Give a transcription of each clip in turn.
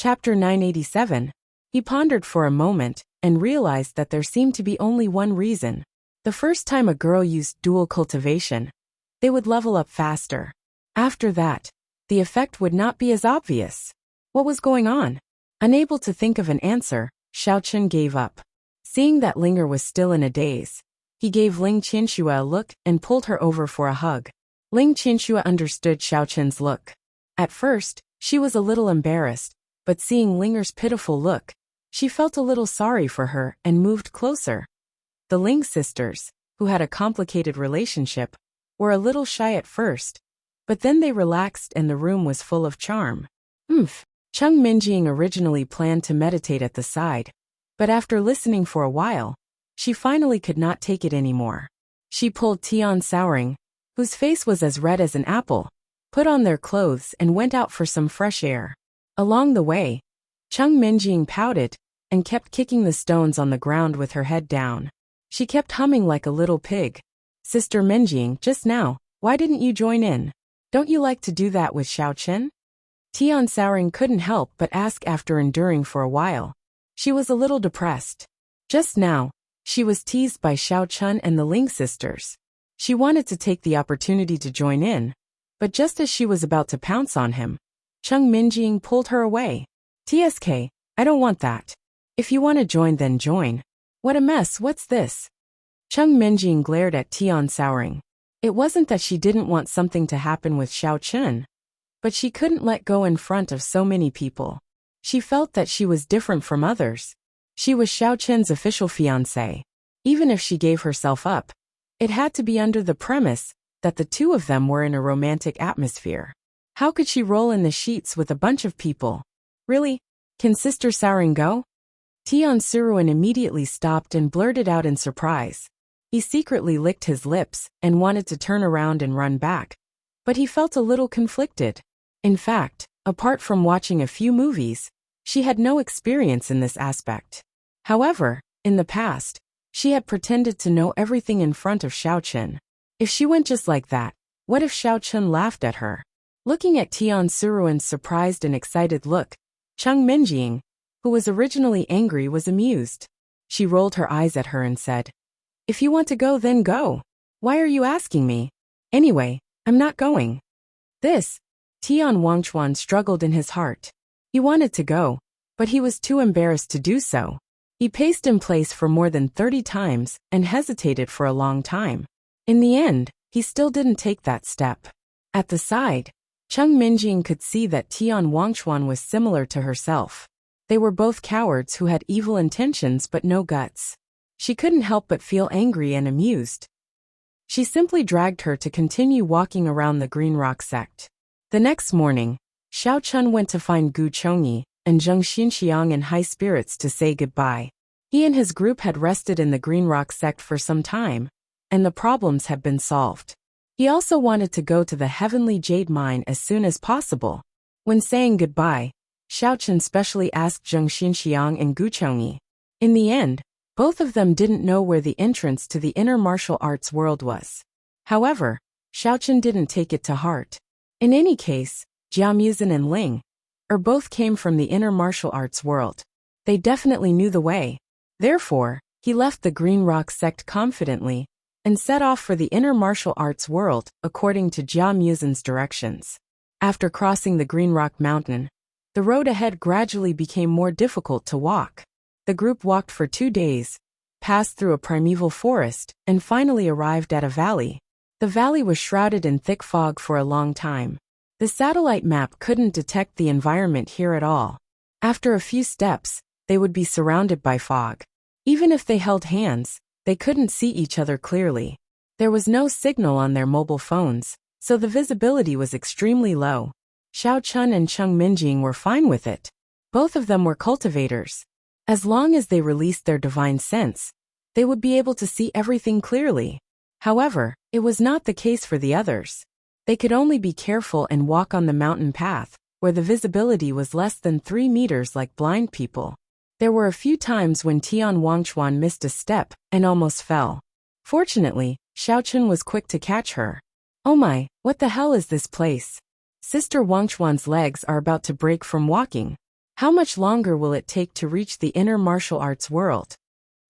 Chapter 987. He pondered for a moment and realized that there seemed to be only one reason. The first time a girl used dual cultivation, they would level up faster. After that, the effect would not be as obvious. What was going on? Unable to think of an answer, Xiaochen gave up. Seeing that Linger was still in a daze, he gave Ling Qianxue a look and pulled her over for a hug. Ling Qianxue understood Xiaochen's look. At first, she was a little embarrassed, but seeing Linger's pitiful look, she felt a little sorry for her and moved closer. The Ling sisters, who had a complicated relationship, were a little shy at first, but then they relaxed and the room was full of charm. Cheng Minjing originally planned to meditate at the side, but after listening for a while, she finally could not take it anymore. She pulled Tian Souring, whose face was as red as an apple, put on their clothes and went out for some fresh air. Along the way, Cheng Minjing pouted and kept kicking the stones on the ground with her head down. She kept humming like a little pig. Sister Minjing, just now, why didn't you join in? Don't you like to do that with Xiaochen? Tian Souring couldn't help but ask after enduring for a while. She was a little depressed. Just now, she was teased by Xiaochen and the Ling sisters. She wanted to take the opportunity to join in, but just as she was about to pounce on him, Cheng Minjing pulled her away. TSK, I don't want that. If you want to join then join. What a mess, what's this? Cheng Minjing glared at Tian Souring. It wasn't that she didn't want something to happen with Xiaochen, but she couldn't let go in front of so many people. She felt that she was different from others. She was Xiaochen's official fiancé. Even if she gave herself up, it had to be under the premise that the two of them were in a romantic atmosphere. How could she roll in the sheets with a bunch of people? Really? Can Sister Souring go? Tian Suruan immediately stopped and blurted out in surprise. He secretly licked his lips and wanted to turn around and run back, but he felt a little conflicted. In fact, apart from watching a few movies, she had no experience in this aspect. However, in the past, she had pretended to know everything in front of Xiaochen. If she went just like that, what if Xiaochen laughed at her? Looking at Tian Suruan's surprised and excited look, Cheng Minjing, who was originally angry, was amused. She rolled her eyes at her and said, "If you want to go, then go. Why are you asking me? Anyway, I'm not going." This, Tian Wangchuan struggled in his heart. He wanted to go, but he was too embarrassed to do so. He paced in place for more than 30 times and hesitated for a long time. In the end, he still didn't take that step. At the side, Cheng Minjing could see that Tian Wangchuan was similar to herself. They were both cowards who had evil intentions but no guts. She couldn't help but feel angry and amused. She simply dragged her to continue walking around the Green Rock sect. The next morning, Xiaochen went to find Gu Chongyi and Zheng Xinxiang in high spirits to say goodbye. He and his group had rested in the Green Rock sect for some time, and the problems had been solved. He also wanted to go to the Heavenly Jade Mine as soon as possible. When saying goodbye, Xiaochen specially asked Zheng Xinxiang and Gu Chongyi. In the end, both of them didn't know where the entrance to the inner martial arts world was. However, Xiaochen didn't take it to heart. In any case, Jiamuzin and Ling both came from the inner martial arts world. They definitely knew the way. Therefore, he left the Green Rock sect confidently and set off for the inner martial arts world according to Jiamuzin's directions. After crossing the Green Rock Mountain, the road ahead gradually became more difficult to walk. The group walked for 2 days, passed through a primeval forest, and finally arrived at a valley. The valley was shrouded in thick fog for a long time. The satellite map couldn't detect the environment here at all. After a few steps, they would be surrounded by fog. Even if they held hands, they couldn't see each other clearly. There was no signal on their mobile phones, so the visibility was extremely low. Xiaochen and Cheng Minjing were fine with it. Both of them were cultivators. As long as they released their divine sense, they would be able to see everything clearly. However, it was not the case for the others. They could only be careful and walk on the mountain path, where the visibility was less than 3 meters like blind people. There were a few times when Tian Wangchuan missed a step and almost fell. Fortunately, Xiaochen was quick to catch her. "Oh my, what the hell is this place? Sister Wangchuan's legs are about to break from walking. How much longer will it take to reach the inner martial arts world?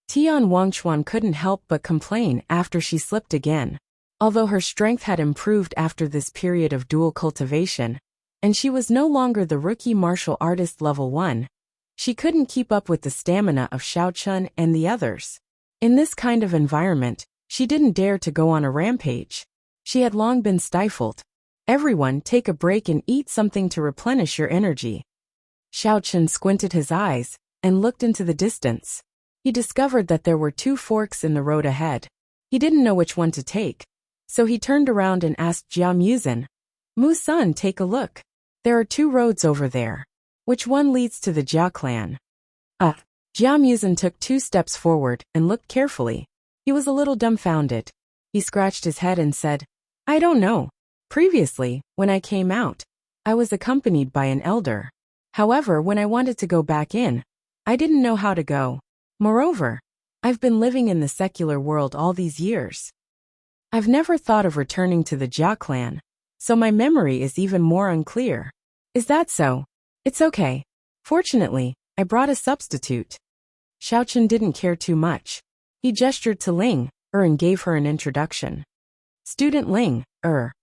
Tian Wangchuan couldn't help but complain after she slipped again. Although her strength had improved after this period of dual cultivation, and she was no longer the rookie martial artist level 1, she couldn't keep up with the stamina of Xiaochun and the others. In this kind of environment, she didn't dare to go on a rampage. She had long been stifled. Everyone, take a break and eat something to replenish your energy. Xiaochun squinted his eyes and looked into the distance. He discovered that there were 2 forks in the road ahead. He didn't know which one to take, so he turned around and asked Jia Muzin, "Mu-san, take a look. There are 2 roads over there. Which one leads to the Jia clan?" Jia Muzin took 2 steps forward and looked carefully. He was a little dumbfounded. He scratched his head and said, "I don't know. Previously, when I came out, I was accompanied by an elder. However, when I wanted to go back in, I didn't know how to go. Moreover, I've been living in the secular world all these years. I've never thought of returning to the Jia clan, so my memory is even more unclear." "Is that so? It's okay. Fortunately, I brought a substitute." Xiaochun didn't care too much. He gestured to Ling and gave her an introduction. "Student Ling,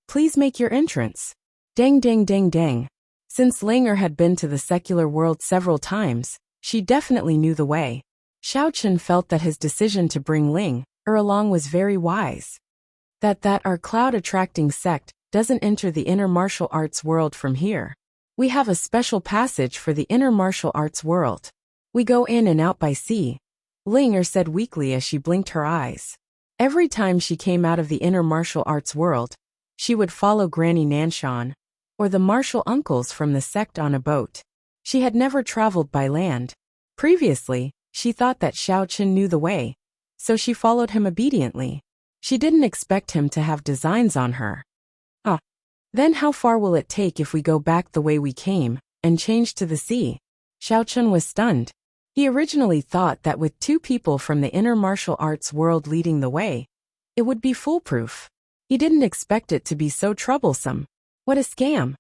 please make your entrance." Dang dang dang dang. Since Ling had been to the secular world several times, she definitely knew the way. Xiaochun felt that his decision to bring Ling along was very wise. That our cloud-attracting sect doesn't enter the inner martial arts world from here. We have a special passage for the inner martial arts world. We go in and out by sea, Ling said weakly as she blinked her eyes. Every time she came out of the inner martial arts world, she would follow Granny Nanshan or the martial uncles from the sect on a boat. She had never traveled by land. Previously, she thought that Xiaochun knew the way, so she followed him obediently. She didn't expect him to have designs on her. Then how far will it take if we go back the way we came and change to the sea? Xiaochun was stunned. He originally thought that with 2 people from the inner martial arts world leading the way, it would be foolproof. He didn't expect it to be so troublesome. What a scam.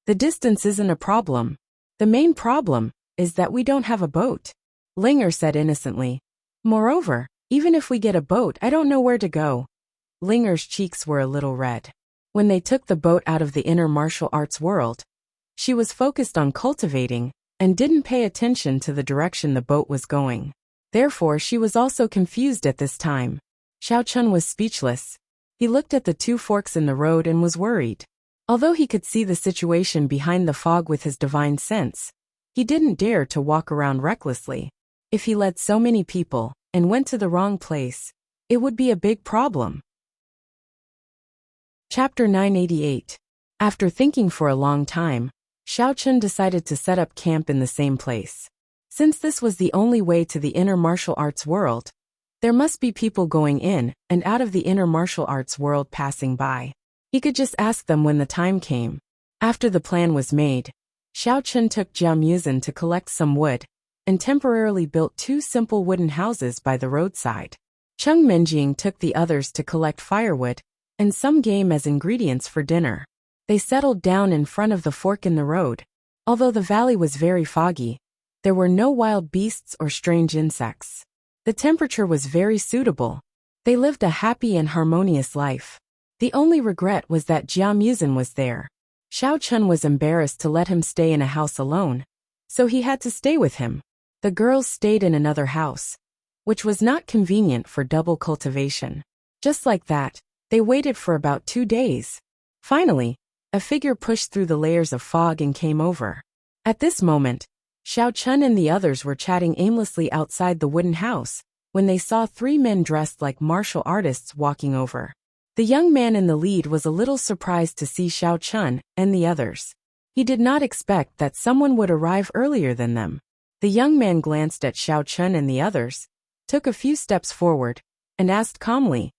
The distance isn't a problem. The main problem is that we don't have a boat, Ling said innocently. Moreover, even if we get a boat, I don't know where to go. Ling's cheeks were a little red. When they took the boat out of the inner martial arts world, she was focused on cultivating and didn't pay attention to the direction the boat was going. Therefore, she was also confused at this time. Xiaochun was speechless. He looked at the 2 forks in the road and was worried. Although he could see the situation behind the fog with his divine sense, he didn't dare to walk around recklessly. If he led so many people and went to the wrong place, it would be a big problem. Chapter 988. After thinking for a long time, Xiaochun decided to set up camp in the same place. Since this was the only way to the inner martial arts world, there must be people going in and out of the inner martial arts world passing by. He could just ask them when the time came. After the plan was made, Xiaochun took Jia Muzin to collect some wood and temporarily built 2 simple wooden houses by the roadside. Cheng Menjing took the others to collect firewood and some game as ingredients for dinner. They settled down in front of the fork in the road. Although the valley was very foggy, there were no wild beasts or strange insects. The temperature was very suitable. They lived a happy and harmonious life. The only regret was that Jia Muzin was there. Xiaochun was embarrassed to let him stay in a house alone, so he had to stay with him. The girls stayed in another house, which was not convenient for double cultivation. Just like that, they waited for about 2 days. Finally, a figure pushed through the layers of fog and came over. At this moment, Xiaochun and the others were chatting aimlessly outside the wooden house when they saw 3 men dressed like martial artists walking over. The young man in the lead was a little surprised to see Xiaochun and the others. He did not expect that someone would arrive earlier than them. The young man glanced at Xiaochun and the others, took a few steps forward, and asked calmly,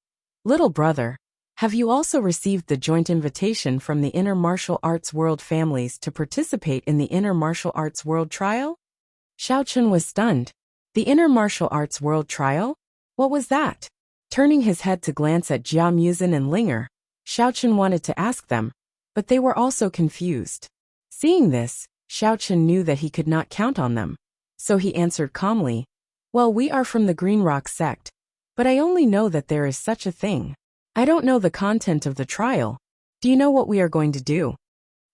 "Little brother, have you also received the joint invitation from the Inner Martial Arts World families to participate in the Inner Martial Arts World Trial?" Xiaochun was stunned. The Inner Martial Arts World Trial? What was that? Turning his head to glance at Jia Muzin and Ling, Xiaochun wanted to ask them, but they were also confused. Seeing this, Xiao Chen knew that he could not count on them. So he answered calmly, "Well, we are from the Green Rock sect, but I only know that there is such a thing. I don't know the content of the trial. Do you know what we are going to do?"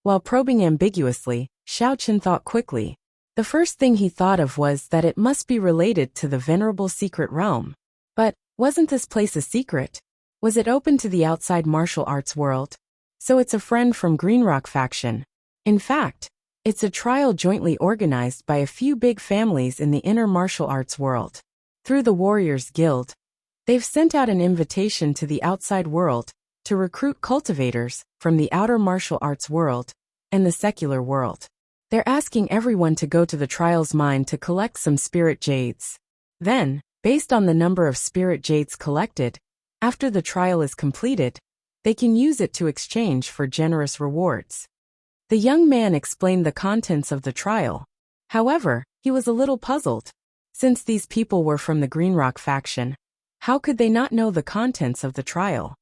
While probing ambiguously, Xiao Chen thought quickly. The first thing he thought of was that it must be related to the venerable secret realm. But, wasn't this place a secret? Was it open to the outside martial arts world? So it's a friend from Green Rock faction. In fact, it's a trial jointly organized by a few big families in the inner martial arts world. Through the Warriors Guild, they've sent out an invitation to the outside world to recruit cultivators from the outer martial arts world and the secular world. They're asking everyone to go to the trial's mine to collect some spirit jades. Then, based on the number of spirit jades collected, after the trial is completed, they can use it to exchange for generous rewards. The young man explained the contents of the trial. However, he was a little puzzled. Since these people were from the Green Rock faction, how could they not know the contents of the trial?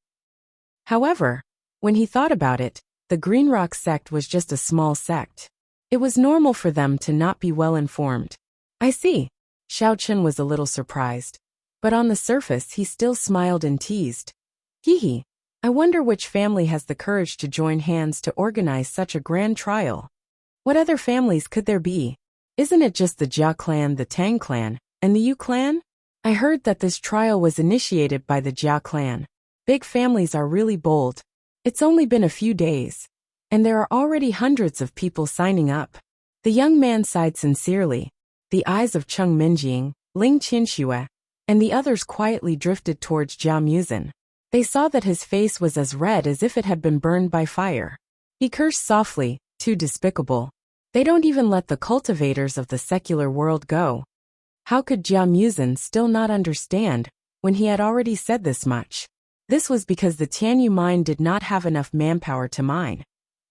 However, when he thought about it, the Green Rock sect was just a small sect. It was normal for them to not be well informed. I see. Xiao Chen was a little surprised. But on the surface he still smiled and teased. Hee. I wonder which family has the courage to join hands to organize such a grand trial. What other families could there be? Isn't it just the Jia clan, the Tang clan, and the Yu clan? I heard that this trial was initiated by the Jia clan. Big families are really bold. It's only been a few days, and there are already hundreds of people signing up. The young man sighed sincerely. The eyes of Cheng Minjing, Ling Qinxue, and the others quietly drifted towards Jia Muzin. They saw that his face was as red as if it had been burned by fire. He cursed softly, too despicable. They don't even let the cultivators of the secular world go. How could Jia Muzin still not understand when he had already said this much? This was because the Tianyu mine did not have enough manpower to mine,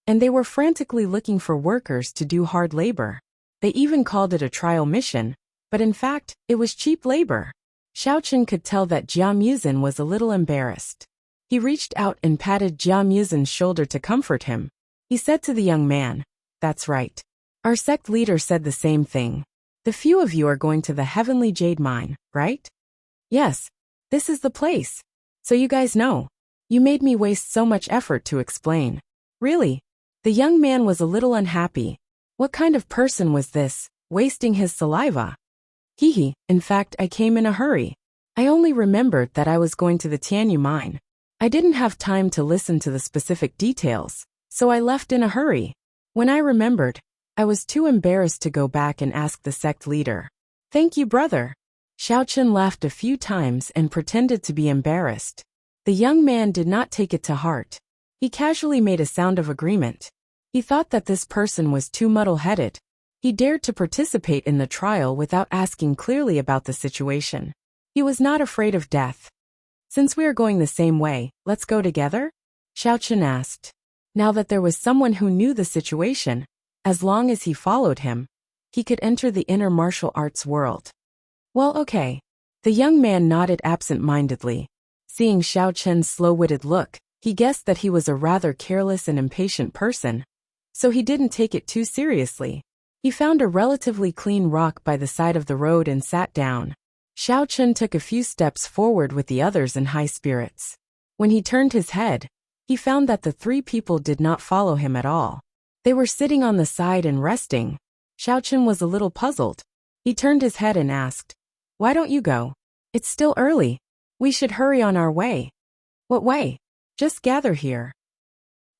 and they were frantically looking for workers to do hard labor. They even called it a trial mission, but in fact, it was cheap labor. Xiao Chen could tell that Jia Muzin was a little embarrassed. He reached out and patted Jia Muzin's shoulder to comfort him. He said to the young man, "That's right. Our sect leader said the same thing. The few of you are going to the Heavenly Jade Mine, right?" "Yes. This is the place. So you guys know. You made me waste so much effort to explain." "Really?" The young man was a little unhappy. What kind of person was this, wasting his saliva? Hee. In fact, I came in a hurry. I only remembered that I was going to the Tianyu mine. I didn't have time to listen to the specific details, so I left in a hurry. When I remembered, I was too embarrassed to go back and ask the sect leader. "Thank you, brother." Xiao Chen laughed a few times and pretended to be embarrassed. The young man did not take it to heart. He casually made a sound of agreement. He thought that this person was too muddle-headed. He dared to participate in the trial without asking clearly about the situation. He was not afraid of death. "Since we are going the same way, let's go together?" Xiao Chen asked. Now that there was someone who knew the situation, as long as he followed him, he could enter the inner martial arts world. "Well, okay." The young man nodded absent-mindedly. Seeing Xiao Chen's slow-witted look, he guessed that he was a rather careless and impatient person, so he didn't take it too seriously. He found a relatively clean rock by the side of the road and sat down. Xiao Chen took a few steps forward with the others in high spirits. When he turned his head, he found that the three people did not follow him at all. They were sitting on the side and resting. Xiao Chen was a little puzzled. He turned his head and asked, "Why don't you go? It's still early. We should hurry on our way." "What way?" "Just gather here.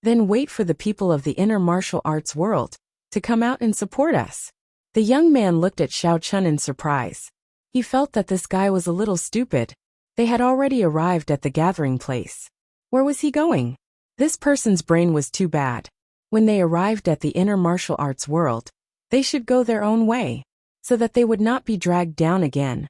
Then wait for the people of the inner martial arts world to come out and support us." The young man looked at Xiao Chen in surprise. He felt that this guy was a little stupid. They had already arrived at the gathering place. Where was he going? This person's brain was too bad. When they arrived at the inner martial arts world, they should go their own way, so that they would not be dragged down again.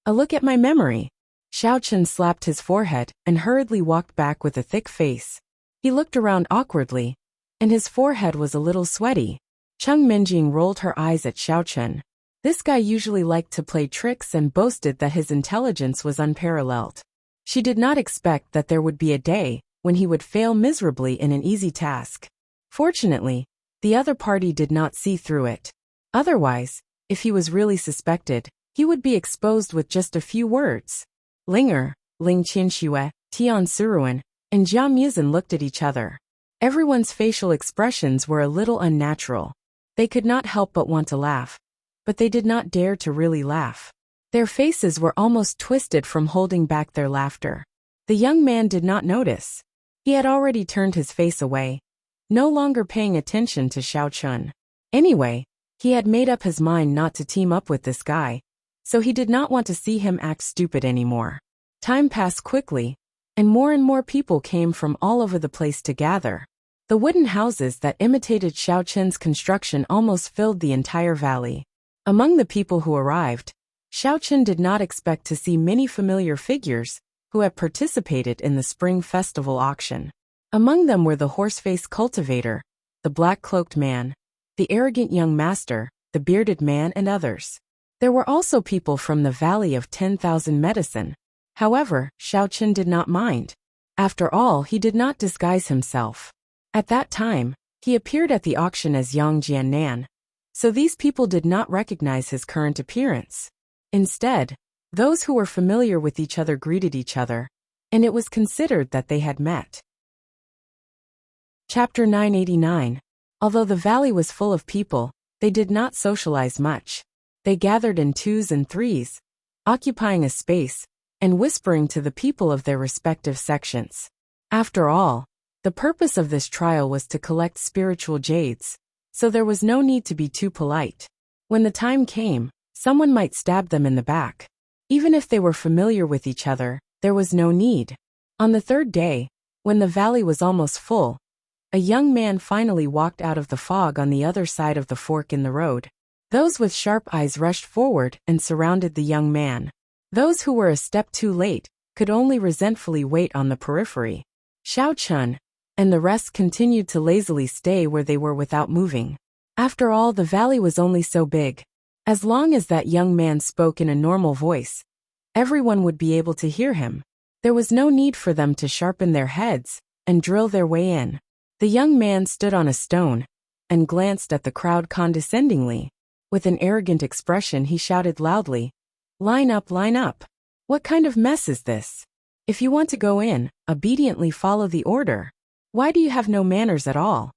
A look at my memory. Xiao Chen slapped his forehead and hurriedly walked back with a thick face. He looked around awkwardly, and his forehead was a little sweaty. Cheng Minjing rolled her eyes at Xiao Chen. This guy usually liked to play tricks and boasted that his intelligence was unparalleled. She did not expect that there would be a day when he would fail miserably in an easy task. Fortunately, The other party did not see through it. Otherwise, if he was really suspected, he would be exposed with just a few words. Linger, Ling Qianxue, Tian Suruan, and Jia Muzin looked at each other. Everyone's facial expressions were a little unnatural. They could not help but want to laugh, but they did not dare to really laugh. Their faces were almost twisted from holding back their laughter. The young man did not notice. He had already turned his face away, no longer paying attention to Xiao Chun. Anyway, he had made up his mind not to team up with this guy, so he did not want to see him act stupid anymore. Time passed quickly, and more people came from all over the place to gather. The wooden houses that imitated Xiao Chun's construction almost filled the entire valley. Among the people who arrived, Xiao Chun did not expect to see many familiar figures who had participated in the spring festival auction. Among them were the horse-faced cultivator, the black-cloaked man, the arrogant young master, the bearded man, and others. There were also people from the Valley of 10,000 Medicine. However, Xiao Chun did not mind. After all, he did not disguise himself. At that time, he appeared at the auction as Yang Jiannan, so these people did not recognize his current appearance. Instead, those who were familiar with each other greeted each other, and it was considered that they had met. Chapter 989. Although the valley was full of people, they did not socialize much. They gathered in twos and threes, occupying a space, and whispering to the people of their respective sections. After all, the purpose of this trial was to collect spiritual jades, so there was no need to be too polite. When the time came, someone might stab them in the back. Even if they were familiar with each other, there was no need. On the third day, when the valley was almost full, a young man finally walked out of the fog on the other side of the fork in the road. Those with sharp eyes rushed forward and surrounded the young man. Those who were a step too late could only resentfully wait on the periphery. Xiao Chun and the rest continued to lazily stay where they were without moving. After all, the valley was only so big. As long as that young man spoke in a normal voice, everyone would be able to hear him. There was no need for them to sharpen their heads and drill their way in. The young man stood on a stone and glanced at the crowd condescendingly. With an arrogant expression, he shouted loudly, "Line up, line up! What kind of mess is this? If you want to go in, obediently follow the order. Why do you have no manners at all?"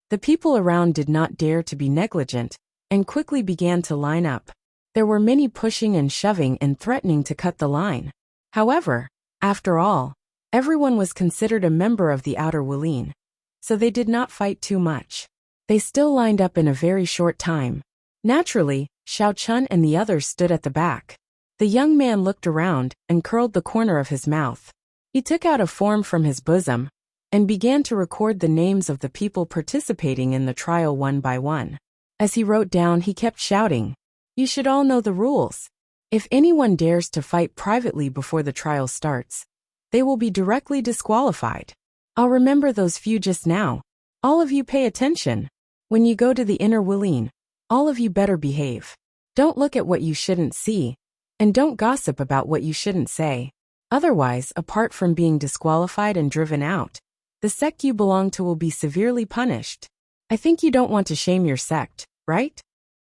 The people around did not dare to be negligent and quickly began to line up. There were many pushing and shoving and threatening to cut the line. However, after all, everyone was considered a member of the outer Wuline, so they did not fight too much. They still lined up in a very short time. Naturally, Xiao Chun and the others stood at the back. The young man looked around and curled the corner of his mouth. He took out a form from his bosom and began to record the names of the people participating in the trial one by one. As he wrote down, he kept shouting, "You should all know the rules. If anyone dares to fight privately before the trial starts, they will be directly disqualified. I'll remember those few just now. All of you pay attention. When you go to the inner Wuline, all of you better behave. Don't look at what you shouldn't see, and don't gossip about what you shouldn't say. Otherwise, apart from being disqualified and driven out, the sect you belong to will be severely punished. I think you don't want to shame your sect, right?"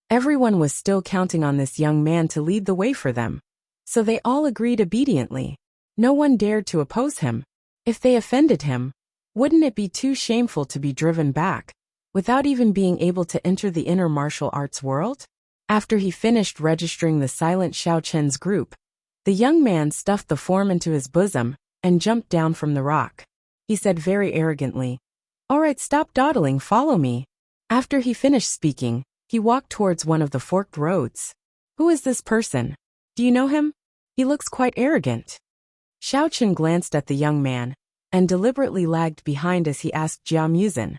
Everyone was still counting on this young man to lead the way for them, so they all agreed obediently. No one dared to oppose him. If they offended him, wouldn't it be too shameful to be driven back, without even being able to enter the inner martial arts world? After he finished registering the silent Xiao Chen's group, the young man stuffed the form into his bosom and jumped down from the rock. He said very arrogantly, "All right, stop dawdling, follow me." After he finished speaking, he walked towards one of the forked roads. "Who is this person? Do you know him? He looks quite arrogant." Xiao Chen glanced at the young man and deliberately lagged behind as he asked Jia Muzin,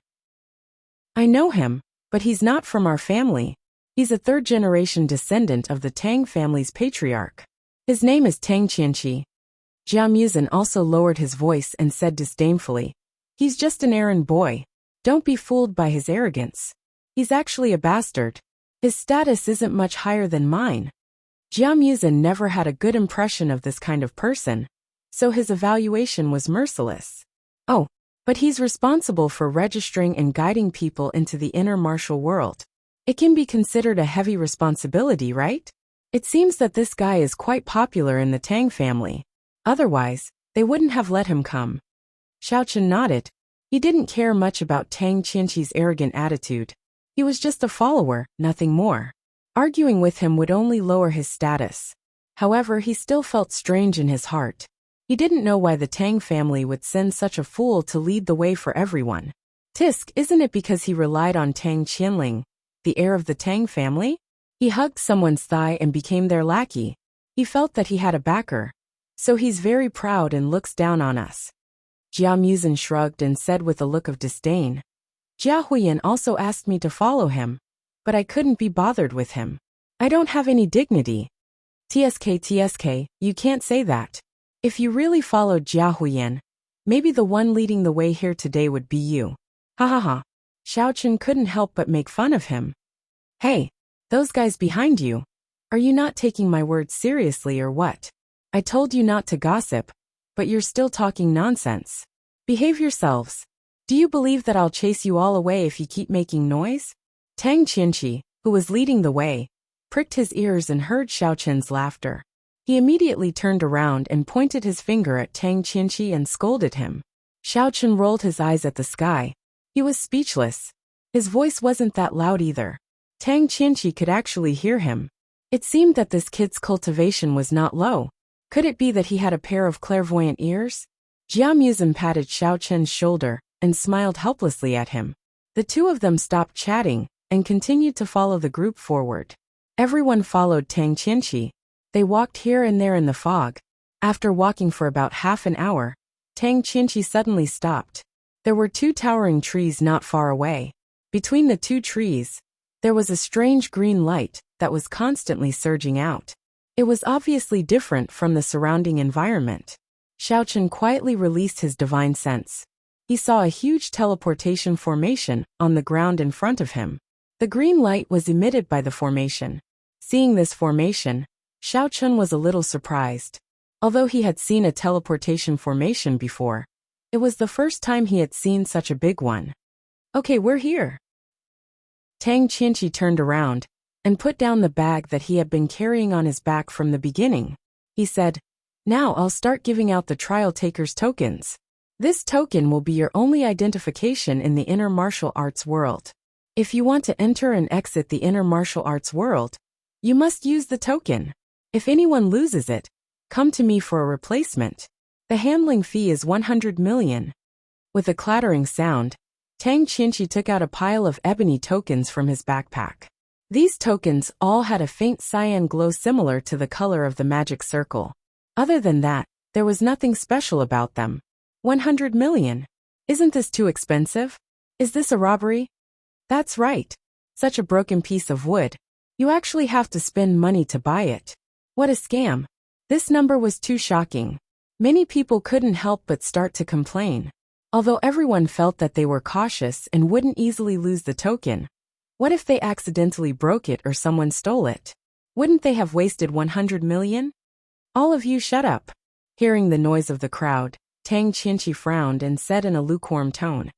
"I know him, but he's not from our family. He's a third-generation descendant of the Tang family's patriarch. His name is Tang Qianqi." Jia Muzin also lowered his voice and said disdainfully, "He's just an errand boy. Don't be fooled by his arrogance. He's actually a bastard. His status isn't much higher than mine." Jia Muzin never had a good impression of this kind of person, so his evaluation was merciless. "Oh, but he's responsible for registering and guiding people into the inner martial world. It can be considered a heavy responsibility, right? It seems that this guy is quite popular in the Tang family. Otherwise, they wouldn't have let him come. Xiaochen nodded. He didn't care much about Tang Qianqi's arrogant attitude. He was just a follower, nothing more. Arguing with him would only lower his status. However, he still felt strange in his heart. He didn't know why the Tang family would send such a fool to lead the way for everyone. Tisk, isn't it because he relied on Tang Qianling, the heir of the Tang family? He hugged someone's thigh and became their lackey. He felt that he had a backer. So he's very proud and looks down on us. Jia Muzhen shrugged and said with a look of disdain. Jia Huiyan also asked me to follow him, but I couldn't be bothered with him. I don't have any dignity. TSK, you can't say that. If you really followed Jia Huiyan, maybe the one leading the way here today would be you. Ha ha ha. Xiaochen couldn't help but make fun of him. Hey, those guys behind you. Are you not taking my words seriously or what? I told you not to gossip, but you're still talking nonsense. Behave yourselves. Do you believe that I'll chase you all away if you keep making noise? Tang Qianqi, who was leading the way, pricked his ears and heard Xiaochen's laughter. He immediately turned around and pointed his finger at Tang Qianqi and scolded him. Xiaochen rolled his eyes at the sky. He was speechless. His voice wasn't that loud either. Tang Qianqi could actually hear him. It seemed that this kid's cultivation was not low. Could it be that he had a pair of clairvoyant ears? Jia Muzhen patted Xiaochen's shoulder and smiled helplessly at him. The two of them stopped chatting and continued to follow the group forward. Everyone followed Tang Qianqi. They walked here and there in the fog. After walking for about half an hour, Tang Qianqi suddenly stopped. There were two towering trees not far away. Between the two trees, there was a strange green light that was constantly surging out. It was obviously different from the surrounding environment. Xiaochen quietly released his divine sense. He saw a huge teleportation formation on the ground in front of him. The green light was emitted by the formation. Seeing this formation, Xiaochen was a little surprised. Although he had seen a teleportation formation before, it was the first time he had seen such a big one. Okay, we're here. Tang Qianqi turned around and put down the bag that he had been carrying on his back from the beginning. He said, "Now I'll start giving out the trial taker's tokens. This token will be your only identification in the inner martial arts world. If you want to enter and exit the inner martial arts world, you must use the token. If anyone loses it, come to me for a replacement. The handling fee is 100 million. With a clattering sound, Tang Qianqi took out a pile of ebony tokens from his backpack. These tokens all had a faint cyan glow similar to the color of the magic circle. Other than that, there was nothing special about them. 100 million. Isn't this too expensive? Is this a robbery? That's right. Such a broken piece of wood. You actually have to spend money to buy it. What a scam. This number was too shocking. Many people couldn't help but start to complain. Although everyone felt that they were cautious and wouldn't easily lose the token. What if they accidentally broke it or someone stole it? Wouldn't they have wasted 100 million? All of you shut up. Hearing the noise of the crowd, Tang Qianqi frowned and said in a lukewarm tone.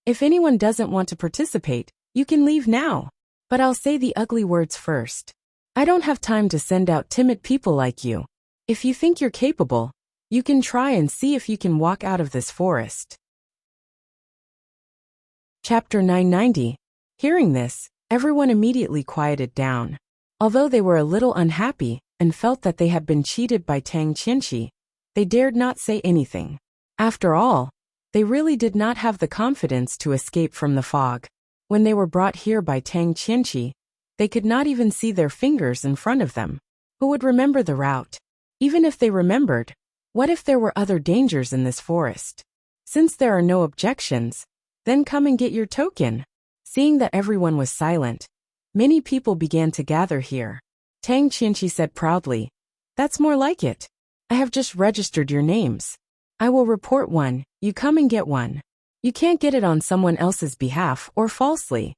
If anyone doesn't want to participate, you can leave now. But I'll say the ugly words first. I don't have time to send out timid people like you. If you think you're capable, you can try and see if you can walk out of this forest. Chapter 990. Hearing this, everyone immediately quieted down. Although they were a little unhappy and felt that they had been cheated by Tang Qianqi, they dared not say anything. After all, they really did not have the confidence to escape from the fog. When they were brought here by Tang Qianqi, they could not even see their fingers in front of them. Who would remember the route? Even if they remembered, what if there were other dangers in this forest? Since there are no objections, then come and get your token. Seeing that everyone was silent, many people began to gather here. Tang Qianqi said proudly, "That's more like it. I have just registered your names. I will report one, you come and get one. You can't get it on someone else's behalf or falsely."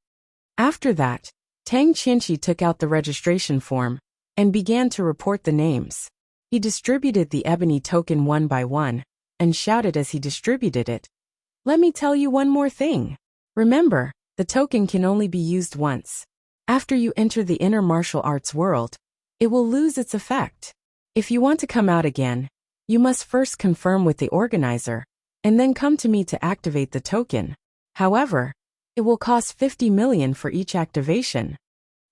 After that, Tang Qianqi took out the registration form and began to report the names. He distributed the ebony token one by one and shouted as he distributed it, Let me tell you one more thing. Remember, the token can only be used once. After you enter the inner martial arts world, it will lose its effect. If you want to come out again, you must first confirm with the organizer, and then come to me to activate the token. However, it will cost 50 million for each activation.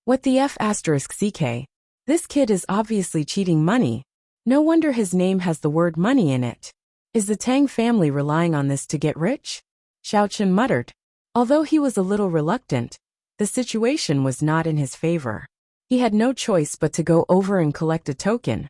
What the F asterisk CK? This kid is obviously cheating money. No wonder his name has the word money in it. Is the Tang family relying on this to get rich? Xiao Chen muttered. Although he was a little reluctant, the situation was not in his favor. He had no choice but to go over and collect a token.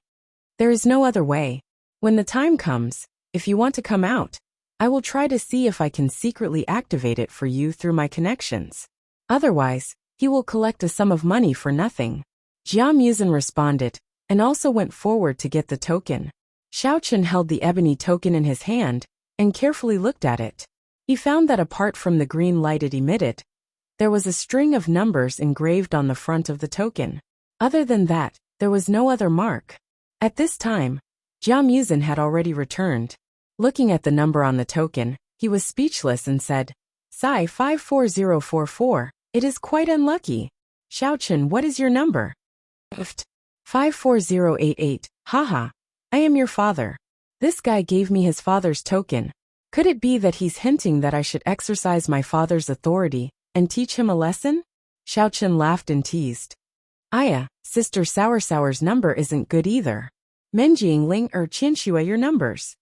There is no other way. When the time comes, if you want to come out, I will try to see if I can secretly activate it for you through my connections. Otherwise, he will collect a sum of money for nothing. Jia Muzin responded, and also went forward to get the token. Xiao Chen held the ebony token in his hand, and carefully looked at it. He found that apart from the green light it emitted, there was a string of numbers engraved on the front of the token. Other than that, there was no other mark. At this time, Jia Muzin had already returned. Looking at the number on the token, he was speechless and said, Psi 54044, it is quite unlucky. Xiao Chen, what is your number? 54088, haha. I am your father. This guy gave me his father's token. Could it be that he's hinting that I should exercise my father's authority and teach him a lesson? Xiao Chen laughed and teased. Aya, Sister Sour's number isn't good either. Menjing Ling Qianxue your numbers.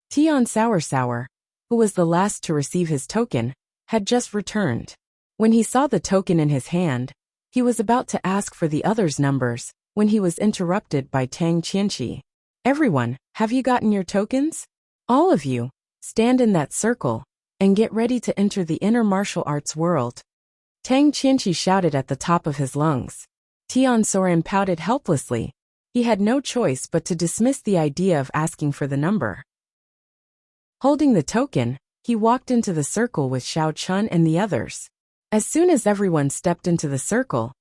Tian Sour, who was the last to receive his token, had just returned. When he saw the token in his hand, he was about to ask for the others' numbers, when he was interrupted by Tang Qianqi. Everyone, have you gotten your tokens? All of you, stand in that circle, and get ready to enter the inner martial arts world. Tang Qianqi shouted at the top of his lungs. Tian Soren pouted helplessly. He had no choice but to dismiss the idea of asking for the number. Holding the token, he walked into the circle with Xiao Chun and the others. As soon as everyone stepped into the circle,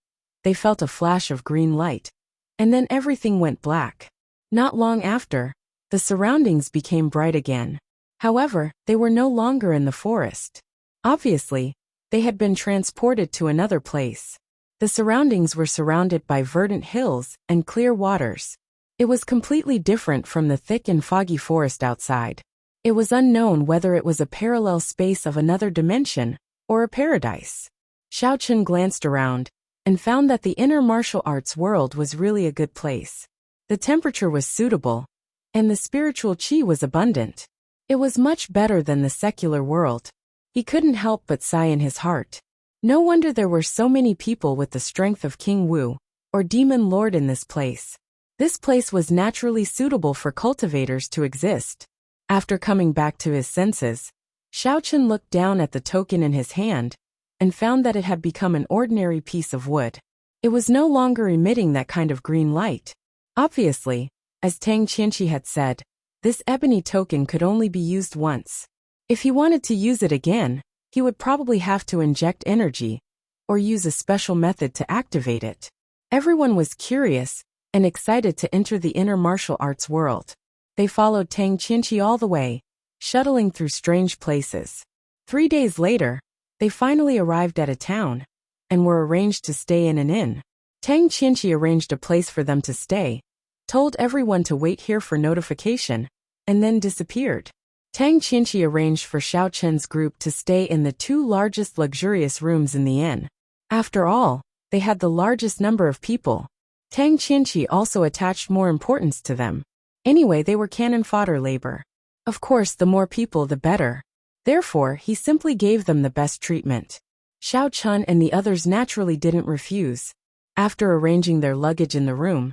they felt a flash of green light, and then everything went black. Not long after, the surroundings became bright again. However, they were no longer in the forest. Obviously, they had been transported to another place. The surroundings were surrounded by verdant hills and clear waters. It was completely different from the thick and foggy forest outside. It was unknown whether it was a parallel space of another dimension or a paradise. Xiao Chen glanced around and found that the inner martial arts world was really a good place. The temperature was suitable, and the spiritual qi was abundant. It was much better than the secular world. He couldn't help but sigh in his heart. No wonder there were so many people with the strength of King Wu, or Demon Lord in this place. This place was naturally suitable for cultivators to exist. After coming back to his senses, Xiao Chen looked down at the token in his hand, and found that it had become an ordinary piece of wood. It was no longer emitting that kind of green light. Obviously, as Tang Qianqi had said, this ebony token could only be used once. If he wanted to use it again, he would probably have to inject energy, or use a special method to activate it. Everyone was curious and excited to enter the inner martial arts world. They followed Tang Qianqi all the way, shuttling through strange places. 3 days later, they finally arrived at a town, and were arranged to stay in an inn. Tang Qianqi arranged a place for them to stay, told everyone to wait here for notification, and then disappeared. Tang Qianqi arranged for Xiao Chen's group to stay in the 2 largest luxurious rooms in the inn. After all, they had the largest number of people. Tang Qianqi also attached more importance to them. Anyway, they were cannon fodder labor. Of course, the more people the better. Therefore, he simply gave them the best treatment. Xiao Chun and the others naturally didn't refuse. After arranging their luggage in the room,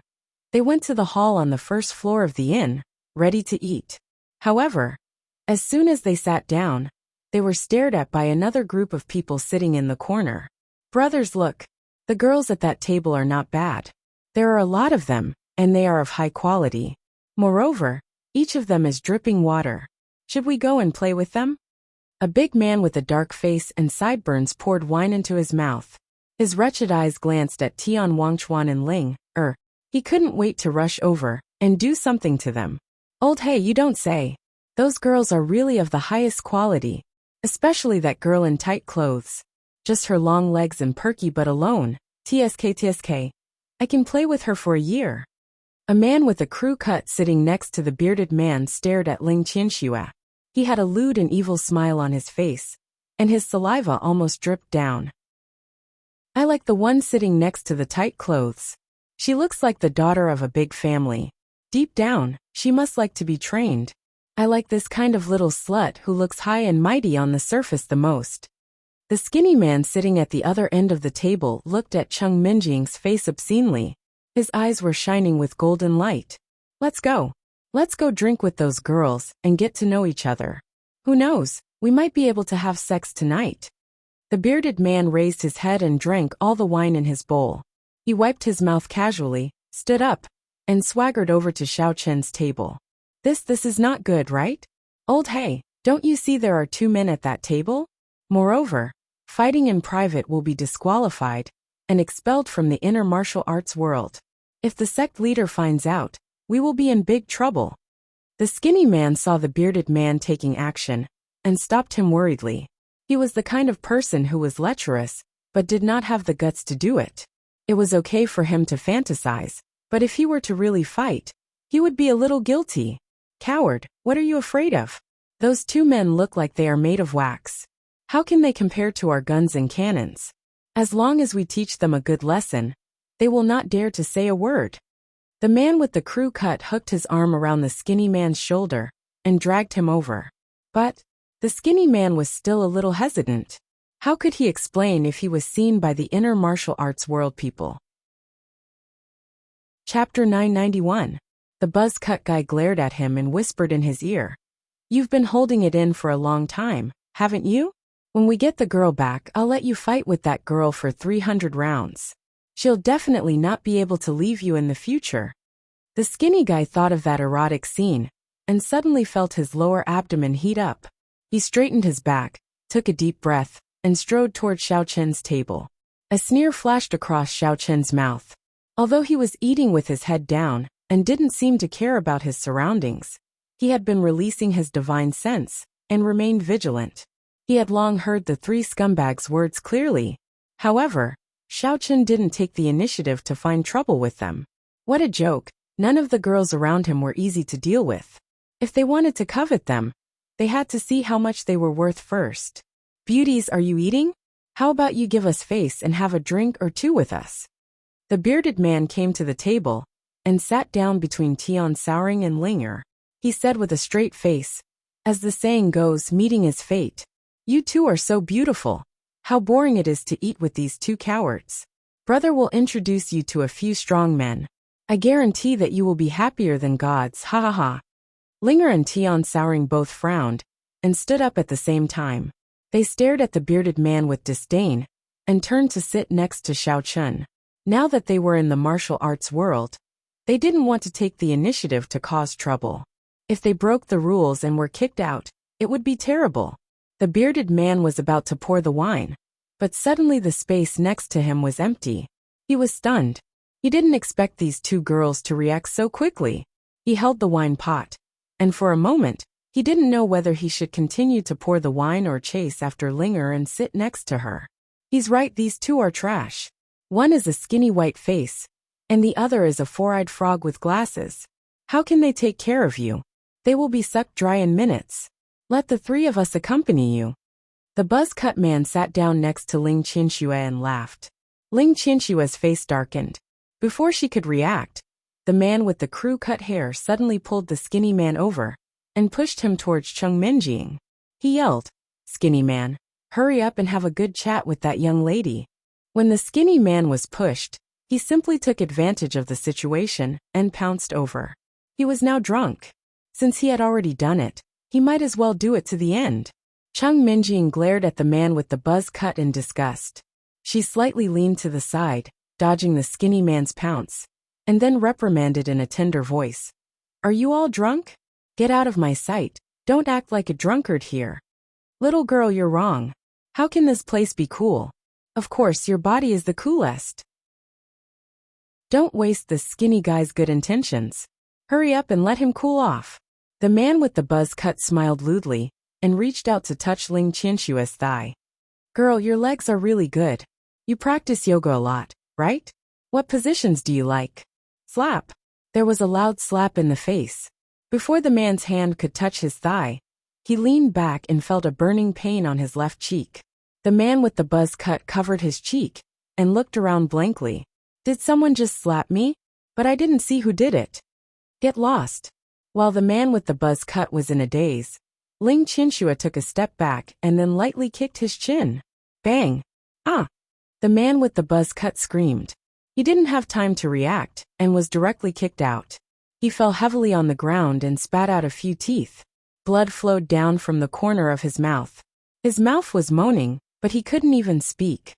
they went to the hall on the first floor of the inn, ready to eat. However, as soon as they sat down, they were stared at by another group of people sitting in the corner. Brothers, look. The girls at that table are not bad. There are a lot of them, and they are of high quality. Moreover, each of them is dripping water. Should we go and play with them? A big man with a dark face and sideburns poured wine into his mouth. His wretched eyes glanced at Tian Wangchuan and Ling. He couldn't wait to rush over and do something to them. Old hey, you don't say. Those girls are really of the highest quality. Especially that girl in tight clothes. Just her long legs and perky butt alone. TSK. I can play with her for a year. A man with a crew cut sitting next to the bearded man stared at Ling Qianxue. He had a lewd and evil smile on his face, and his saliva almost dripped down. I like the one sitting next to the tight clothes. She looks like the daughter of a big family. Deep down, she must like to be trained. I like this kind of little slut who looks high and mighty on the surface the most. The skinny man sitting at the other end of the table looked at Cheng Minjing's face obscenely. His eyes were shining with golden light. Let's go. Let's go drink with those girls and get to know each other. Who knows, we might be able to have sex tonight. The bearded man raised his head and drank all the wine in his bowl. He wiped his mouth casually, stood up, and swaggered over to Xiao Chen's table. This is not good, right? Old hey, don't you see there are 2 men at that table? Moreover, fighting in private will be disqualified and expelled from the inner martial arts world. If the sect leader finds out, we will be in big trouble. The skinny man saw the bearded man taking action and stopped him worriedly. He was the kind of person who was lecherous, but did not have the guts to do it. It was okay for him to fantasize, but if he were to really fight, he would be a little guilty. Coward, what are you afraid of? Those 2 men look like they are made of wax. How can they compare to our guns and cannons? As long as we teach them a good lesson, they will not dare to say a word. The man with the crew cut hooked his arm around the skinny man's shoulder and dragged him over. But the skinny man was still a little hesitant. How could he explain if he was seen by the inner martial arts world people? Chapter 991. The buzz-cut guy glared at him and whispered in his ear. You've been holding it in for a long time, haven't you? When we get the girl back, I'll let you fight with that girl for 300 rounds. She'll definitely not be able to leave you in the future. The skinny guy thought of that erotic scene, and suddenly felt his lower abdomen heat up. He straightened his back, took a deep breath, and strode toward Xiao Chen's table. A sneer flashed across Xiao Chen's mouth. Although he was eating with his head down, and didn't seem to care about his surroundings, he had been releasing his divine sense, and remained vigilant. He had long heard the 3 scumbags' words clearly. However, Xiao Chen didn't take the initiative to find trouble with them. What a joke, none of the girls around him were easy to deal with. If they wanted to covet them, they had to see how much they were worth first. Beauties, are you eating? How about you give us face and have a drink or 2 with us? The bearded man came to the table and sat down between Tian Souring and Linger. He said with a straight face, as the saying goes, meeting is fate. You 2 are so beautiful. How boring it is to eat with these 2 cowards. Brother will introduce you to a few strong men. I guarantee that you will be happier than gods, ha ha ha. Linger and Tian Souring both frowned and stood up at the same time. They stared at the bearded man with disdain and turned to sit next to Xiao Chen. Now that they were in the martial arts world, they didn't want to take the initiative to cause trouble. If they broke the rules and were kicked out, it would be terrible. The bearded man was about to pour the wine, but suddenly the space next to him was empty. He was stunned. He didn't expect these 2 girls to react so quickly. He held the wine pot, and for a moment, he didn't know whether he should continue to pour the wine or chase after Linger and sit next to her. He's right, these 2 are trash. One is a skinny white face, and the other is a 4-eyed frog with glasses. How can they take care of you? They will be sucked dry in minutes. Let the 3 of us accompany you. The buzz-cut man sat down next to Ling Qianxue and laughed. Ling Qianxue's face darkened. Before she could react, the man with the crew-cut hair suddenly pulled the skinny man over and pushed him towards Cheng Minjing. He yelled, "Skinny man, hurry up and have a good chat with that young lady." When the skinny man was pushed, he simply took advantage of the situation and pounced over. He was now drunk. Since he had already done it, he might as well do it to the end. Cheng Minjing glared at the man with the buzz cut in disgust. She slightly leaned to the side, dodging the skinny man's pounce, and then reprimanded in a tender voice. "Are you all drunk? Get out of my sight. Don't act like a drunkard here. Little girl, you're wrong. How can this place be cool? Of course, your body is the coolest. Don't waste this skinny guy's good intentions. Hurry up and let him cool off." The man with the buzz cut smiled lewdly and reached out to touch Ling Qianshua's thigh. Girl, your legs are really good. You practice yoga a lot, right? What positions do you like? Slap. There was a loud slap in the face. Before the man's hand could touch his thigh, he leaned back and felt a burning pain on his left cheek. The man with the buzz cut covered his cheek and looked around blankly. Did someone just slap me? But I didn't see who did it. Get lost. While the man with the buzz cut was in a daze, Ling Qianxue took a step back and then lightly kicked his chin. Bang! Ah! The man with the buzz cut screamed. He didn't have time to react and was directly kicked out. He fell heavily on the ground and spat out a few teeth. Blood flowed down from the corner of his mouth. His mouth was moaning, but he couldn't even speak.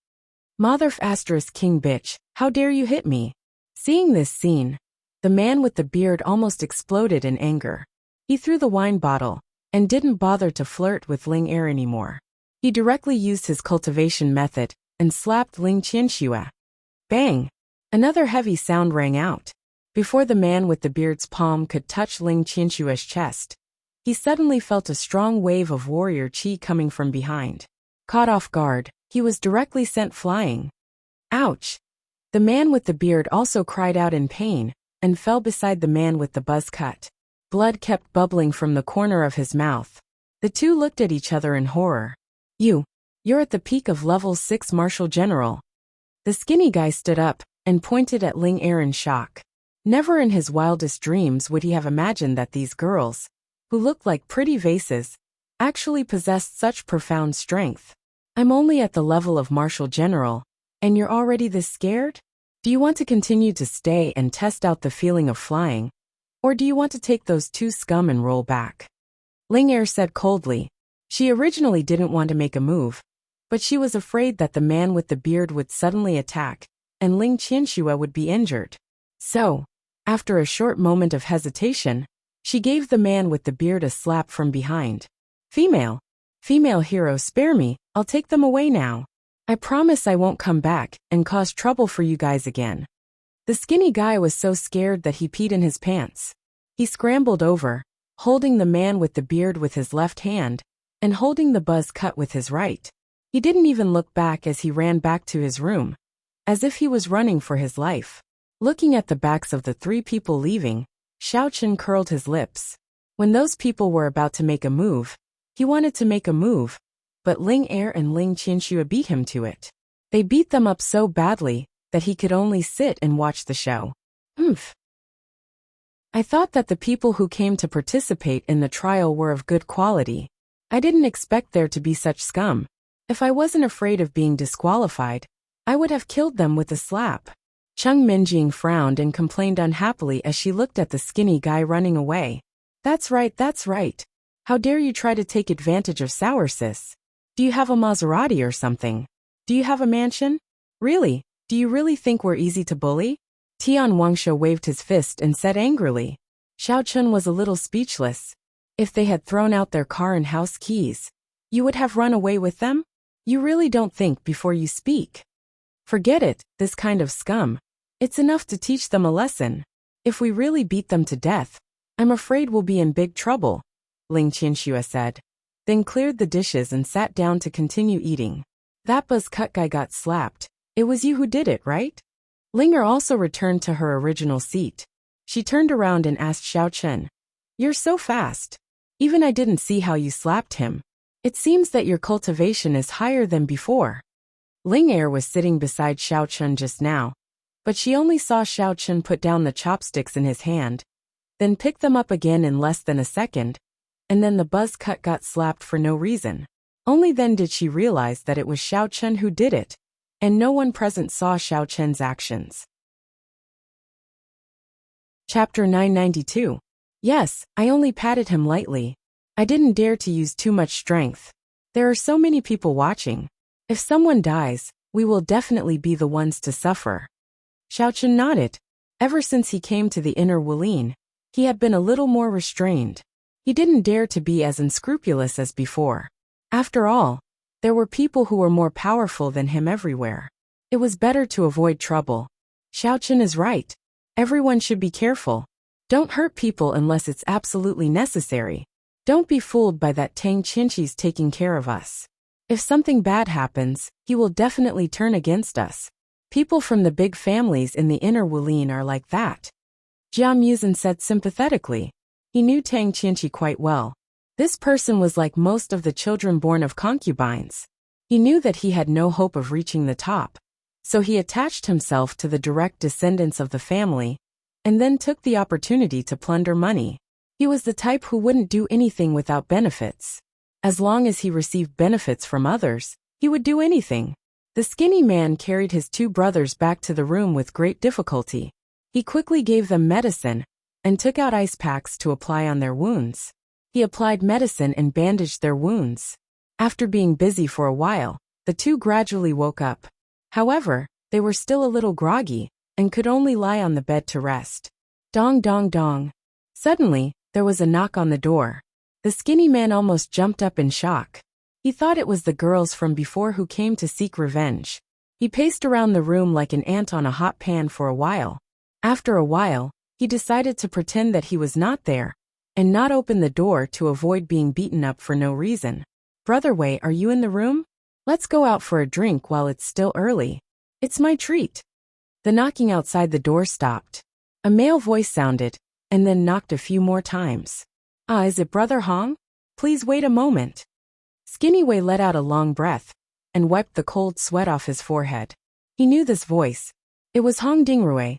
Mother ** king bitch, how dare you hit me? Seeing this scene, the man with the beard almost exploded in anger. He threw the wine bottle and didn't bother to flirt with Ling Er anymore. He directly used his cultivation method and slapped Ling Qianxue. Bang! Another heavy sound rang out. Before the man with the beard's palm could touch Ling Qianshue's chest, he suddenly felt a strong wave of warrior chi coming from behind. Caught off guard, he was directly sent flying. Ouch! The man with the beard also cried out in pain and fell beside the man with the buzz cut. Blood kept bubbling from the corner of his mouth. The two looked at each other in horror. You're at the peak of level 6 Martial General. The skinny guy stood up and pointed at Ling Er in shock. Never in his wildest dreams would he have imagined that these girls, who looked like pretty vases, actually possessed such profound strength. I'm only at the level of Martial General, and you're already this scared? Do you want to continue to stay and test out the feeling of flying? Or do you want to take those two scum and roll back? Ling Er said coldly. She originally didn't want to make a move, but she was afraid that the man with the beard would suddenly attack, and Ling Qianxue would be injured. So, after a short moment of hesitation, she gave the man with the beard a slap from behind. Female hero, spare me, I'll take them away now. I promise I won't come back and cause trouble for you guys again. The skinny guy was so scared that he peed in his pants. He scrambled over, holding the man with the beard with his left hand, and holding the buzz cut with his right. He didn't even look back as he ran back to his room, as if he was running for his life. Looking at the backs of the three people leaving, Xiao Chen curled his lips. When those people were about to make a move, he wanted to make a move, but Ling Er and Ling Qianxue beat him to it. They beat them up so badly that he could only sit and watch the show. I thought that the people who came to participate in the trial were of good quality. I didn't expect there to be such scum. If I wasn't afraid of being disqualified, I would have killed them with a slap. Cheng Minjing frowned and complained unhappily as she looked at the skinny guy running away. That's right. How dare you try to take advantage of Sour Sis? Do you have a Maserati or something? Do you have a mansion? Really? Do you really think we're easy to bully? Tian Wangshe waved his fist and said angrily. Xiao Chun was a little speechless. If they had thrown out their car and house keys, you would have run away with them? You really don't think before you speak. Forget it, this kind of scum. It's enough to teach them a lesson. If we really beat them to death, I'm afraid we'll be in big trouble, Ling Qianxue said, then cleared the dishes and sat down to continue eating. That buzz cut guy got slapped. It was you who did it, right? Linger also returned to her original seat. She turned around and asked Xiao Chen. You're so fast. Even I didn't see how you slapped him. It seems that your cultivation is higher than before. Ling Er was sitting beside Xiao Chen just now, but she only saw Xiao Chen put down the chopsticks in his hand, then pick them up again in less than a second, and then the buzz cut got slapped for no reason. Only then did she realize that it was Xiao Chen who did it, and no one present saw Xiao Chen's actions. Chapter 992. Yes, I only patted him lightly. I didn't dare to use too much strength. There are so many people watching. If someone dies, we will definitely be the ones to suffer. Xiao Chen nodded. Ever since he came to the inner Wulin, he had been a little more restrained. He didn't dare to be as unscrupulous as before. After all, there were people who were more powerful than him everywhere. It was better to avoid trouble. Xiao Chen is right. Everyone should be careful. Don't hurt people unless it's absolutely necessary. Don't be fooled by that Tang Chinchi's taking care of us. If something bad happens, he will definitely turn against us. People from the big families in the inner Wulin are like that. Jia Muzin said sympathetically. He knew Tang Chinchi quite well. This person was like most of the children born of concubines. He knew that he had no hope of reaching the top. So he attached himself to the direct descendants of the family, and then took the opportunity to plunder money. He was the type who wouldn't do anything without benefits. As long as he received benefits from others, he would do anything. The skinny man carried his two brothers back to the room with great difficulty. He quickly gave them medicine, and took out ice packs to apply on their wounds. He applied medicine and bandaged their wounds. After being busy for a while, the two gradually woke up. However, they were still a little groggy, and could only lie on the bed to rest. Dong dong dong. Suddenly, there was a knock on the door. The skinny man almost jumped up in shock. He thought it was the girls from before who came to seek revenge. He paced around the room like an ant on a hot pan for a while. After a while, he decided to pretend that he was not there, and not open the door to avoid being beaten up for no reason. Brother Wei, are you in the room? Let's go out for a drink while it's still early. It's my treat. The knocking outside the door stopped. A male voice sounded, and then knocked a few more times. Ah, is it Brother Hong? Please wait a moment. Skinny Wei let out a long breath, and wiped the cold sweat off his forehead. He knew this voice. It was Hong Dingrui,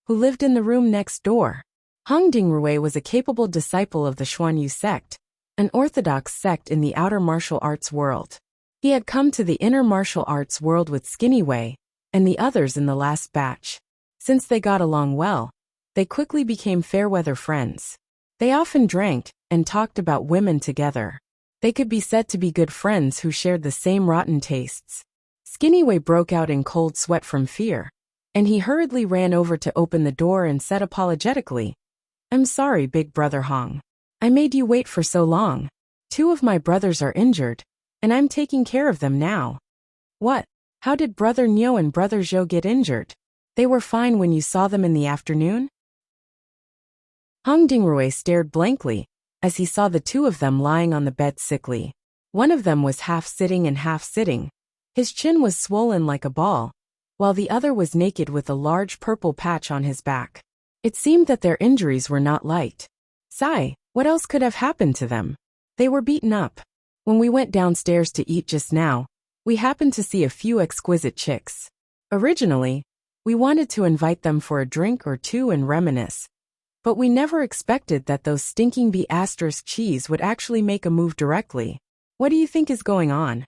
who lived in the room next door. Hong Dingrui was a capable disciple of the Xuanyu sect, an orthodox sect in the outer martial arts world. He had come to the inner martial arts world with Skinny Wei, and the others in the last batch. Since they got along well, they quickly became fair-weather friends. They often drank and talked about women together. They could be said to be good friends who shared the same rotten tastes. Skinny Wei broke out in cold sweat from fear, and he hurriedly ran over to open the door and said apologetically, I'm sorry, Big Brother Hong. I made you wait for so long. 2 of my brothers are injured, and I'm taking care of them now. What? How did Brother Nyo and Brother Zhou get injured? They were fine when you saw them in the afternoon? Hong Dingrui stared blankly, as he saw the 2 of them lying on the bed sickly. One of them was half sitting and half sitting. His chin was swollen like a ball, while the other was naked with a large purple patch on his back. It seemed that their injuries were not light. Sigh, what else could have happened to them? They were beaten up. When we went downstairs to eat just now, we happened to see a few exquisite chicks. Originally, we wanted to invite them for a drink or two and reminisce. But we never expected that those stinking B*cheese would actually make a move directly. What do you think is going on?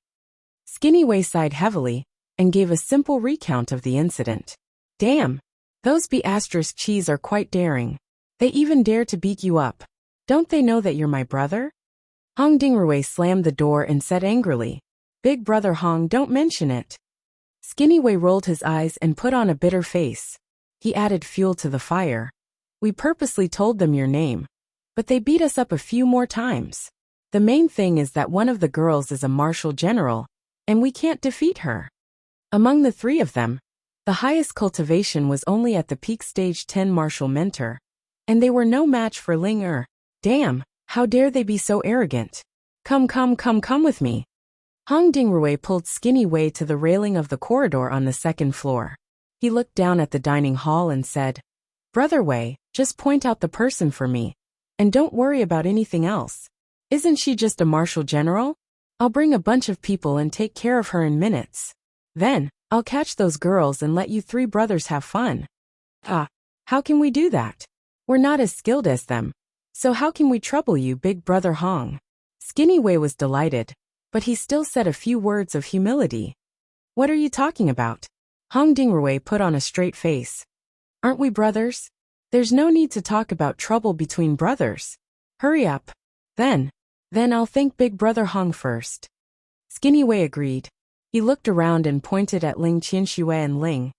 Skinny Wei sighed heavily, and gave a simple recount of the incident. Damn! Those B*cheese are quite daring. They even dare to beat you up. Don't they know that you're my brother? Hong Dingrui slammed the door and said angrily, Big Brother Hong, don't mention it. Skinny Wei rolled his eyes and put on a bitter face. He added fuel to the fire. We purposely told them your name, but they beat us up a few more times. The main thing is that one of the girls is a martial general, and we can't defeat her. Among the 3 of them, the highest cultivation was only at the peak stage 10 martial mentor, and they were no match for Ling Er. Damn, how dare they be so arrogant? Come with me. Hong Dingrui pulled Skinny Wei to the railing of the corridor on the 2nd floor. He looked down at the dining hall and said, Brother Wei, just point out the person for me, and don't worry about anything else. Isn't she just a martial general? I'll bring a bunch of people and take care of her in minutes. Then, I'll catch those girls and let you 3 brothers have fun. Ah, how can we do that? We're not as skilled as them. So how can we trouble you, Big Brother Hong? Skinny Wei was delighted, but he still said a few words of humility. What are you talking about? Hong Dingrui put on a straight face. Aren't we brothers? There's no need to talk about trouble between brothers. Hurry up. Then I'll thank Big Brother Hong first. Skinny Wei agreed. He looked around and pointed at Ling Qianxue and Ling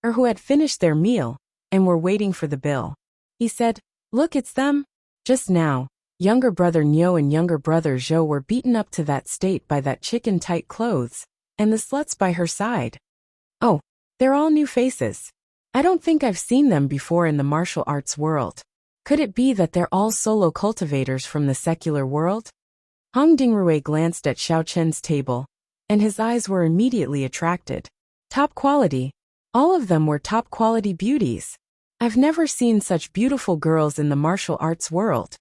Er, who had finished their meal and were waiting for the bill. He said, Look, it's them. Just now, younger brother Nyo and younger brother Zhou were beaten up to that state by that chick in tight clothes, and the sluts by her side. Oh, they're all new faces. I don't think I've seen them before in the martial arts world. Could it be that they're all solo cultivators from the secular world? Hong Dingrui glanced at Xiao Chen's table, and his eyes were immediately attracted. Top quality. All of them were top quality beauties. I've never seen such beautiful girls in the martial arts world.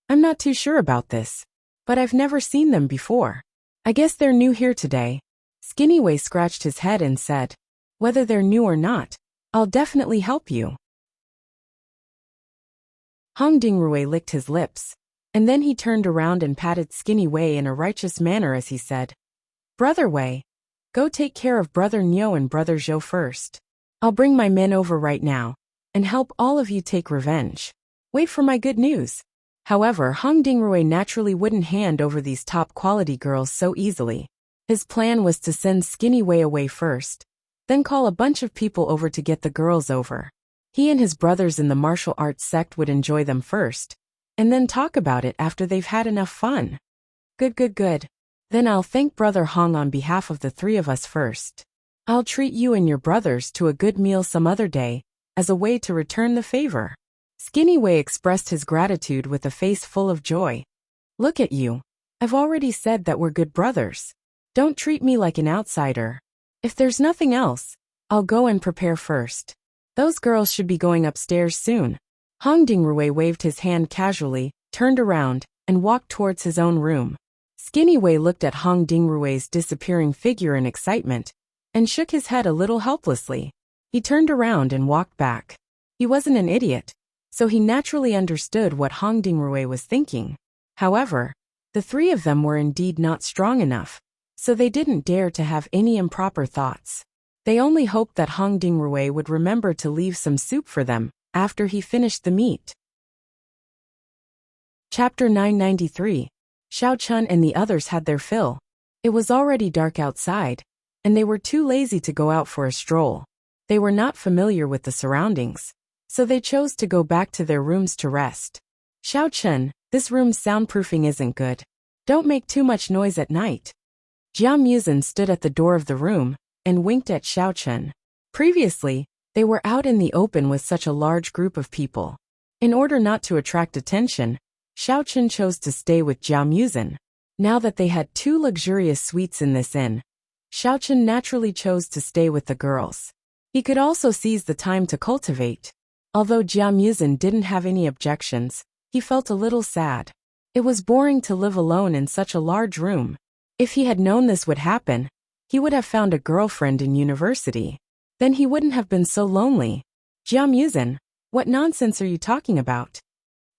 I'm not too sure about this, but I've never seen them before. I guess they're new here today. Skinny Wei scratched his head and said, whether they're new or not, I'll definitely help you. Hong Dingrui licked his lips, and then he turned around and patted Skinny Wei in a righteous manner as he said, Brother Wei, go take care of Brother Niu and Brother Zhou first. I'll bring my men over right now, and help all of you take revenge. Wait for my good news. However, Hong Dingrui naturally wouldn't hand over these top-quality girls so easily. His plan was to send Skinny Wei away first, then call a bunch of people over to get the girls over. He and his brothers in the martial arts sect would enjoy them first, and then talk about it after they've had enough fun. Good. Then I'll thank Brother Hong on behalf of the three of us first. I'll treat you and your brothers to a good meal some other day, as a way to return the favor. Skinny Wei expressed his gratitude with a face full of joy. Look at you. I've already said that we're good brothers. Don't treat me like an outsider. If there's nothing else, I'll go and prepare first. Those girls should be going upstairs soon. Hong Dingrui waved his hand casually, turned around, and walked towards his own room. Skinny Wei looked at Hong Dingrui's disappearing figure in excitement, and shook his head a little helplessly. He turned around and walked back. He wasn't an idiot, so he naturally understood what Hong Dingrui was thinking. However, the three of them were indeed not strong enough, so they didn't dare to have any improper thoughts. They only hoped that Hong Dingrui would remember to leave some soup for them after he finished the meat. Chapter 993. Xiao Chun and the others had their fill. It was already dark outside, and they were too lazy to go out for a stroll. They were not familiar with the surroundings, so they chose to go back to their rooms to rest. Xiao Chun, this room's soundproofing isn't good. Don't make too much noise at night. Jia Muzin stood at the door of the room and winked at Xiao Chun. Previously, they were out in the open with such a large group of people. In order not to attract attention, Xiao Chun chose to stay with Jia Muzin. Now that they had 2 luxurious suites in this inn, Xiao Chun naturally chose to stay with the girls. He could also seize the time to cultivate. Although Jia Muzin didn't have any objections, he felt a little sad. It was boring to live alone in such a large room. If he had known this would happen, he would have found a girlfriend in university. Then he wouldn't have been so lonely. Jia Muzin, what nonsense are you talking about?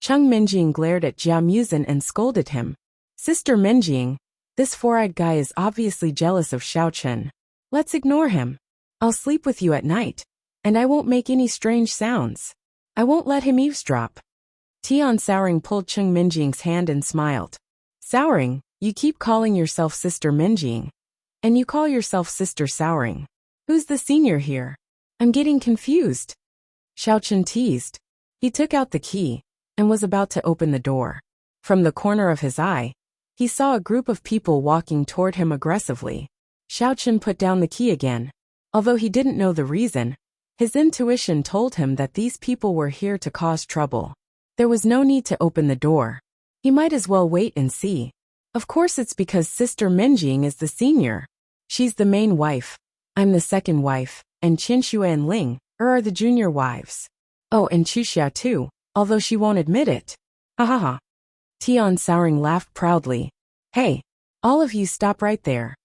Cheng Minjing glared at Jia Muzin and scolded him. Sister Minjing, this four-eyed guy is obviously jealous of Xiao Chun. Let's ignore him. I'll sleep with you at night, and I won't make any strange sounds. I won't let him eavesdrop. Tian Souring pulled Cheng Minjing's hand and smiled. Souring, you keep calling yourself Sister Minjing, and you call yourself Sister Souring. Who's the senior here? I'm getting confused. Xiao Chun teased. He took out the key and was about to open the door. From the corner of his eye, he saw a group of people walking toward him aggressively. Xiao Chun put down the key again. Although he didn't know the reason, his intuition told him that these people were here to cause trouble. There was no need to open the door. He might as well wait and see. Of course it's because Sister Minjing is the senior. She's the main wife. I'm the second wife, and Qinxue and Ling are the junior wives. Oh, and Chuxia too, although she won't admit it. Ha ha ha. Tian Souring laughed proudly. Hey, all of you stop right there.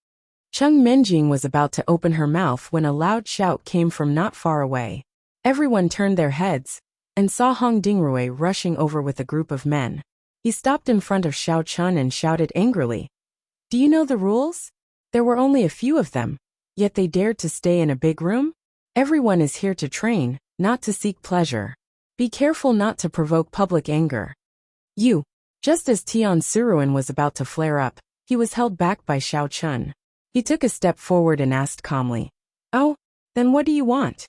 Cheng Minjing was about to open her mouth when a loud shout came from not far away. Everyone turned their heads and saw Hong Dingrui rushing over with a group of men. He stopped in front of Xiao Chun and shouted angrily. Do you know the rules? There were only a few of them, yet they dared to stay in a big room? Everyone is here to train, not to seek pleasure. Be careful not to provoke public anger. You. Just as Tian Suruan was about to flare up, he was held back by Xiao Chun. He took a step forward and asked calmly. Oh, then what do you want?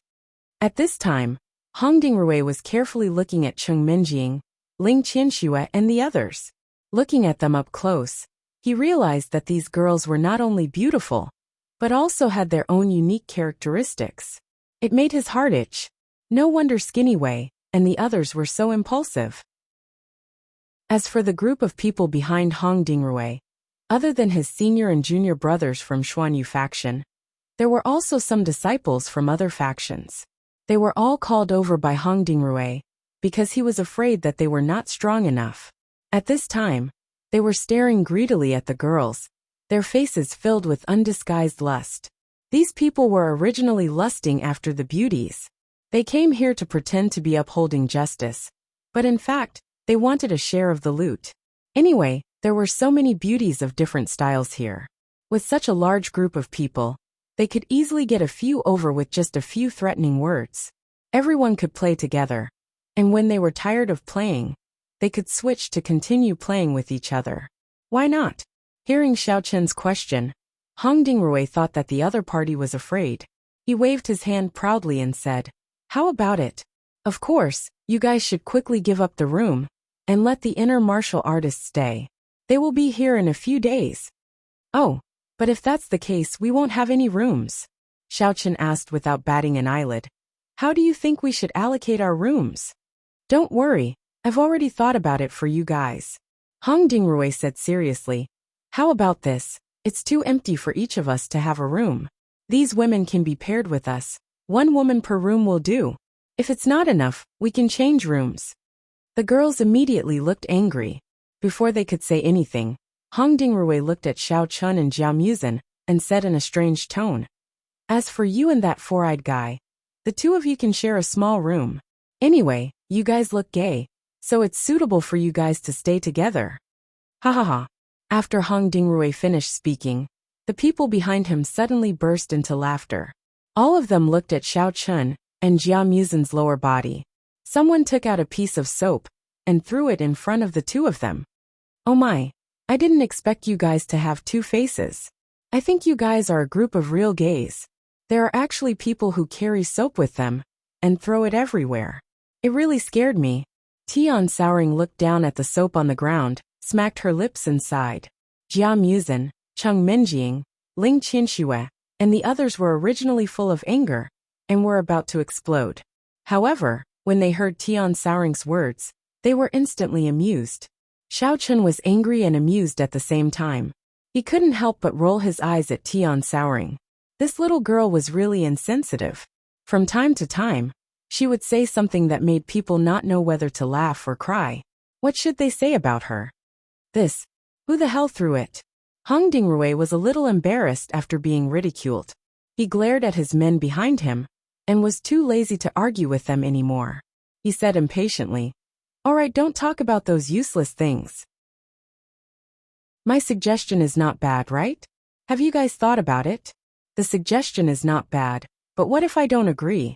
At this time, Hong Dingrui was carefully looking at Cheng Minjing, Ling Qinxue and the others. Looking at them up close, he realized that these girls were not only beautiful, but also had their own unique characteristics. It made his heart itch. No wonder Skinny Wei, and the others were so impulsive. As for the group of people behind Hong Dingrui, other than his senior and junior brothers from Xuanyu faction, there were also some disciples from other factions. They were all called over by Hong Dingrui because he was afraid that they were not strong enough. At this time, they were staring greedily at the girls, their faces filled with undisguised lust. These people were originally lusting after the beauties. They came here to pretend to be upholding justice, but in fact, they wanted a share of the loot. Anyway, there were so many beauties of different styles here. With such a large group of people, they could easily get a few over with just a few threatening words. Everyone could play together, and when they were tired of playing, they could switch to continue playing with each other. Why not? Hearing Xiao Chen's question, Hong Dingrui thought that the other party was afraid. He waved his hand proudly and said, "How about it? Of course, you guys should quickly give up the room and let the inner martial artists stay. They will be here in a few days." "Oh, but if that's the case, we won't have any rooms," Xiao Chen asked without batting an eyelid. "How do you think we should allocate our rooms?" "Don't worry, I've already thought about it for you guys," Hong Dingrui said seriously. "How about this? It's too empty for each of us to have a room. These women can be paired with us. 1 woman per room will do. If it's not enough, we can change rooms." The girls immediately looked angry. Before they could say anything, Hong Dingrui looked at Xiao Chun and Jiao Muzhen and said in a strange tone, "As for you and that four-eyed guy, the two of you can share a small room. Anyway, you guys look gay, so it's suitable for you guys to stay together." Ha ha ha. After Hong Dingrui finished speaking, the people behind him suddenly burst into laughter. All of them looked at Xiao Chun and Jiao Muzhen's lower body. Someone took out a piece of soap and threw it in front of the two of them. "Oh my, I didn't expect you guys to have 2 faces. I think you guys are a group of real gays. There are actually people who carry soap with them and throw it everywhere. It really scared me." Tian Souring looked down at the soap on the ground, smacked her lips and sighed. Jiao Muzhen, Cheng Minjing, Ling Qianxue, and the others were originally full of anger and were about to explode. However, when they heard Tian Souring's words, they were instantly amused. Xiao Chun was angry and amused at the same time. He couldn't help but roll his eyes at Tian Souring. This little girl was really insensitive. From time to time, she would say something that made people not know whether to laugh or cry. What should they say about her? This. Who the hell threw it? Hong Dingrui was a little embarrassed after being ridiculed. He glared at his men behind him and was too lazy to argue with them anymore. He said impatiently, "All right, don't talk about those useless things. My suggestion is not bad, right? Have you guys thought about it? The suggestion is not bad, but what if I don't agree?"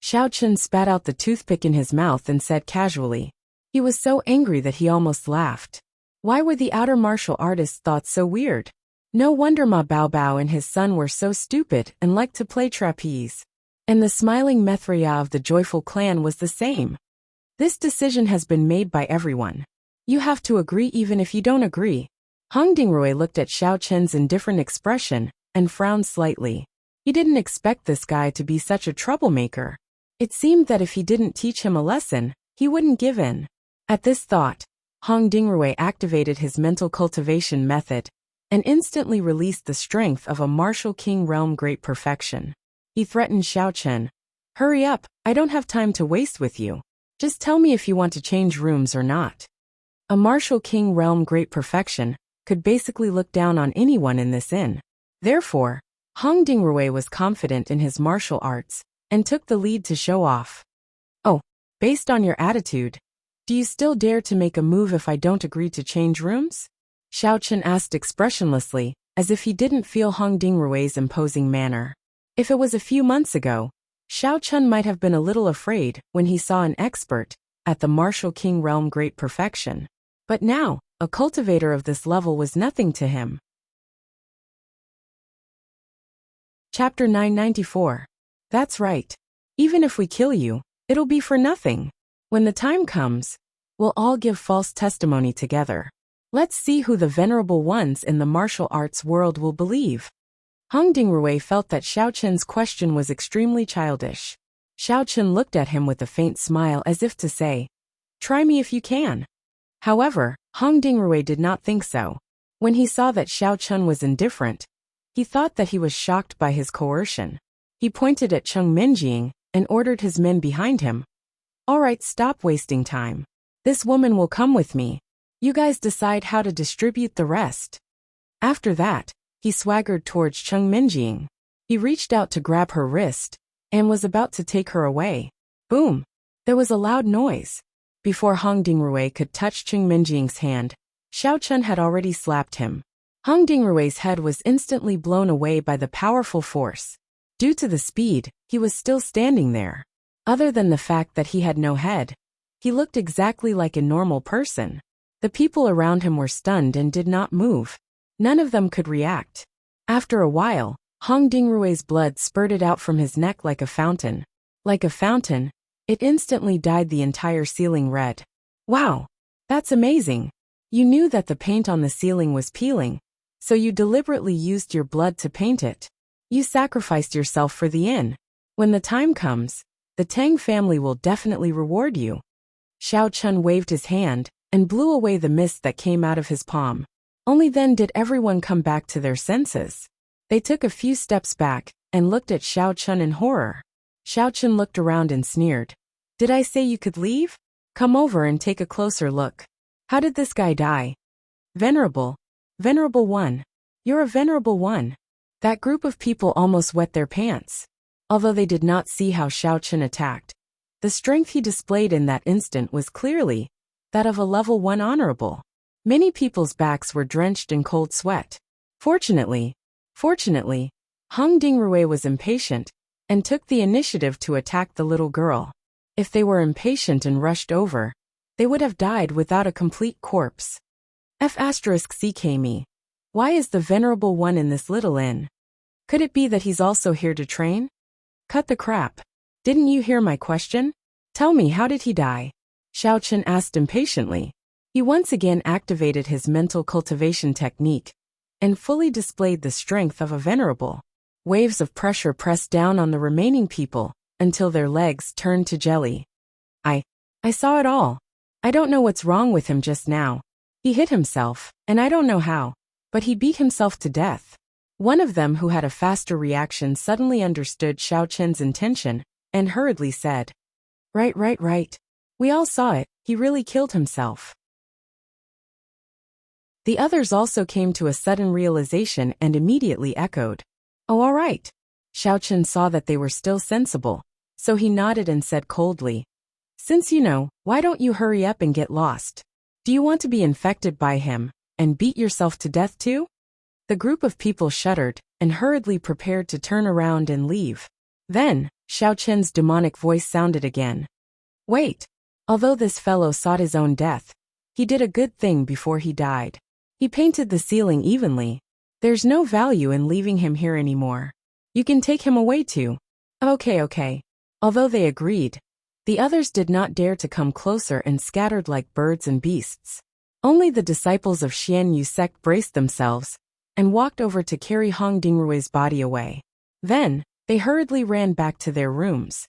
Xiao Chun spat out the toothpick in his mouth and said casually. He was so angry that he almost laughed. Why were the outer martial artists' thoughts so weird? No wonder Ma Baobao and his son were so stupid and liked to play trapeze. And the smiling Methria of the joyful clan was the same. This decision has been made by everyone. You have to agree even if you don't agree. Hong Dingrui looked at Xiao Chen's indifferent expression and frowned slightly. He didn't expect this guy to be such a troublemaker. It seemed that if he didn't teach him a lesson, he wouldn't give in. At this thought, Hong Dingrui activated his mental cultivation method and instantly released the strength of a martial king realm great perfection. He threatened Xiao Chen, "Hurry up, I don't have time to waste with you. Just tell me if you want to change rooms or not." A martial king realm great perfection could basically look down on anyone in this inn. Therefore, Hong Dingrui was confident in his martial arts and took the lead to show off. "Oh, based on your attitude, do you still dare to make a move if I don't agree to change rooms?" Xiao Chen asked expressionlessly, as if he didn't feel Hong Dingrui's imposing manner. If it was a few months ago, Xiao Chun might have been a little afraid when he saw an expert at the martial king realm great perfection. But now, a cultivator of this level was nothing to him. Chapter 994. That's right. Even if we kill you, it'll be for nothing. When the time comes, we'll all give false testimony together. Let's see who the venerable ones in the martial arts world will believe. Hong Dingrui felt that Xiao Chen's question was extremely childish. Xiao Chun looked at him with a faint smile as if to say, "Try me if you can." However, Hong Dingrui did not think so. When he saw that Xiao Chun was indifferent, he thought that he was shocked by his coercion. He pointed at Cheng Minjing and ordered his men behind him. "All right, stop wasting time. This woman will come with me. You guys decide how to distribute the rest." After that, he swaggered towards Cheng Minjing. He reached out to grab her wrist and was about to take her away. Boom! There was a loud noise. Before Hong Dingrui could touch Cheng Minjing's hand, Xiao Chun had already slapped him. Hong Dingrui's head was instantly blown away by the powerful force. Due to the speed, he was still standing there. Other than the fact that he had no head, he looked exactly like a normal person. The people around him were stunned and did not move. None of them could react. After a while, Hong Dingrui's blood spurted out from his neck like a fountain. Like a fountain, it instantly dyed the entire ceiling red. Wow! That's amazing! You knew that the paint on the ceiling was peeling, so you deliberately used your blood to paint it. You sacrificed yourself for the inn. When the time comes, the Tang family will definitely reward you. Xiao Chun waved his hand and blew away the mist that came out of his palm. Only then did everyone come back to their senses. They took a few steps back and looked at Xiao Chun in horror. Xiao Chun looked around and sneered. "Did I say you could leave? Come over and take a closer look. How did this guy die?" "Venerable. Venerable one. You're a venerable one." That group of people almost wet their pants. Although they did not see how Xiao Chun attacked, the strength he displayed in that instant was clearly that of a level 1 honorable. Many people's backs were drenched in cold sweat. Fortunately, Hong Dingrui was impatient and took the initiative to attack the little girl. If they were impatient and rushed over, they would have died without a complete corpse. F***CK. Why is the venerable one in this little inn? Could it be that he's also here to train? Cut the crap. Didn't you hear my question? Tell me, how did he die? Xiao Chun asked impatiently. He once again activated his mental cultivation technique and fully displayed the strength of a venerable. Waves of pressure pressed down on the remaining people until their legs turned to jelly. I saw it all. I don't know what's wrong with him just now. He hit himself, and I don't know how, but he beat himself to death. One of them, who had a faster reaction, suddenly understood Xiao Chen's intention and hurriedly said, Right. We all saw it, he really killed himself. The others also came to a sudden realization and immediately echoed, Oh, all right. Xiao Chen saw that they were still sensible, so he nodded and said coldly, Since you know, why don't you hurry up and get lost? Do you want to be infected by him and beat yourself to death too? The group of people shuddered and hurriedly prepared to turn around and leave. Then, Xiao Chen's demonic voice sounded again. Wait. Although this fellow sought his own death, he did a good thing before he died. He painted the ceiling evenly. There's no value in leaving him here anymore. You can take him away too. Okay. Although they agreed, the others did not dare to come closer and scattered like birds and beasts. Only the disciples of Xian Yu sect braced themselves and walked over to carry Hong Dingrui's body away. Then, they hurriedly ran back to their rooms.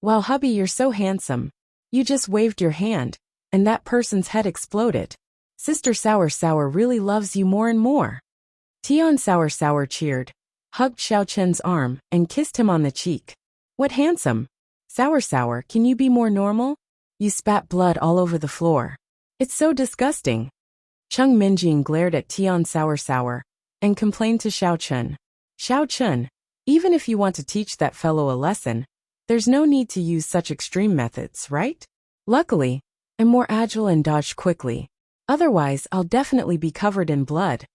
Wow, hubby, you're so handsome. You just waved your hand, and that person's head exploded. Sister Sour really loves you more and more. Tian Sour cheered, hugged Xiao Chen's arm, and kissed him on the cheek. What handsome. Sour, can you be more normal? You spat blood all over the floor. It's so disgusting. Cheng Minjing glared at Tian Sour and complained to Xiao Chun, even if you want to teach that fellow a lesson, there's no need to use such extreme methods, right? Luckily, I'm more agile and dodged quickly. Otherwise, I'll definitely be covered in blood.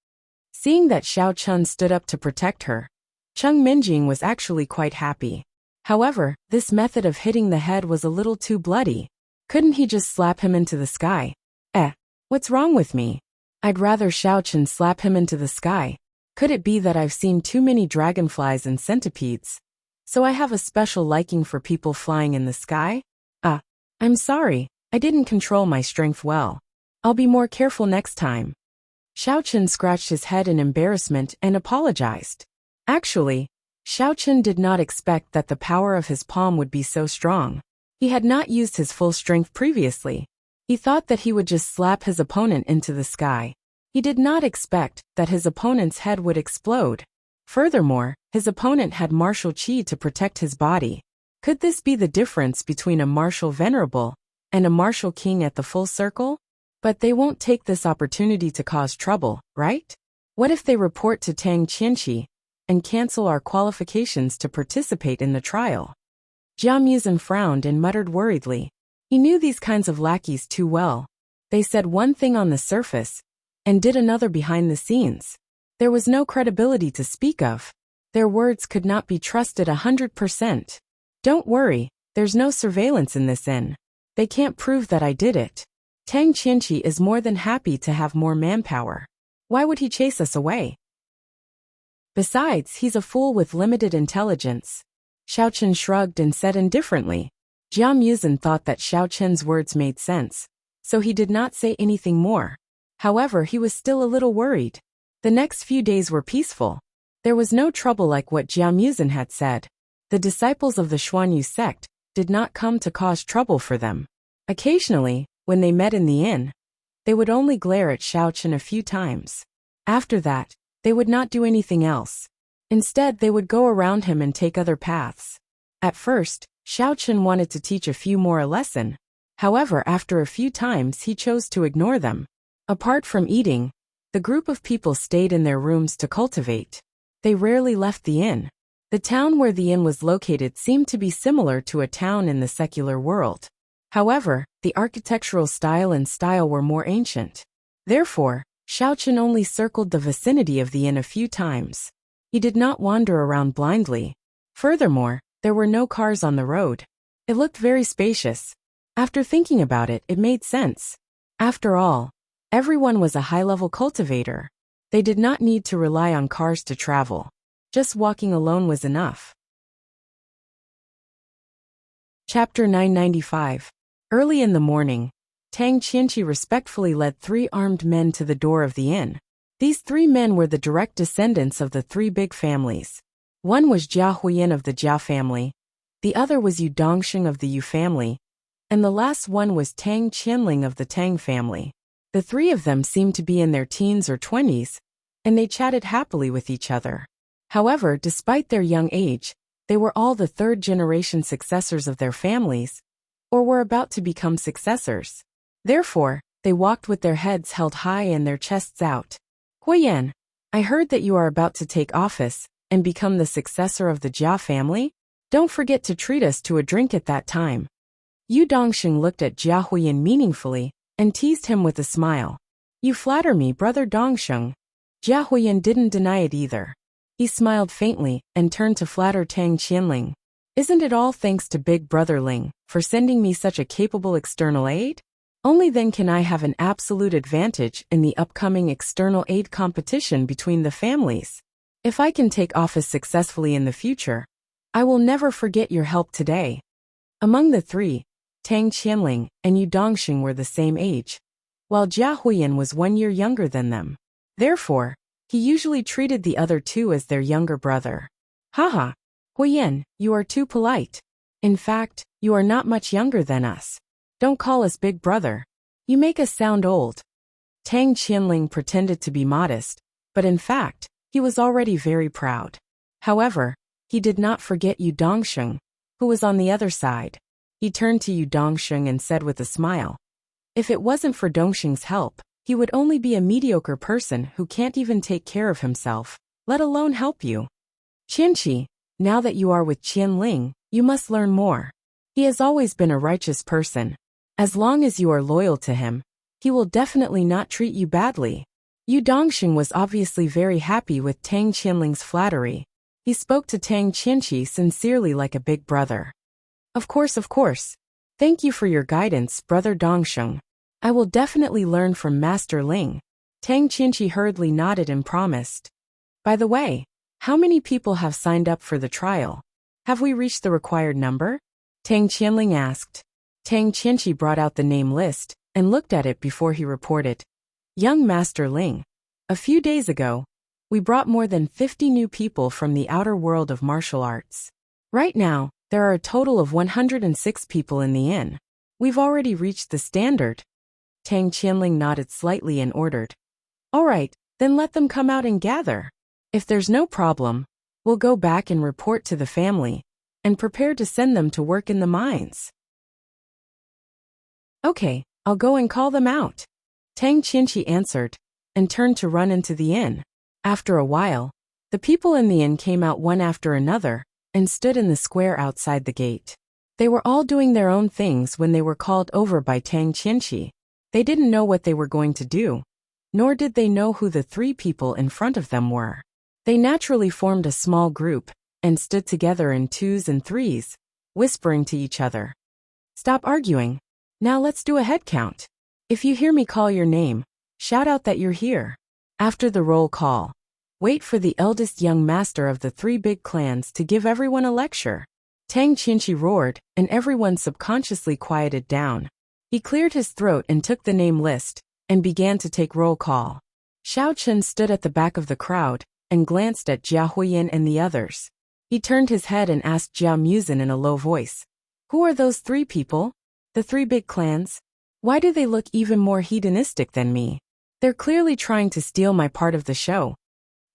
Seeing that Xiao Chun stood up to protect her, Cheng Minjing was actually quite happy. However, this method of hitting the head was a little too bloody. Couldn't he just slap him into the sky? What's wrong with me? I'd rather Xiao Chun slap him into the sky. Could it be that I've seen too many dragonflies and centipedes? So I have a special liking for people flying in the sky? I'm sorry, I didn't control my strength well. I'll be more careful next time. Xiao Chun scratched his head in embarrassment and apologized. Actually, Xiaochen did not expect that the power of his palm would be so strong. He had not used his full strength previously. He thought that he would just slap his opponent into the sky. He did not expect that his opponent's head would explode. Furthermore, his opponent had martial qi to protect his body. Could this be the difference between a martial venerable and a martial king at the full circle? But they won't take this opportunity to cause trouble, right? What if they report to Tang Qianqi and cancel our qualifications to participate in the trial? Jia Muzin frowned and muttered worriedly. He knew these kinds of lackeys too well. They said one thing on the surface and did another behind the scenes. There was no credibility to speak of. Their words could not be trusted 100%. Don't worry, there's no surveillance in this inn. They can't prove that I did it. Tang Qianqi is more than happy to have more manpower. Why would he chase us away? Besides, he's a fool with limited intelligence. Xiaochen shrugged and said indifferently. Jia Muzin thought that Xiaochen's words made sense, so he did not say anything more. However, he was still a little worried. The next few days were peaceful. There was no trouble like what Jia Muzin had said. The disciples of the Xuanyu sect did not come to cause trouble for them. Occasionally, when they met in the inn, they would only glare at Xiaochen a few times. After that, they would not do anything else. Instead, they would go around him and take other paths. At first, Xiaochen wanted to teach a few more a lesson. However, after a few times he chose to ignore them. Apart from eating, the group of people stayed in their rooms to cultivate. They rarely left the inn. The town where the inn was located seemed to be similar to a town in the secular world. However, the architectural style were more ancient. Therefore, Xiaochen only circled the vicinity of the inn a few times. He did not wander around blindly. Furthermore, there were no cars on the road. It looked very spacious. After thinking about it, it made sense. After all, everyone was a high-level cultivator. They did not need to rely on cars to travel. Just walking alone was enough. Chapter 995. Early in the morning, Tang Qianqi respectfully led 3 armed men to the door of the inn. These 3 men were the direct descendants of the 3 big families. One was Jia Huiyan of the Jia family, the other was Yu Dongsheng of the Yu family, and the last one was Tang Qianling of the Tang family. The 3 of them seemed to be in their teens or 20s, and they chatted happily with each other. However, despite their young age, they were all the 3rd-generation successors of their families, or were about to become successors. Therefore, they walked with their heads held high and their chests out. Huiyan, I heard that you are about to take office and become the successor of the Jia family. Don't forget to treat us to a drink at that time. Yu Dongsheng looked at Jia Huiyan meaningfully and teased him with a smile. You flatter me, brother Dongsheng. Jia Huiyan didn't deny it either. He smiled faintly and turned to flatter Tang Qianling. Isn't it all thanks to Big Brother Ling for sending me such a capable external aid? Only then can I have an absolute advantage in the upcoming external aid competition between the families. If I can take office successfully in the future, I will never forget your help today. Among the 3, Tang Qianling and Yu Dongsheng were the same age, while Jia Huiyan was 1 year younger than them. Therefore, he usually treated the other 2 as their younger brother. Haha, Huiyan, you are too polite. In fact, you are not much younger than us. Don't call us big brother. You make us sound old. Tang Qianling pretended to be modest, but in fact, he was already very proud. However, he did not forget Yu Dongsheng, who was on the other side. He turned to Yu Dongsheng and said with a smile, if it wasn't for Dongsheng's help, he would only be a mediocre person who can't even take care of himself, let alone help you. Qianqi, now that you are with Qianling, you must learn more. He has always been a righteous person. As long as you are loyal to him, he will definitely not treat you badly. Yu Dongsheng was obviously very happy with Tang Qianling's flattery. He spoke to Tang Qianqi sincerely like a big brother. Of course. Thank you for your guidance, brother Dongsheng. I will definitely learn from Master Ling. Tang Qianqi hurriedly nodded and promised. By the way, how many people have signed up for the trial? Have we reached the required number? Tang Qianling asked. Tang Qianqi brought out the name list and looked at it before he reported. Young Master Ling, a few days ago, We brought more than 50 new people from the outer world of martial arts. Right now, there are a total of 106 people in the inn. We've already reached the standard. Tang Qianling nodded slightly and ordered. All right, then let them come out and gather. If there's no problem, we'll go back and report to the family, and prepare to send them to work in the mines. Okay, I'll go and call them out. Tang Qianqi answered, and turned to run into the inn. After a while, the people in the inn came out one after another, and stood in the square outside the gate. They were all doing their own things when they were called over by Tang Qianqi. They didn't know what they were going to do, nor did they know who the three people in front of them were. They naturally formed a small group, and stood together in twos and threes, whispering to each other. Stop arguing. Now let's do a head count. If you hear me call your name, shout out that you're here. After the roll call, wait for the eldest young master of the three big clans to give everyone a lecture. Tang Qianqi roared, and everyone subconsciously quieted down. He cleared his throat and took the name list, and began to take roll call. Xiao Chen stood at the back of the crowd, and glanced at Jia Huiyan and the others. He turned his head and asked Jia Muzin in a low voice. Who are those three people? The three big clans? Why do they look even more hedonistic than me? They're clearly trying to steal my part of the show.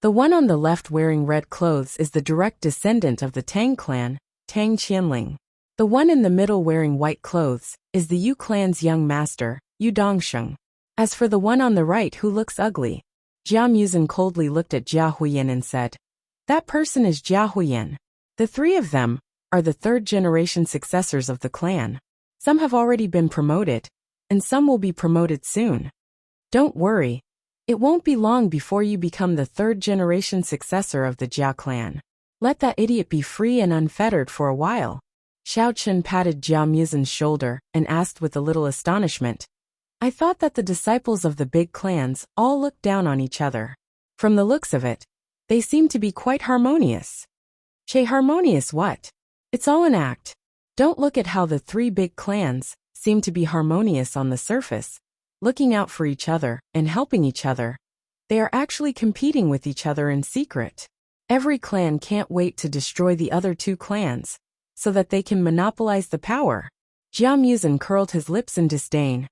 The one on the left wearing red clothes is the direct descendant of the Tang clan, Tang Qianling. The one in the middle wearing white clothes is the Yu clan's young master, Yu Dongsheng. As for the one on the right who looks ugly, Jia Muzin coldly looked at Jia Huiyan and said, that person is Jia Huiyan. The three of them are the third-generation successors of the clan. Some have already been promoted, and some will be promoted soon. Don't worry, it won't be long before you become the third-generation successor of the Jia clan. Let that idiot be free and unfettered for a while. Xiao Chen patted Jia Muzin's shoulder and asked with a little astonishment, I thought that the disciples of the big clans all looked down on each other. From the looks of it, they seem to be quite harmonious. Che, harmonious what? It's all an act. Don't look at how the three big clans seem to be harmonious on the surface, looking out for each other and helping each other. They are actually competing with each other in secret. Every clan can't wait to destroy the other two clans, so that they can monopolize the power. Jia Muzin curled his lips in disdain.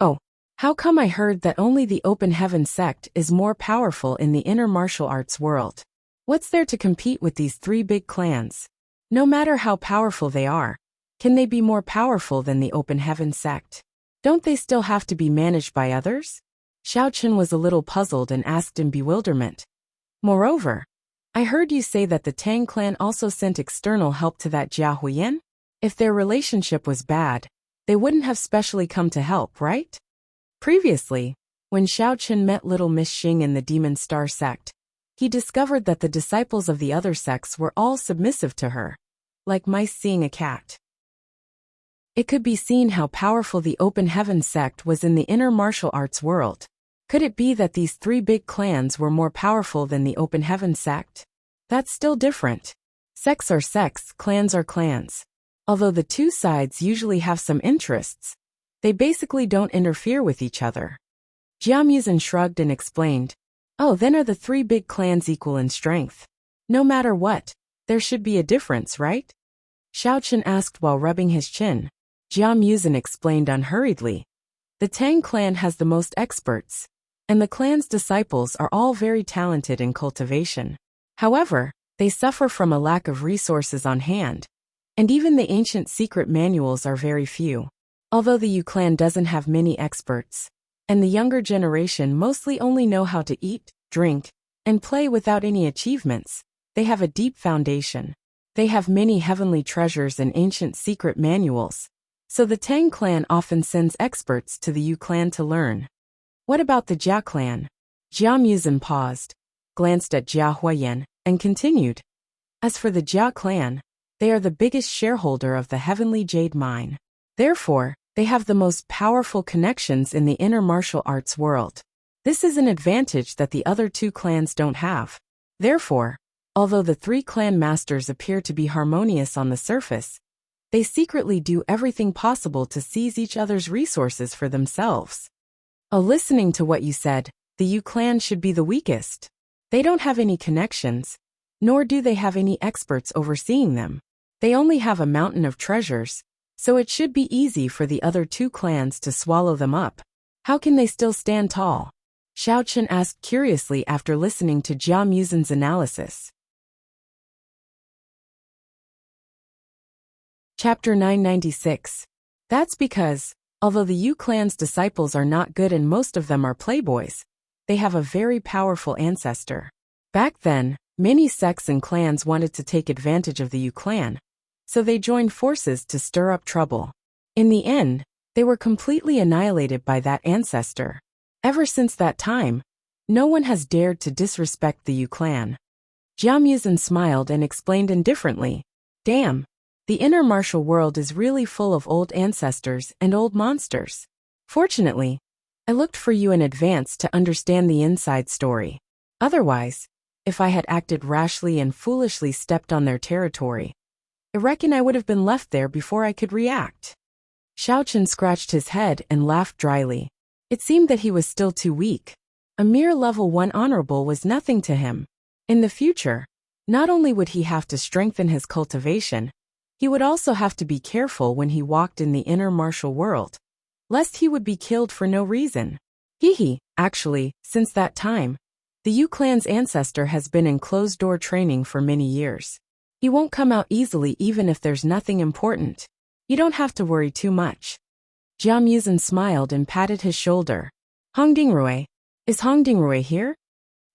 Oh, how come I heard that only the Open Heaven sect is more powerful in the inner martial arts world? What's there to compete with these three big clans? No matter how powerful they are, can they be more powerful than the Open Heaven sect? Don't they still have to be managed by others? Xiao Chen was a little puzzled and asked in bewilderment. Moreover, I heard you say that the Tang clan also sent external help to that Jia Huiyan? If their relationship was bad, they wouldn't have specially come to help, right? Previously, when Xiao Chen met little Miss Xing in the Demon Star sect, he discovered that the disciples of the other sects were all submissive to her, like mice seeing a cat. It could be seen how powerful the Open Heaven sect was in the inner martial arts world. Could it be that these three big clans were more powerful than the Open Heaven sect? That's still different. Sects are sects, clans are clans. Although the two sides usually have some interests, they basically don't interfere with each other. Jia Muzin shrugged and explained, Oh, then are the three big clans equal in strength? No matter what, there should be a difference, right? Xiao Chen asked while rubbing his chin. Jia Muzin explained unhurriedly. The Tang clan has the most experts, and the clan's disciples are all very talented in cultivation. However, they suffer from a lack of resources on hand, and even the ancient secret manuals are very few. Although the Yu clan doesn't have many experts, and the younger generation mostly only know how to eat, drink, and play without any achievements, they have a deep foundation. They have many heavenly treasures and ancient secret manuals, so the Tang clan often sends experts to the Yu clan to learn. What about the Jia clan? Jia Muzin paused, glanced at Jia Huiyan, and continued. As for the Jia clan, they are the biggest shareholder of the Heavenly Jade Mine. Therefore, they have the most powerful connections in the inner martial arts world. This is an advantage that the other two clans don't have. Therefore, although the three clan masters appear to be harmonious on the surface, they secretly do everything possible to seize each other's resources for themselves. Listening to what you said, the Yu clan should be the weakest. They don't have any connections, nor do they have any experts overseeing them. They only have a mountain of treasures, so it should be easy for the other two clans to swallow them up. How can they still stand tall? Xiao Chen asked curiously after listening to Jia Muzin's analysis. Chapter 996. That's because, although the Yu clan's disciples are not good and most of them are playboys, they have a very powerful ancestor. Back then, many sects and clans wanted to take advantage of the Yu clan, so they joined forces to stir up trouble. In the end, they were completely annihilated by that ancestor. Ever since that time, no one has dared to disrespect the Yu clan. Jia Muzin smiled and explained indifferently, "Damn, the inner martial world is really full of old ancestors and old monsters. Fortunately, I looked for you in advance to understand the inside story. Otherwise, if I had acted rashly and foolishly stepped on their territory, I reckon I would have been left there before I could react." Xiao Chen scratched his head and laughed dryly. It seemed that he was still too weak. A mere level 1 honorable was nothing to him. In the future, not only would he have to strengthen his cultivation, he would also have to be careful when he walked in the inner martial world, lest he would be killed for no reason. Actually, since that time, the Yu clan's ancestor has been in closed-door training for many years. He won't come out easily even if there's nothing important. You don't have to worry too much. Jia Muzin smiled and patted his shoulder. Hongdingrui, is Hongdingrui here?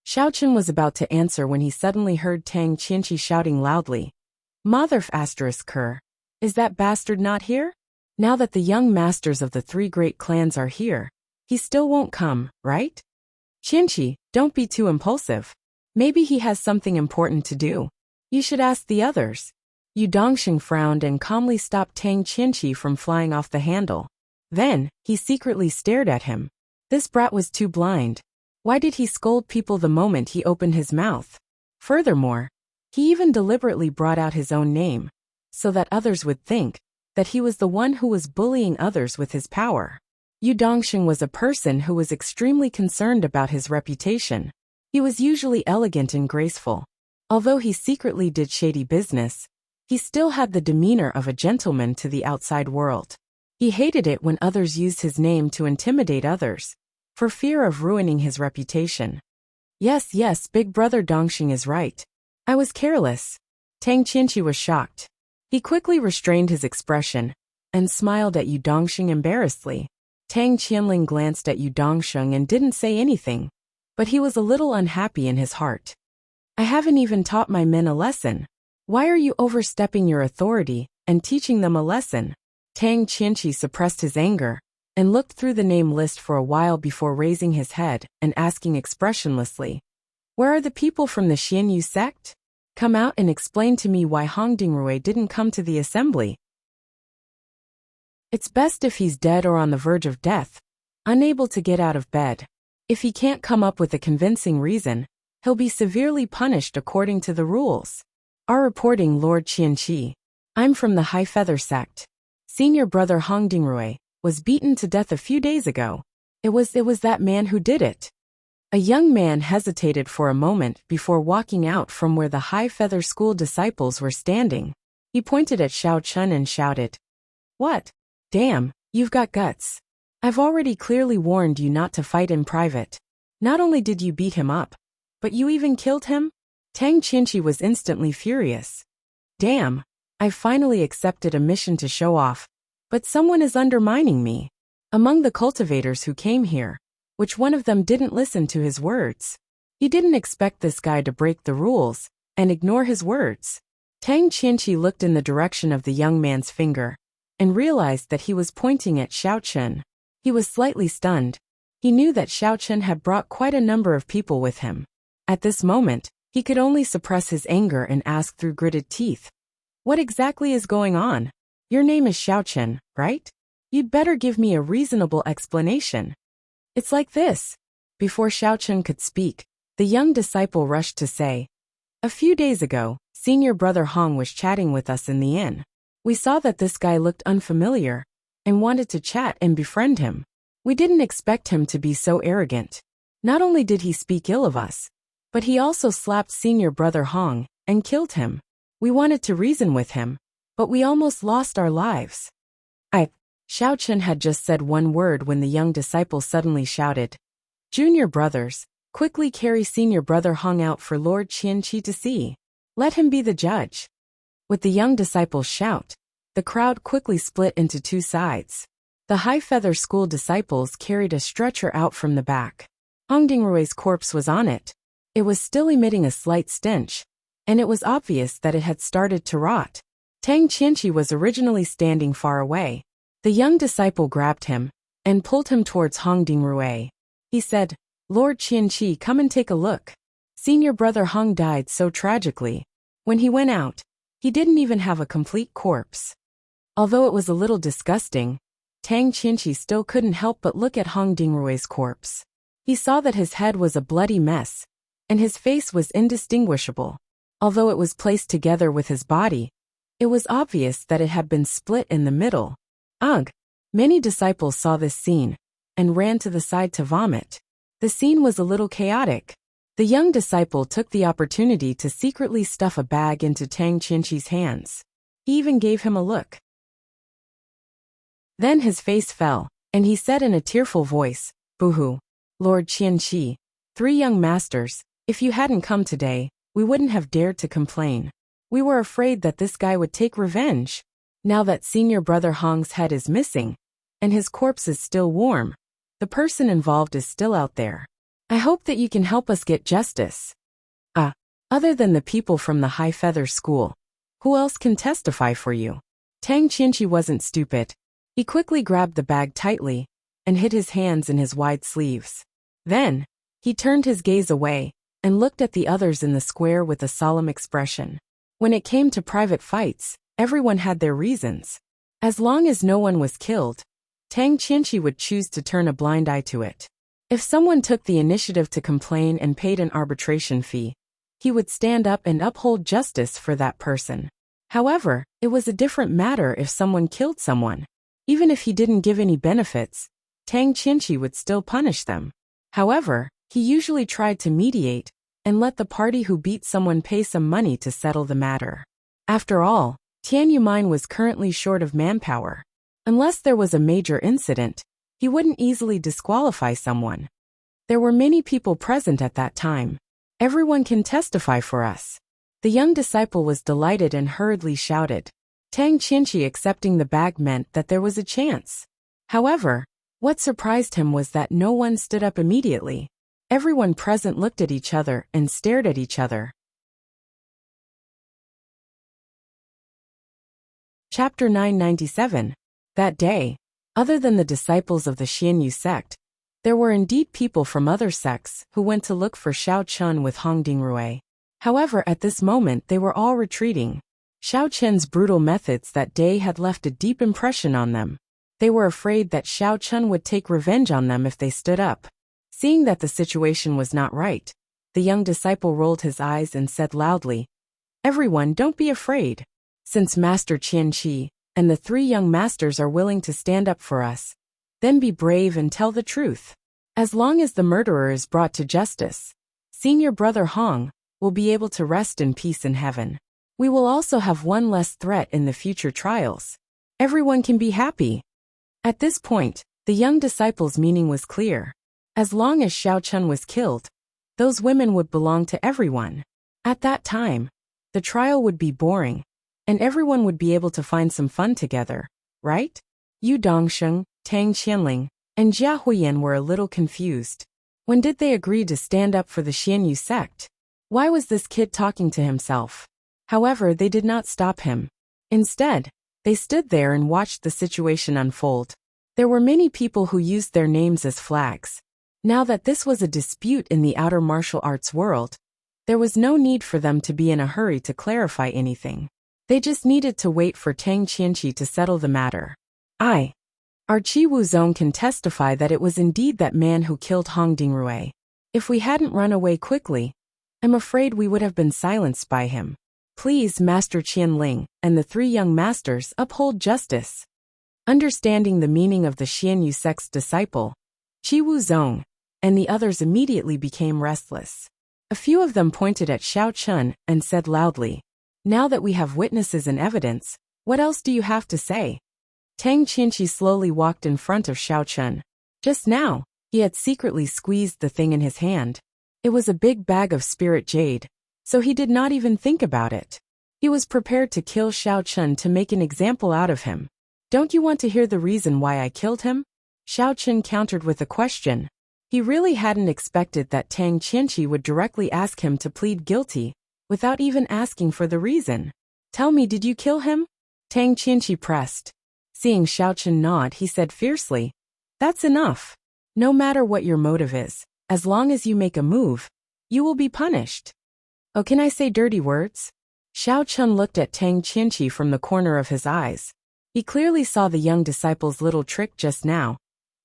Xiao Chen was about to answer when he suddenly heard Tang Qianqi shouting loudly, "Mother ***, is that bastard not here? Now that the young masters of the 3 great clans are here, he still won't come, right? Qianqi, don't be too impulsive. Maybe he has something important to do. You should ask the others." Yu Dongxing frowned and calmly stopped Tang Qianqi from flying off the handle. Then, he secretly stared at him. This brat was too blind. Why did he scold people the moment he opened his mouth? Furthermore, he even deliberately brought out his own name, so that others would think that he was the one who was bullying others with his power. Yu Dongxing was a person who was extremely concerned about his reputation. He was usually elegant and graceful. Although he secretly did shady business, he still had the demeanor of a gentleman to the outside world. He hated it when others used his name to intimidate others, for fear of ruining his reputation. Yes, Big Brother Dongxing is right. I was careless." Tang Qianqi was shocked. He quickly restrained his expression and smiled at Yu Dongxing embarrassedly. Tang Qianling glanced at Yu Dongxing and didn't say anything, but he was a little unhappy in his heart. "I haven't even taught my men a lesson. Why are you overstepping your authority and teaching them a lesson?" Tang Qianqi suppressed his anger and looked through the name list for a while before raising his head and asking expressionlessly, "Where are the people from the Xianyu sect? Come out and explain to me why Hongdingrui didn't come to the assembly." It's best if he's dead or on the verge of death, unable to get out of bed. If he can't come up with a convincing reason, he'll be severely punished according to the rules. Our reporting, Lord Qianqi. I'm from the High Feather sect. Senior brother Hongdingrui was beaten to death a few days ago. It was that man who did it. A young man hesitated for a moment before walking out from where the High Feather School disciples were standing. He pointed at Xiao Chen and shouted, "What? Damn, you've got guts. I've already clearly warned you not to fight in private. Not only did you beat him up, but you even killed him?" Tang Qianqi was instantly furious. "Damn, I've finally accepted a mission to show off, but someone is undermining me. Among the cultivators who came here, which one of them didn't listen to his words? He didn't expect this guy to break the rules and ignore his words." Tang Qianqi looked in the direction of the young man's finger and realized that he was pointing at Xiao Chen. He was slightly stunned. He knew that Xiao Chen had brought quite a number of people with him. At this moment, he could only suppress his anger and ask through gritted teeth, "What exactly is going on? Your name is Xiao Chen, right? You'd better give me a reasonable explanation." "It's like this." Before Xiao Chen could speak, the young disciple rushed to say, "A few days ago, senior brother Hong was chatting with us in the inn. We saw that this guy looked unfamiliar and wanted to chat and befriend him. We didn't expect him to be so arrogant. Not only did he speak ill of us, But he also slapped senior brother Hong and killed him. We wanted to reason with him, but we almost lost our lives. Xiao Chen had just said one word when the young disciple suddenly shouted, "Junior brothers, quickly carry senior brother Hong out for Lord Qianqi to see. Let him be the judge." With the young disciple's shout, the crowd quickly split into two sides. The High Feather School disciples carried a stretcher out from the back. Hong Dingrui's corpse was on it. It was still emitting a slight stench, and it was obvious that it had started to rot. Tang Qianqi was originally standing far away. The young disciple grabbed him and pulled him towards Hong Dingrui. He said, "Lord Qianqi, come and take a look. Senior brother Hong died so tragically. When he went out, he didn't even have a complete corpse." Although it was a little disgusting, Tang Qianqi still couldn't help but look at Hong Dingrui's corpse. He saw that his head was a bloody mess, and his face was indistinguishable. Although it was placed together with his body, it was obvious that it had been split in the middle. Ugh! Many disciples saw this scene and ran to the side to vomit. The scene was a little chaotic. The young disciple took the opportunity to secretly stuff a bag into Tang Qianqi's hands. He even gave him a look. Then his face fell, and he said in a tearful voice, "Boo-hoo, Lord Qianqi, 3 young masters, if you hadn't come today, we wouldn't have dared to complain. We were afraid that this guy would take revenge. Now that senior brother Hong's head is missing, and his corpse is still warm, the person involved is still out there. I hope that you can help us get justice." Other than the people from the High Feather School, who else can testify for you? Tang Qianqi wasn't stupid. He quickly grabbed the bag tightly and hid his hands in his wide sleeves. Then, he turned his gaze away and looked at the others in the square with a solemn expression. When it came to private fights, everyone had their reasons. As long as no one was killed, Tang Qianqi would choose to turn a blind eye to it. If someone took the initiative to complain and paid an arbitration fee, he would stand up and uphold justice for that person. However, it was a different matter if someone killed someone. Even if he didn't give any benefits, Tang Qianqi would still punish them. However, he usually tried to mediate and let the party who beat someone pay some money to settle the matter. After all, Tianyu Mine was currently short of manpower. Unless there was a major incident, he wouldn't easily disqualify someone. There were many people present at that time. Everyone can testify for us. The young disciple was delighted and hurriedly shouted. Tang Qianqi accepting the bag meant that there was a chance. However, what surprised him was that no one stood up immediately. Everyone present looked at each other and stared at each other. Chapter 997. That day, other than the disciples of the Xianyu sect, there were indeed people from other sects who went to look for Xiao Chen with Hong Dingrui. However, at this moment they were all retreating. Xiao Chen's brutal methods that day had left a deep impression on them. They were afraid that Xiao Chen would take revenge on them if they stood up. Seeing that the situation was not right, the young disciple rolled his eyes and said loudly, "Everyone, don't be afraid. Since Master Qianqi and the 3 young masters are willing to stand up for us, then be brave and tell the truth. As long as the murderer is brought to justice, senior brother Hong will be able to rest in peace in heaven. We will also have one less threat in the future trials. Everyone can be happy." At this point, the young disciple's meaning was clear. As long as Xiao Chen was killed, those women would belong to everyone. At that time, the trial would be boring, and everyone would be able to find some fun together, right? Yu Dongsheng, Tang Qianling, and Jia Huiyan were a little confused. When did they agree to stand up for the Xianyu sect? Why was this kid talking to himself? However, they did not stop him. Instead, they stood there and watched the situation unfold. There were many people who used their names as flags. Now that this was a dispute in the outer martial arts world, there was no need for them to be in a hurry to clarify anything. They just needed to wait for Tang Qianqi to settle the matter. Our Qi Wuzong can testify that it was indeed that man who killed Hong Dingrui. If we hadn't run away quickly, I'm afraid we would have been silenced by him. Please, Master Qianling and the 3 young masters, uphold justice." Understanding the meaning of the Xianyu sect's disciple, Qi Wuzong and the others immediately became restless. A few of them pointed at Xiao Chun and said loudly, "Now that we have witnesses and evidence, what else do you have to say?" Tang Qianqi slowly walked in front of Xiao Chun. Just now, he had secretly squeezed the thing in his hand. It was a big bag of spirit jade, so he did not even think about it. He was prepared to kill Xiao Chun to make an example out of him. "Don't you want to hear the reason why I killed him?" Xiao Chun countered with a question. He really hadn't expected that Tang Qianqi would directly ask him to plead guilty, without even asking for the reason. "Tell me, did you kill him?" Tang Qianqi pressed. Seeing Xiao Chun nod, he said fiercely, "That's enough. No matter what your motive is, as long as you make a move, you will be punished." "Oh, can I say dirty words?" Xiao Chun looked at Tang Qianqi from the corner of his eyes. He clearly saw the young disciple's little trick just now,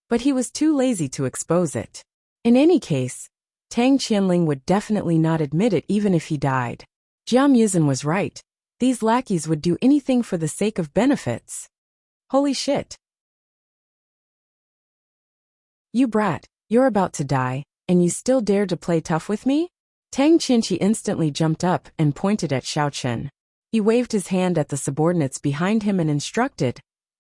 but he was too lazy to expose it. In any case, Tang Qianling would definitely not admit it even if he died. Jia Muzin was right. These lackeys would do anything for the sake of benefits. Holy shit. "You brat, you're about to die, and you still dare to play tough with me?" Tang Qianqi instantly jumped up and pointed at Xiao Chun. He waved his hand at the subordinates behind him and instructed,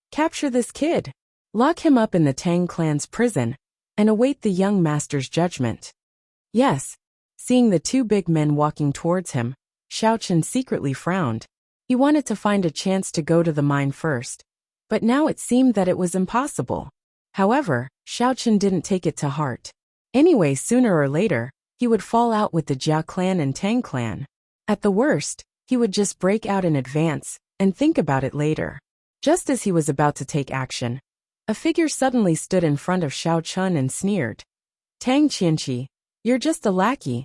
"Capture this kid. Lock him up in the Tang clan's prison, and await the young master's judgment." Yes. Seeing the two big men walking towards him, Xiao Chun secretly frowned. He wanted to find a chance to go to the mine first, but now it seemed that it was impossible. However, Xiao Chun didn't take it to heart. Anyway, sooner or later, he would fall out with the Jia clan and Tang clan. At the worst, he would just break out in advance and think about it later. Just as he was about to take action, a figure suddenly stood in front of Xiao Chun and sneered, "Tang Qianqi, you're just a lackey,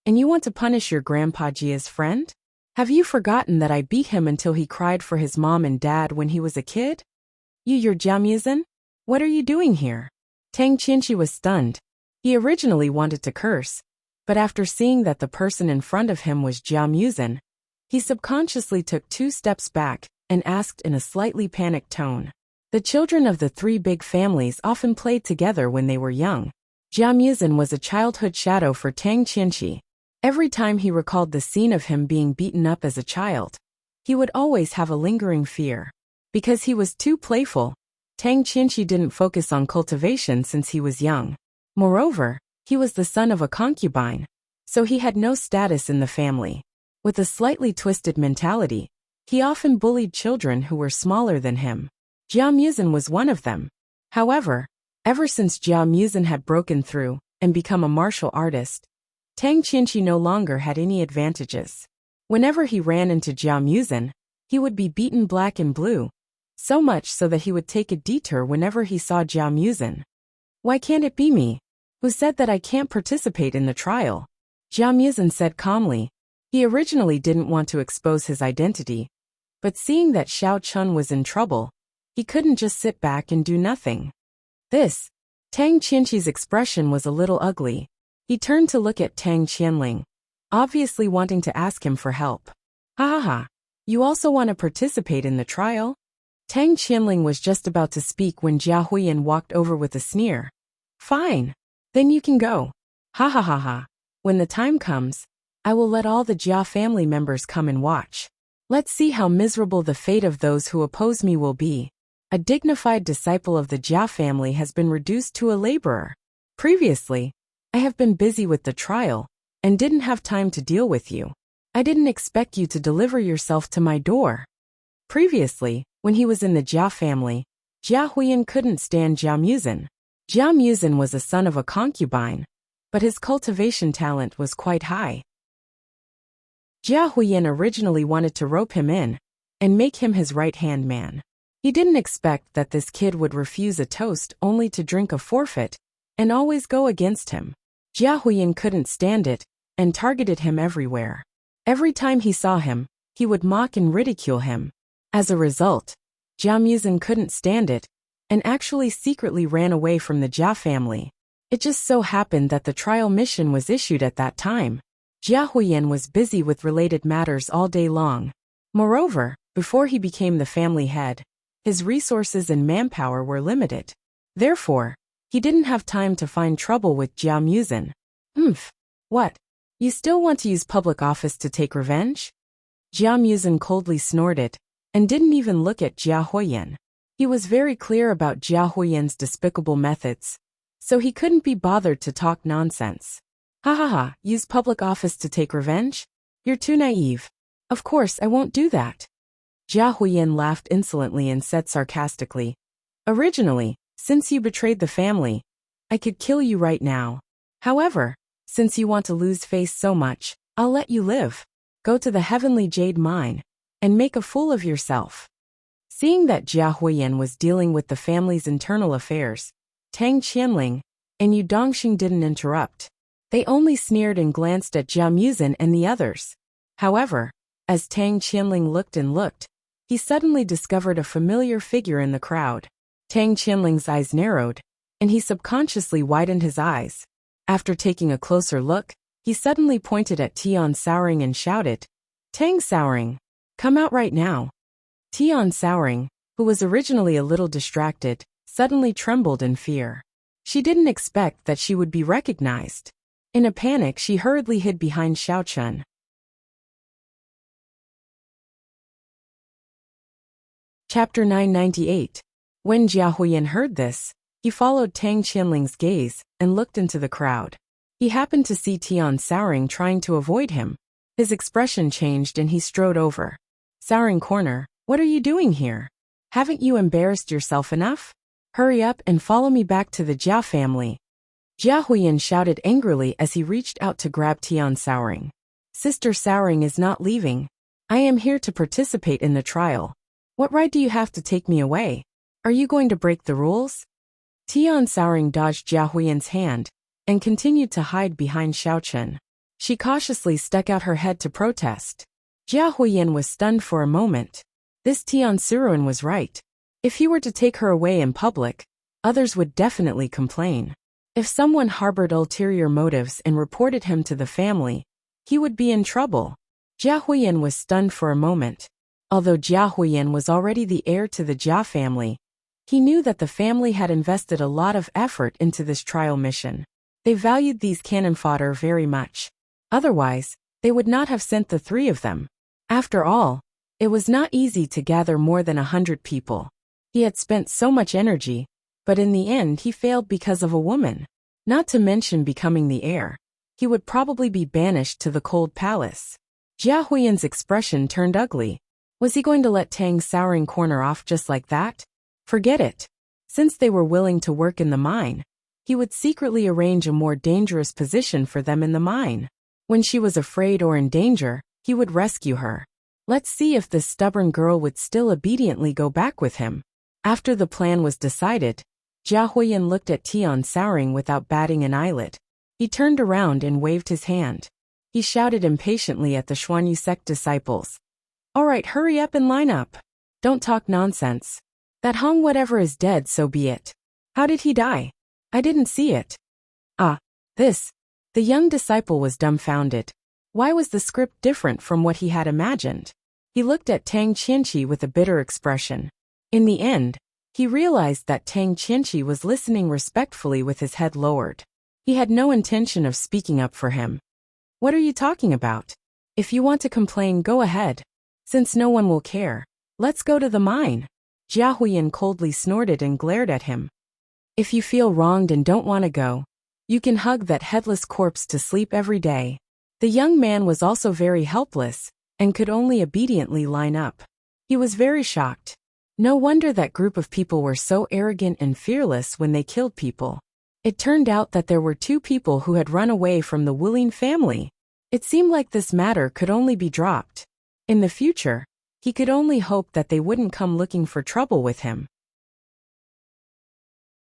and you want to punish your grandpa Jia's friend? Have you forgotten that I beat him until he cried for his mom and dad when he was a kid? You're Jia Muzin? What are you doing here?" Tang Qianqi was stunned. He originally wanted to curse, but after seeing that the person in front of him was Jia Muzin, he subconsciously took 2 steps back and asked in a slightly panicked tone. The children of the 3 big families often played together when they were young. Jia Muzin was a childhood shadow for Tang Qianqi. Every time he recalled the scene of him being beaten up as a child, he would always have a lingering fear. Because he was too playful, Tang Qianqi didn't focus on cultivation since he was young. Moreover, he was the son of a concubine, so he had no status in the family. With a slightly twisted mentality, he often bullied children who were smaller than him. Jia Muzin was one of them. However, ever since Jia Muzin had broken through and become a martial artist, Tang Qianqi no longer had any advantages. Whenever he ran into Jia Muzin, he would be beaten black and blue, so much so that he would take a detour whenever he saw Jia Muzin. "Why can't it be me? Who said that I can't participate in the trial?" Jia Muzin said calmly. He originally didn't want to expose his identity, but seeing that Xiao Chun was in trouble, he couldn't just sit back and do nothing. Tang Qianqi's expression was a little ugly. He turned to look at Tang Qianling, obviously wanting to ask him for help. "Ha ha ha. You also want to participate in the trial?" Tang Qianling was just about to speak when Jia Huiyan walked over with a sneer. "Fine. Then you can go. Ha ha ha ha. When the time comes, I will let all the Jia family members come and watch. Let's see how miserable the fate of those who oppose me will be. A dignified disciple of the Jia family has been reduced to a laborer. Previously, I have been busy with the trial and didn't have time to deal with you. I didn't expect you to deliver yourself to my door." Previously, when he was in the Jia family, Jia Huiyan couldn't stand Jia Muzin. Jia Muzin was a son of a concubine, but his cultivation talent was quite high. Jia Huiyan originally wanted to rope him in and make him his right-hand man. He didn't expect that this kid would refuse a toast only to drink a forfeit and always go against him. Jia Huiyan couldn't stand it and targeted him everywhere. Every time he saw him, he would mock and ridicule him. As a result, Jia Muzin couldn't stand it and actually secretly ran away from the Jia family. It just so happened that the trial mission was issued at that time. Jia Huiyan was busy with related matters all day long. Moreover, before he became the family head, his resources and manpower were limited. Therefore, he didn't have time to find trouble with Jia Muzin. What? You still want to use public office to take revenge? Jia Muzhen coldly snorted, and didn't even look at Jia Huiyan. He was very clear about Jia Huiyan's despicable methods, so he couldn't be bothered to talk nonsense. Ha ha ha, use public office to take revenge? You're too naive. Of course I won't do that. Jia Huiyan laughed insolently and said sarcastically, originally, since you betrayed the family, I could kill you right now. However, since you want to lose face so much, I'll let you live. Go to the heavenly jade mine and make a fool of yourself. Seeing that Jia Huiyan was dealing with the family's internal affairs, Tang Qianling and Yu Dongxing didn't interrupt. They only sneered and glanced at Jia Muzhen and the others. However, as Tang Qianling looked and looked, he suddenly discovered a familiar figure in the crowd. Tang Qianling's eyes narrowed, and he subconsciously widened his eyes. After taking a closer look, he suddenly pointed at Tian Souring and shouted, Tang Souring, come out right now. Tian Souring, who was originally a little distracted, suddenly trembled in fear. She didn't expect that she would be recognized. In a panic, she hurriedly hid behind Xiaochun. Chapter 998. When Jia Huiyan heard this, he followed Tang Qianling's gaze and looked into the crowd. He happened to see Tian Souring trying to avoid him. His expression changed and he strode over. Souring corner, what are you doing here? Haven't you embarrassed yourself enough? Hurry up and follow me back to the Jia family. Jia Huiyan shouted angrily as he reached out to grab Tian Souring. Sister Souring is not leaving. I am here to participate in the trial. What right do you have to take me away? Are you going to break the rules? Tian Souring dodged Jia Huiyan's hand and continued to hide behind Xiaochun. She cautiously stuck out her head to protest. Jia Huiyan was stunned for a moment. This Tian Souring was right. If he were to take her away in public, others would definitely complain. If someone harbored ulterior motives and reported him to the family, he would be in trouble. Jia Huiyan was stunned for a moment. Although Jia Huiyan was already the heir to the Jia family, he knew that the family had invested a lot of effort into this trial mission. They valued these cannon fodder very much. Otherwise, they would not have sent the three of them. After all, it was not easy to gather more than 100 people. He had spent so much energy, but in the end he failed because of a woman. Not to mention becoming the heir. He would probably be banished to the cold palace. Jia Huiyan's expression turned ugly. Was he going to let Tang Souring corner off just like that? Forget it. Since they were willing to work in the mine, he would secretly arrange a more dangerous position for them in the mine. When she was afraid or in danger, he would rescue her. Let's see if this stubborn girl would still obediently go back with him. After the plan was decided, Jia Huiyan looked at Tian Souring without batting an eyelid. He turned around and waved his hand. He shouted impatiently at the Xuanyu sect disciples. All right, hurry up and line up. Don't talk nonsense. That Hong whatever is dead, so be it. How did he die? I didn't see it. Ah, this. The young disciple was dumbfounded. Why was the script different from what he had imagined? He looked at Tang Qianqi with a bitter expression. In the end, he realized that Tang Qianqi was listening respectfully with his head lowered. He had no intention of speaking up for him. What are you talking about? If you want to complain, go ahead. Since no one will care, let's go to the mine. Jia Huiyan coldly snorted and glared at him. If you feel wronged and don't want to go, you can hug that headless corpse to sleep every day. The young man was also very helpless and could only obediently line up. He was very shocked. No wonder that group of people were so arrogant and fearless when they killed people. It turned out that there were 2 people who had run away from the Wuling family. It seemed like this matter could only be dropped. In the future, he could only hope that they wouldn't come looking for trouble with him.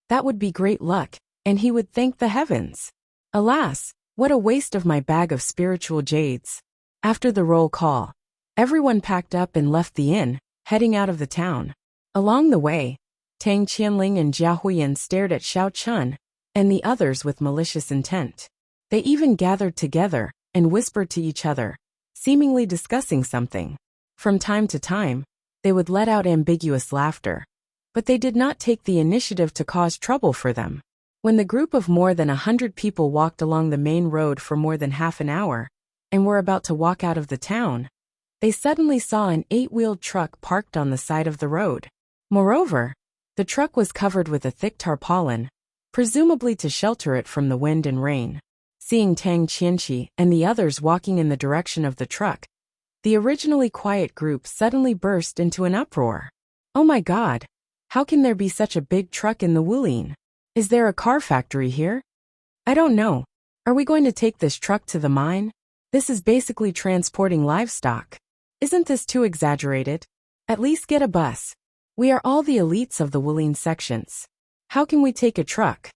That would be great luck, and he would thank the heavens. Alas, what a waste of my bag of spiritual jades. After the roll call, everyone packed up and left the inn, heading out of the town. Along the way, Tang Qianling and Jia Huiyan stared at Xiaochun and the others with malicious intent. They even gathered together and whispered to each other, seemingly discussing something. From time to time, they would let out ambiguous laughter, but they did not take the initiative to cause trouble for them. When the group of more than 100 people walked along the main road for more than half an hour and were about to walk out of the town, they suddenly saw an 8-wheeled truck parked on the side of the road. Moreover, the truck was covered with a thick tarpaulin, presumably to shelter it from the wind and rain. Seeing Tang Qianqi and the others walking in the direction of the truck, the originally quiet group suddenly burst into an uproar. "Oh my God! How can there be such a big truck in the Wulin? Is there a car factory here? I don't know. Are we going to take this truck to the mine? This is basically transporting livestock. Isn't this too exaggerated? At least get a bus. We are all the elites of the Wulin sections. How can we take a truck?"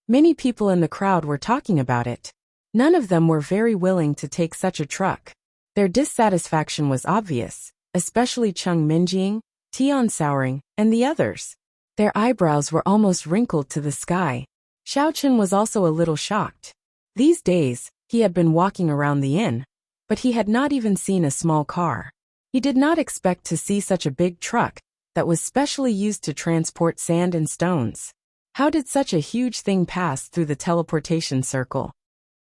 Many people in the crowd were talking about it. None of them were very willing to take such a truck. Their dissatisfaction was obvious, especially Cheng Minjing, Tian Souring, and the others. Their eyebrows were almost wrinkled to the sky. Xiao Chen was also a little shocked. These days, he had been walking around the inn, but he had not even seen a small car. He did not expect to see such a big truck that was specially used to transport sand and stones. How did such a huge thing pass through the teleportation circle?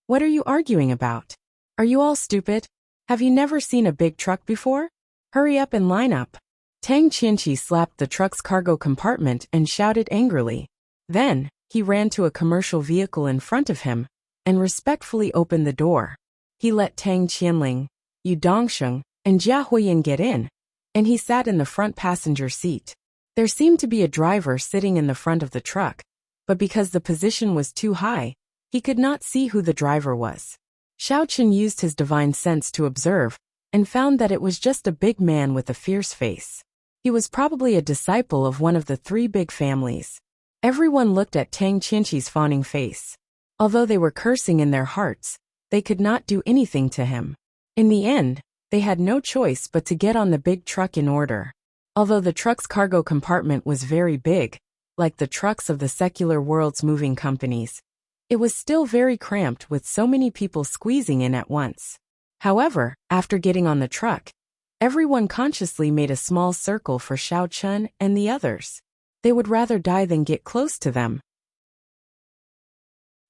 What are you arguing about? Are you all stupid? Have you never seen a big truck before? Hurry up and line up. Tang Qianqi slapped the truck's cargo compartment and shouted angrily. Then, he ran to a commercial vehicle in front of him and respectfully opened the door. He let Tang Qianling, Yu Dongsheng, and Jia Huiyin get in, and he sat in the front passenger seat. There seemed to be a driver sitting in the front of the truck, but because the position was too high, he could not see who the driver was. Xiao Chen used his divine sense to observe and found that it was just a big man with a fierce face. He was probably a disciple of one of the 3 big families. Everyone looked at Tang Qianqi's fawning face. Although they were cursing in their hearts, they could not do anything to him. In the end, they had no choice but to get on the big truck in order. Although the truck's cargo compartment was very big, like the trucks of the secular world's moving companies, it was still very cramped with so many people squeezing in at once. However, after getting on the truck, everyone consciously made a small circle for Xiao Chen and the others. They would rather die than get close to them.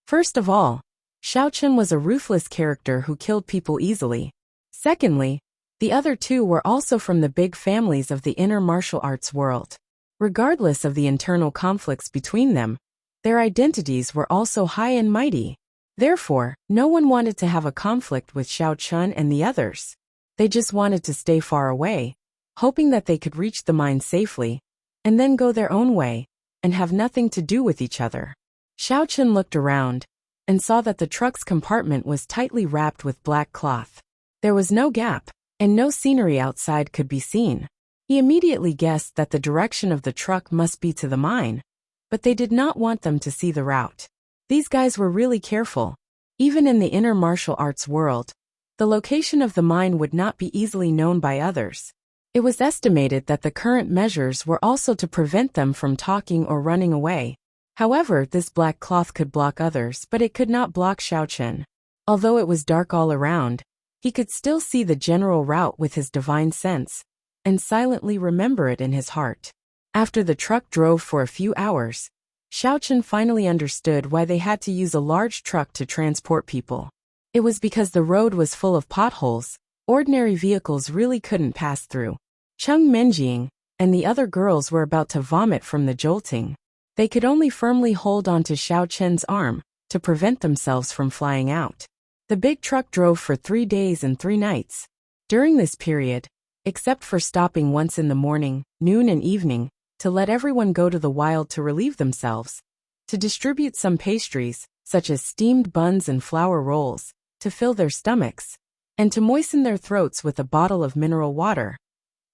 First of all, Xiao Chen was a ruthless character who killed people easily. Secondly, the other 2 were also from the big families of the inner martial arts world. Regardless of the internal conflicts between them, their identities were also high and mighty. Therefore, no one wanted to have a conflict with Xiao Chen and the others. They just wanted to stay far away, hoping that they could reach the mine safely, and then go their own way, and have nothing to do with each other. Xiao Chen looked around, and saw that the truck's compartment was tightly wrapped with black cloth. There was no gap, and no scenery outside could be seen. He immediately guessed that the direction of the truck must be to the mine, but they did not want them to see the route. These guys were really careful. Even in the inner martial arts world, the location of the mine would not be easily known by others. It was estimated that the current measures were also to prevent them from talking or running away. However, this black cloth could block others, but it could not block Xiao Chen. Although it was dark all around, he could still see the general route with his divine sense, and silently remember it in his heart. After the truck drove for a few hours, Xiao Chen finally understood why they had to use a large truck to transport people. It was because the road was full of potholes, ordinary vehicles really couldn't pass through. Cheng Minjing and the other girls were about to vomit from the jolting. They could only firmly hold onto Xiao Chen's arm to prevent themselves from flying out. The big truck drove for 3 days and 3 nights. During this period, except for stopping once in the morning, noon and evening, to let everyone go to the wild to relieve themselves, to distribute some pastries, such as steamed buns and flour rolls, to fill their stomachs, and to moisten their throats with a bottle of mineral water.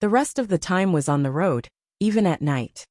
The rest of the time was on the road, even at night.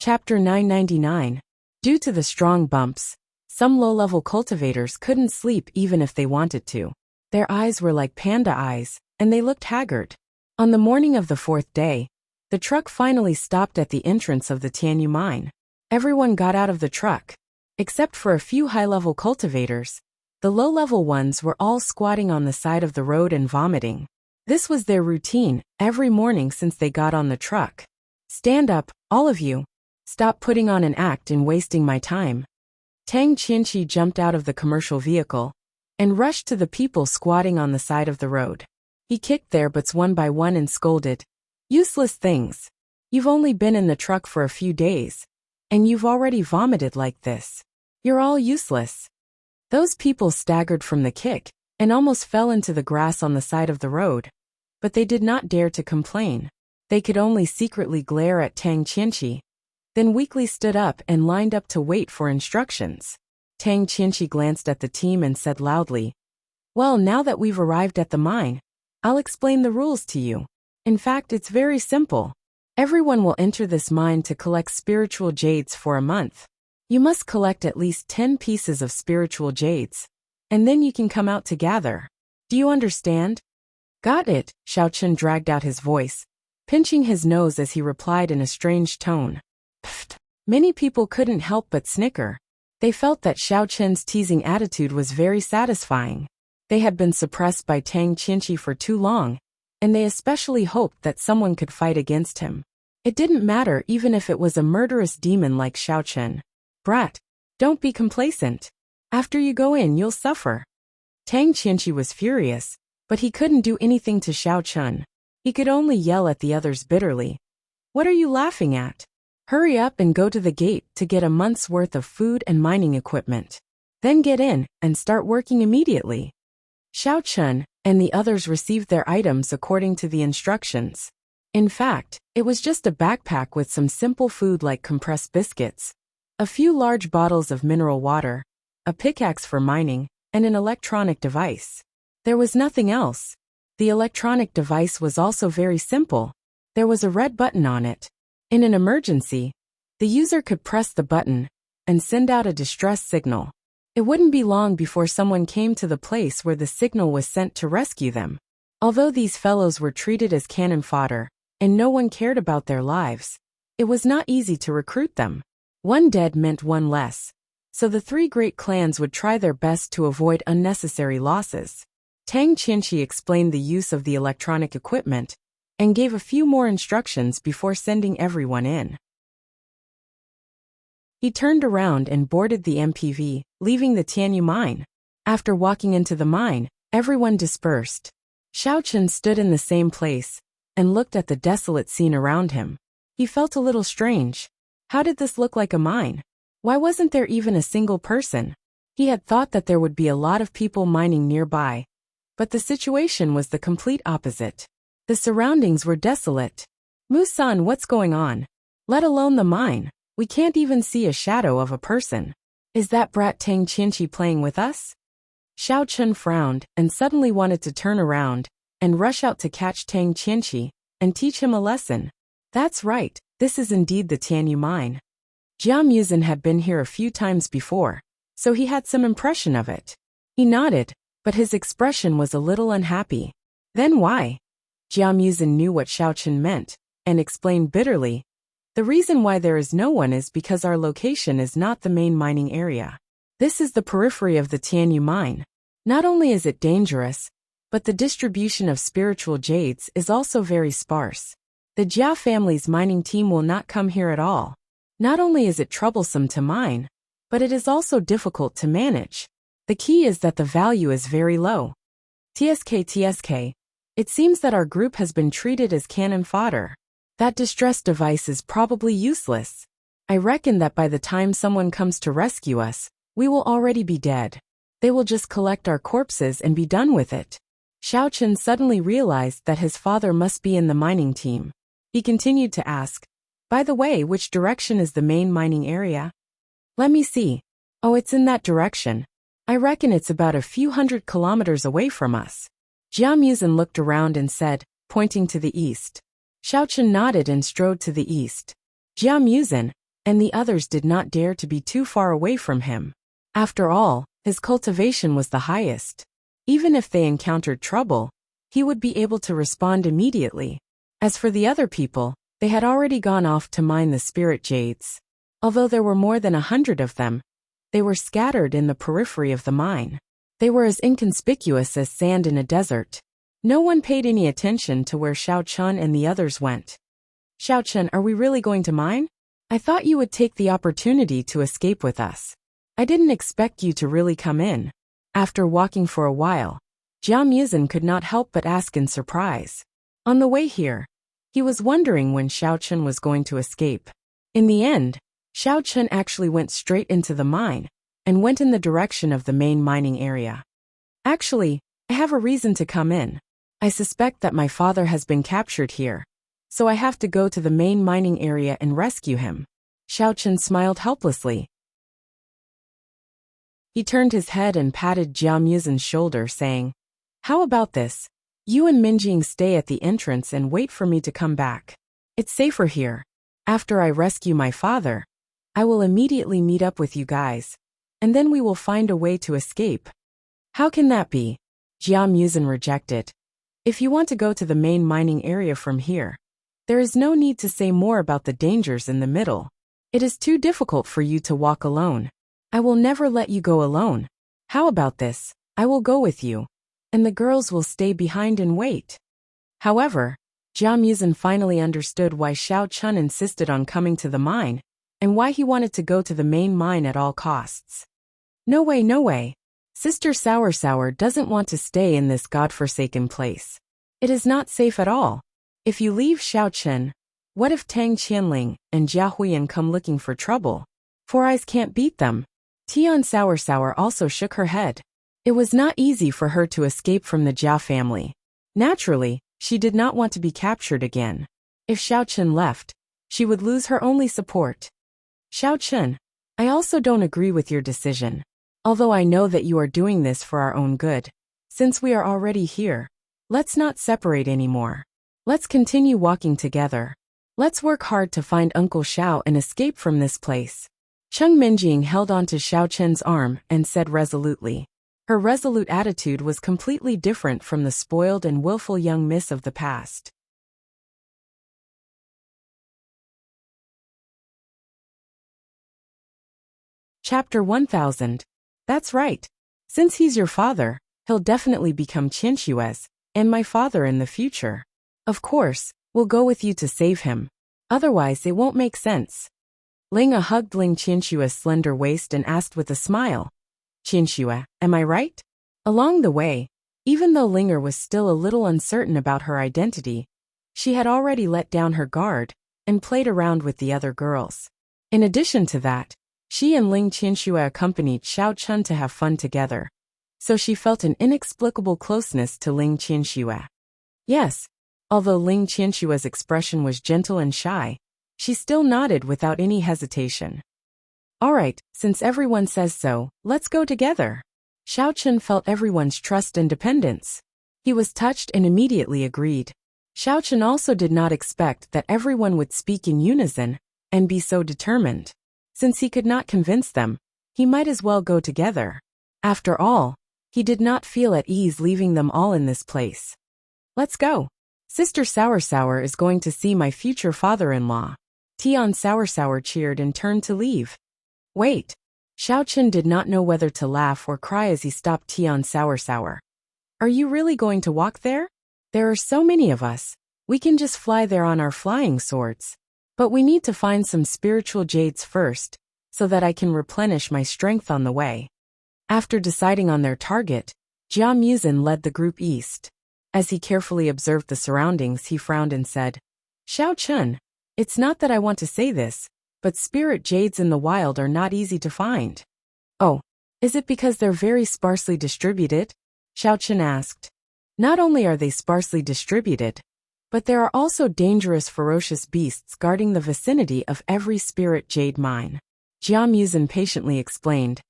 Chapter 999. Due to the strong bumps, some low-level cultivators couldn't sleep even if they wanted to. Their eyes were like panda eyes, and they looked haggard. On the morning of the 4th day, the truck finally stopped at the entrance of the Tianyu mine. Everyone got out of the truck. Except for a few high-level cultivators, the low-level ones were all squatting on the side of the road and vomiting. This was their routine every morning since they got on the truck. Stand up, all of you. Stop putting on an act and wasting my time. Tang Qianqi jumped out of the commercial vehicle and rushed to the people squatting on the side of the road. He kicked their butts one by one and scolded, "Useless things. You've only been in the truck for a few days, and you've already vomited like this. You're all useless." Those people staggered from the kick and almost fell into the grass on the side of the road, but they did not dare to complain. They could only secretly glare at Tang Qianqi, then weakly stood up and lined up to wait for instructions. Tang Qianqi glanced at the team and said loudly, "Well, now that we've arrived at the mine, I'll explain the rules to you. In fact, it's very simple. Everyone will enter this mine to collect spiritual jades for a month. You must collect at least 10 pieces of spiritual jades, and then you can come out to gather. Do you understand?" "Got it," Xiao Chun dragged out his voice, pinching his nose as he replied in a strange tone. Pfft. Many people couldn't help but snicker. They felt that Xiao Chun's teasing attitude was very satisfying. They had been suppressed by Tang Qianqi for too long, and they especially hoped that someone could fight against him. It didn't matter even if it was a murderous demon like Xiao Chun. "Brat, don't be complacent. After you go in, you'll suffer." Tang Qianqi was furious, but he couldn't do anything to Xiao Chun. He could only yell at the others bitterly. "What are you laughing at? Hurry up and go to the gate to get a month's worth of food and mining equipment. Then get in and start working immediately." Xiao Chun and the others received their items according to the instructions. In fact, it was just a backpack with some simple food like compressed biscuits, a few large bottles of mineral water, a pickaxe for mining, and an electronic device. There was nothing else. The electronic device was also very simple. There was a red button on it. In an emergency, the user could press the button and send out a distress signal. It wouldn't be long before someone came to the place where the signal was sent to rescue them. Although these fellows were treated as cannon fodder, and no one cared about their lives, it was not easy to recruit them. One dead meant one less, so the three great clans would try their best to avoid unnecessary losses. Tang Qianqi explained the use of the electronic equipment and gave a few more instructions before sending everyone in. He turned around and boarded the MPV, leaving the Tianyu mine. After walking into the mine, everyone dispersed. Xiao Chun stood in the same place and looked at the desolate scene around him. He felt a little strange. How did this look like a mine? Why wasn't there even a single person? He had thought that there would be a lot of people mining nearby, but the situation was the complete opposite. The surroundings were desolate. "Musan, what's going on? Let alone the mine. We can't even see a shadow of a person. Is that brat Tang Qianqi playing with us?" Xiao Chun frowned and suddenly wanted to turn around and rush out to catch Tang Qianqi and teach him a lesson. That's right, this is indeed the Tianyu mine. Jia Muzin had been here a few times before, so he had some impression of it. He nodded, but his expression was a little unhappy. "Then why?" Jia Muzin knew what Xiao Chun meant, and explained bitterly, "The reason why there is no one is because our location is not the main mining area. This is the periphery of the Tianyu mine. Not only is it dangerous, but the distribution of spiritual jades is also very sparse. The Jia family's mining team will not come here at all. Not only is it troublesome to mine, but it is also difficult to manage. The key is that the value is very low. TSK. It seems that our group has been treated as cannon fodder. That distress device is probably useless. I reckon that by the time someone comes to rescue us, we will already be dead. They will just collect our corpses and be done with it." Xiao Chun suddenly realized that his father must be in the mining team. He continued to ask, "By the way, which direction is the main mining area?" "Let me see. Oh, it's in that direction. I reckon it's about a few 100 kilometers away from us." Jia Muzin looked around and said, pointing to the east. Xiao Chun nodded and strode to the east. Jia Muzin and the others did not dare to be too far away from him. After all, his cultivation was the highest. Even if they encountered trouble, he would be able to respond immediately. As for the other people, they had already gone off to mine the spirit jades. Although there were more than 100 of them, they were scattered in the periphery of the mine. They were as inconspicuous as sand in a desert. No one paid any attention to where Xiao Chun and the others went. Xiao Chen, are we really going to mine? I thought you would take the opportunity to escape with us. I didn't expect you to really come in. After walking for a while, Jia Muzin could not help but ask in surprise. On the way here, he was wondering when Xiao Chen was going to escape. In the end, Xiao Chen actually went straight into the mine and went in the direction of the main mining area. Actually, I have a reason to come in. I suspect that my father has been captured here, so I have to go to the main mining area and rescue him. Xiao Chen smiled helplessly. He turned his head and patted Jia Muzin's shoulder, saying, "How about this? You and Minjing stay at the entrance and wait for me to come back. It's safer here. After I rescue my father, I will immediately meet up with you guys, and then we will find a way to escape." "How can that be?" Jia Muzin rejected. "If you want to go to the main mining area from here, there is no need to say more about the dangers in the middle. It is too difficult for you to walk alone. I will never let you go alone. How about this? I will go with you, and the girls will stay behind and wait." However, Jia Muzin finally understood why Xiao Chen insisted on coming to the mine, and why he wanted to go to the main mine at all costs. No way, no way. Sister Sour Sour doesn't want to stay in this godforsaken place. It is not safe at all. If you leave Xiao Chen, what if Tang Qianling and Jia Huiyan come looking for trouble? Four Eyes can't beat them. Tian Sour Sour also shook her head. It was not easy for her to escape from the Jia family. Naturally, she did not want to be captured again. If Xiao Chen left, she would lose her only support. "Xiao Chen, I also don't agree with your decision. Although I know that you are doing this for our own good, since we are already here, let's not separate anymore. Let's continue walking together. Let's work hard to find Uncle Xiao and escape from this place." Cheng Minjing held onto Xiao Chen's arm and said resolutely. Her resolute attitude was completely different from the spoiled and willful young miss of the past. Chapter 1000. That's right. Since he's your father, he'll definitely become Qianshue's, and my father in the future. Of course, we'll go with you to save him. Otherwise it won't make sense. Linga hugged Ling Qianshue's slender waist and asked with a smile, "Qianxue, am I right?" Along the way, even though Linger was still a little uncertain about her identity, she had already let down her guard and played around with the other girls. In addition to that, she and Ling Qianxue accompanied Xiao Chen to have fun together, so she felt an inexplicable closeness to Ling Qianxue. Yes, although Ling Qianshue's expression was gentle and shy, she still nodded without any hesitation. "All right, since everyone says so, let's go together." Xiao Chen felt everyone's trust and dependence. He was touched and immediately agreed. Xiao Chen also did not expect that everyone would speak in unison and be so determined. Since he could not convince them, he might as well go together. After all, he did not feel at ease leaving them all in this place. "Let's go. Sister Sour Sour is going to see my future father-in-law." Tian Sour Sour cheered and turned to leave. "Wait." Xiao Chen did not know whether to laugh or cry as he stopped Tian Sour Sour. "Are you really going to walk there? There are so many of us. We can just fly there on our flying swords. But we need to find some spiritual jades first, so that I can replenish my strength on the way." After deciding on their target, Jia Muzin led the group east. As he carefully observed the surroundings, he frowned and said, "Xiao Chen, it's not that I want to say this, but spirit jades in the wild are not easy to find." "Oh, is it because they're very sparsely distributed?" Xiao Chen asked. "Not only are they sparsely distributed, but there are also dangerous ferocious beasts guarding the vicinity of every spirit jade mine." Jia Muzin patiently explained.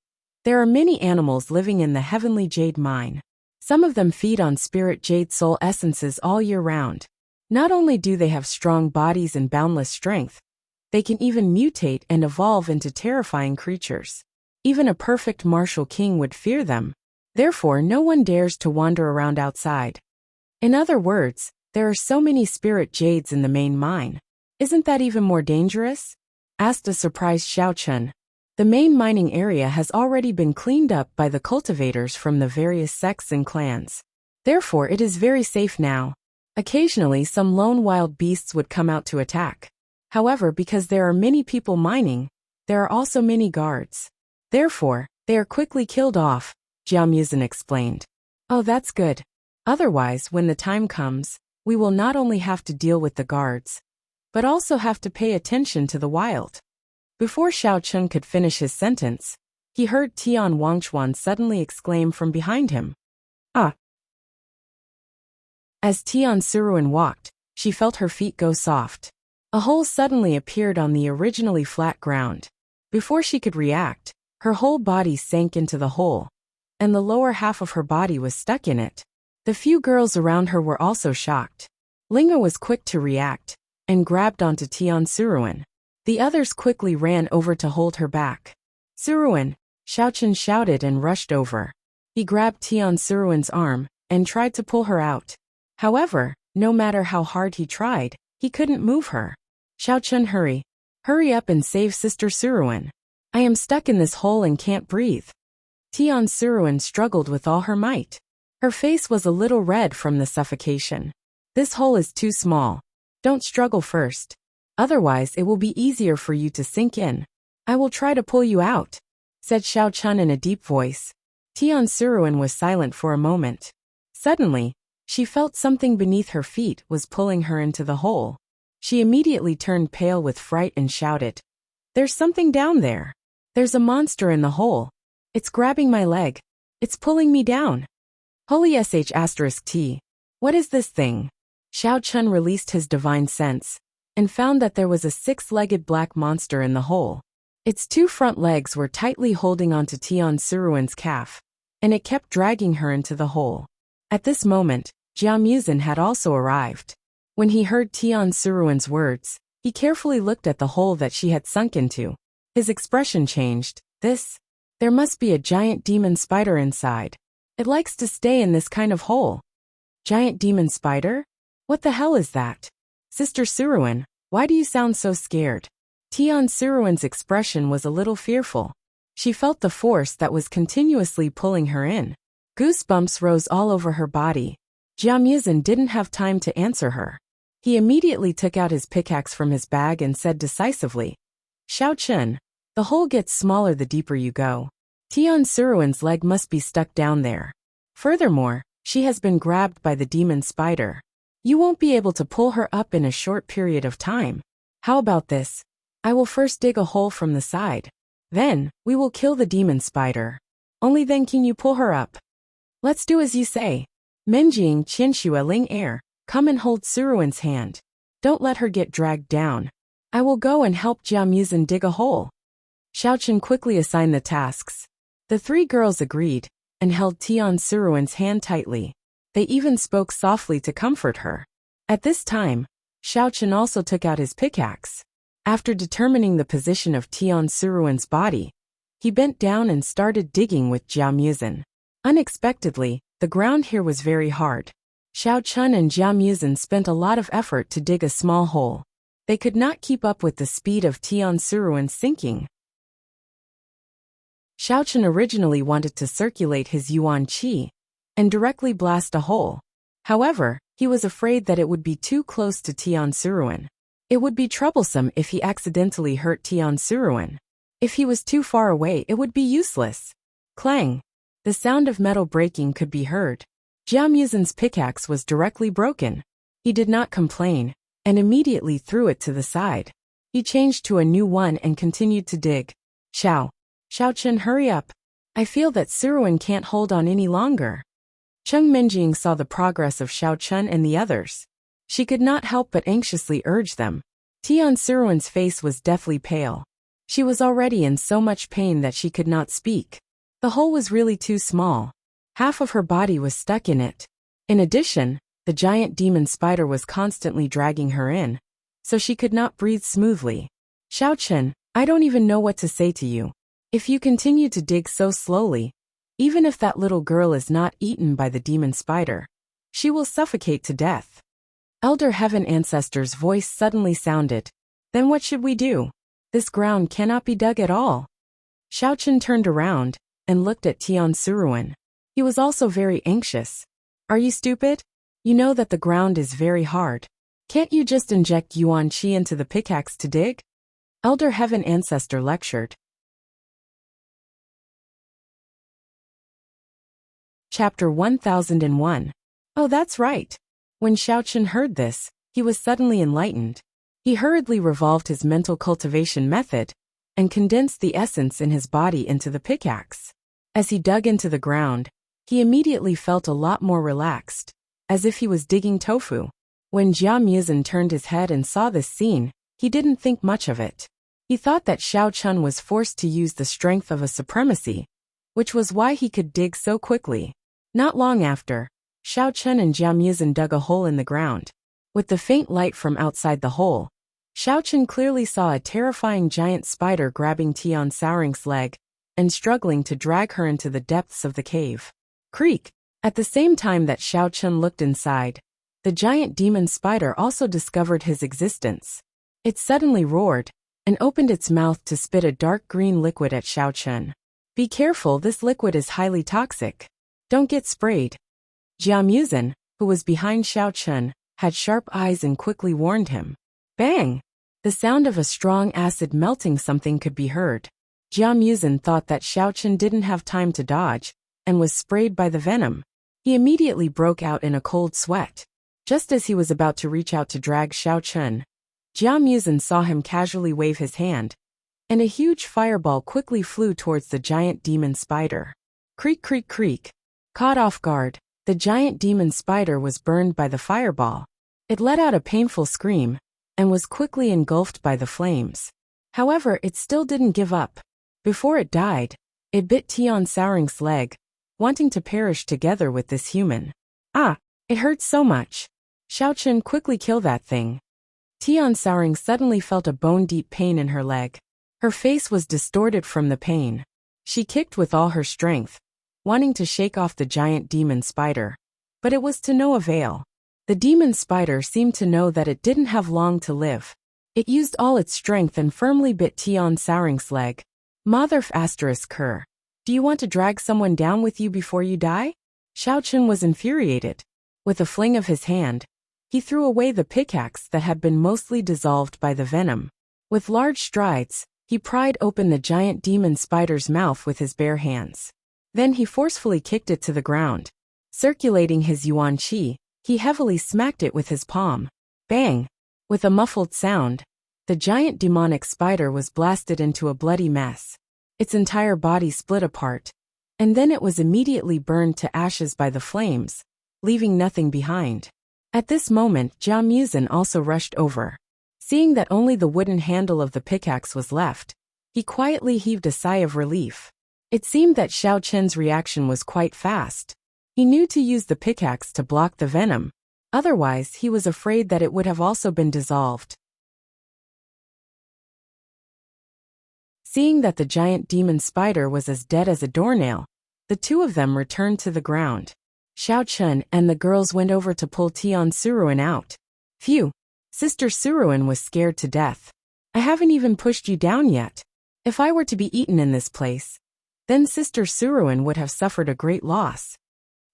"There are many animals living in the heavenly jade mine. Some of them feed on spirit jade soul essences all year round. Not only do they have strong bodies and boundless strength, they can even mutate and evolve into terrifying creatures. Even a perfect martial king would fear them. Therefore, no one dares to wander around outside. In other words, there are so many spirit jades in the main mine. Isn't that even more dangerous?" asked a surprised Xiao Chen. The main mining area has already been cleaned up by the cultivators from the various sects and clans. Therefore, it is very safe now. Occasionally, some lone wild beasts would come out to attack. However, because there are many people mining, there are also many guards. Therefore, they are quickly killed off, Jiao Muzhen explained. Oh, that's good. Otherwise, when the time comes, we will not only have to deal with the guards, but also have to pay attention to the wild. Before Xiao Chun could finish his sentence, he heard Tian Wangchuan suddenly exclaim from behind him. Ah! As Tian Suruan walked, she felt her feet go soft. A hole suddenly appeared on the originally flat ground. Before she could react, her whole body sank into the hole, and the lower half of her body was stuck in it. The few girls around her were also shocked. Linga was quick to react, and grabbed onto Tian Suruan. The others quickly ran over to hold her back. Suruan, Xiao Chun shouted and rushed over. He grabbed Tian Suruan's arm, and tried to pull her out. However, no matter how hard he tried, he couldn't move her. Xiao Chun, hurry up and save Sister Suruan. I am stuck in this hole and can't breathe. Tian Suruan struggled with all her might. Her face was a little red from the suffocation. This hole is too small. Don't struggle first. Otherwise it will be easier for you to sink in. I will try to pull you out, said Xiao Chun in a deep voice. Tian Suruan was silent for a moment. Suddenly, she felt something beneath her feet was pulling her into the hole. She immediately turned pale with fright and shouted, "There's something down there. There's a monster in the hole. It's grabbing my leg. It's pulling me down. Holy sh*t. What is this thing?" Xiao Chun released his divine sense, and found that there was a six-legged black monster in the hole. Its two front legs were tightly holding onto Tian Suruan's calf, and it kept dragging her into the hole. At this moment, Jiao Muzhen had also arrived. When he heard Tian Suruan's words, he carefully looked at the hole that she had sunk into. His expression changed. There must be a giant demon spider inside. It likes to stay in this kind of hole. Giant demon spider? What the hell is that? Sister Suruan, why do you sound so scared? Tian Suruan's expression was a little fearful. She felt the force that was continuously pulling her in. Goosebumps rose all over her body. Jiao Muzhen didn't have time to answer her. He immediately took out his pickaxe from his bag and said decisively, "Xiao Chun, the hole gets smaller the deeper you go. Tian Suruan's leg must be stuck down there. Furthermore, she has been grabbed by the demon spider. You won't be able to pull her up in a short period of time. How about this? I will first dig a hole from the side. Then, we will kill the demon spider. Only then can you pull her up. Let's do as you say. Menjing Qianxue Ling Air, come and hold Suruan's hand. Don't let her get dragged down. I will go and help Jiao Muzhen dig a hole." Xiao Chun quickly assigned the tasks. The three girls agreed, and held Tian Suruan's hand tightly. They even spoke softly to comfort her. At this time, Xiao Chun also took out his pickaxe. After determining the position of Tian Suruan's body, he bent down and started digging with Jiao Muzhen. Unexpectedly, the ground here was very hard. Xiao Chun and Jiao Muzhen spent a lot of effort to dig a small hole. They could not keep up with the speed of Tian Suruan's sinking. Xiao Chun originally wanted to circulate his yuan qi and directly blast a hole. However, he was afraid that it would be too close to Tian Suruan. It would be troublesome if he accidentally hurt Tian Suruan. If he was too far away, it would be useless. Clang! The sound of metal breaking could be heard. Jiao Muzhen's pickaxe was directly broken. He did not complain, and immediately threw it to the side. He changed to a new one and continued to dig. Xiao Chun, hurry up. I feel that Suruan can't hold on any longer. Cheng Menjing saw the progress of Xiao Chun and the others. She could not help but anxiously urge them. Tian Suruan's face was deathly pale. She was already in so much pain that she could not speak. The hole was really too small. Half of her body was stuck in it. In addition, the giant demon spider was constantly dragging her in, so she could not breathe smoothly. Xiao Chun, I don't even know what to say to you. If you continue to dig so slowly, even if that little girl is not eaten by the demon spider, she will suffocate to death. Elder Heaven Ancestor's voice suddenly sounded. Then what should we do? This ground cannot be dug at all. Xiao Chun turned around and looked at Tian Suruan. He was also very anxious. Are you stupid? You know that the ground is very hard. Can't you just inject yuan qi into the pickaxe to dig? Elder Heaven Ancestor lectured. Chapter 1001. Oh, that's right. When Xiaochen heard this, he was suddenly enlightened. He hurriedly revolved his mental cultivation method and condensed the essence in his body into the pickaxe. As he dug into the ground, he immediately felt a lot more relaxed, as if he was digging tofu. When Jia Muzhen turned his head and saw this scene, he didn't think much of it. He thought that Xiaochen was forced to use the strength of a supremacy, which was why he could dig so quickly. Not long after, Xiaochen and Jia Muzhen dug a hole in the ground. With the faint light from outside the hole, Xiaochen clearly saw a terrifying giant spider grabbing Tian Sauring's leg and struggling to drag her into the depths of the cave. Creak! At the same time that Xiaochen looked inside, the giant demon spider also discovered his existence. It suddenly roared and opened its mouth to spit a dark green liquid at Xiaochen. Be careful, this liquid is highly toxic. Don't get sprayed. Jia Muzhen, who was behind Xiaochen, had sharp eyes and quickly warned him. Bang! The sound of a strong acid melting something could be heard. Jia Muzhen thought that Xiaochen didn't have time to dodge and was sprayed by the venom. He immediately broke out in a cold sweat. Just as he was about to reach out to drag Xiaochen, Jia Muzhen saw him casually wave his hand, and a huge fireball quickly flew towards the giant demon spider. Creak, creak, creak. Caught off guard, the giant demon spider was burned by the fireball. It let out a painful scream and was quickly engulfed by the flames. However, it still didn't give up. Before it died, it bit Tian Sauring's leg, wanting to perish together with this human. Ah, it hurts so much. Xiaochen, quickly kill that thing. Tian Sauring suddenly felt a bone-deep pain in her leg. Her face was distorted from the pain. She kicked with all her strength, wanting to shake off the giant demon spider. But it was to no avail. The demon spider seemed to know that it didn't have long to live. It used all its strength and firmly bit Tian Sauring's leg. Motherf asterisk her. Do you want to drag someone down with you before you die? Xiaochen was infuriated. With a fling of his hand, he threw away the pickaxe that had been mostly dissolved by the venom. With large strides, he pried open the giant demon spider's mouth with his bare hands. Then he forcefully kicked it to the ground. Circulating his yuan qi, he heavily smacked it with his palm. Bang! With a muffled sound, the giant demonic spider was blasted into a bloody mess. Its entire body split apart, and then it was immediately burned to ashes by the flames, leaving nothing behind. At this moment, Jia Muzhen also rushed over. Seeing that only the wooden handle of the pickaxe was left, he quietly heaved a sigh of relief. It seemed that Xiaochen's reaction was quite fast. He knew to use the pickaxe to block the venom. Otherwise, he was afraid that it would have also been dissolved. Seeing that the giant demon spider was as dead as a doornail, the two of them returned to the ground. Xiaochen and the girls went over to pull Tian Suruan out. Phew! Sister Suruan was scared to death. I haven't even pushed you down yet. If I were to be eaten in this place, then Sister Suruan would have suffered a great loss.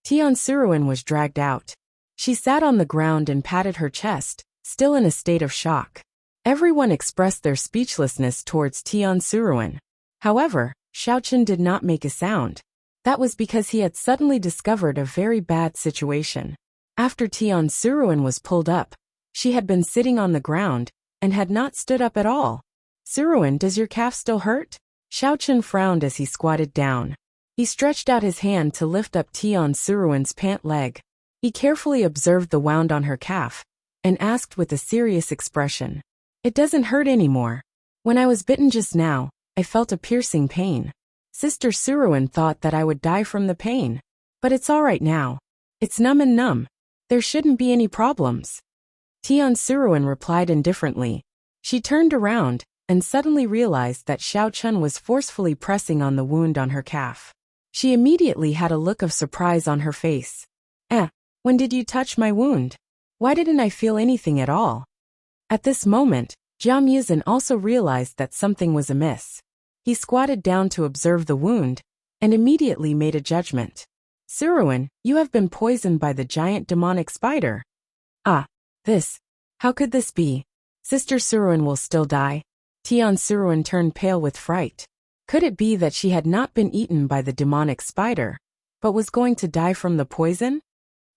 Tian Suruan was dragged out. She sat on the ground and patted her chest, still in a state of shock. Everyone expressed their speechlessness towards Tian Suruan. However, Xiaochen did not make a sound. That was because he had suddenly discovered a very bad situation. After Tian Suruan was pulled up, she had been sitting on the ground and had not stood up at all. Suruan, does your calf still hurt? Xiaochen frowned as he squatted down. He stretched out his hand to lift up Tian Suruan's pant leg. He carefully observed the wound on her calf and asked with a serious expression. It doesn't hurt anymore. When I was bitten just now, I felt a piercing pain. Sister Suruan thought that I would die from the pain. But it's all right now. It's numb and numb. There shouldn't be any problems. Tian Suruan replied indifferently. She turned around and suddenly realized that Xiaochen was forcefully pressing on the wound on her calf. She immediately had a look of surprise on her face. When did you touch my wound? Why didn't I feel anything at all? At this moment, Jia Muzhen also realized that something was amiss. He squatted down to observe the wound and immediately made a judgment. Siruan, you have been poisoned by the giant demonic spider. Ah, this. How could this be? Sister Siruan will still die. Tian Siruan turned pale with fright. Could it be that she had not been eaten by the demonic spider, but was going to die from the poison?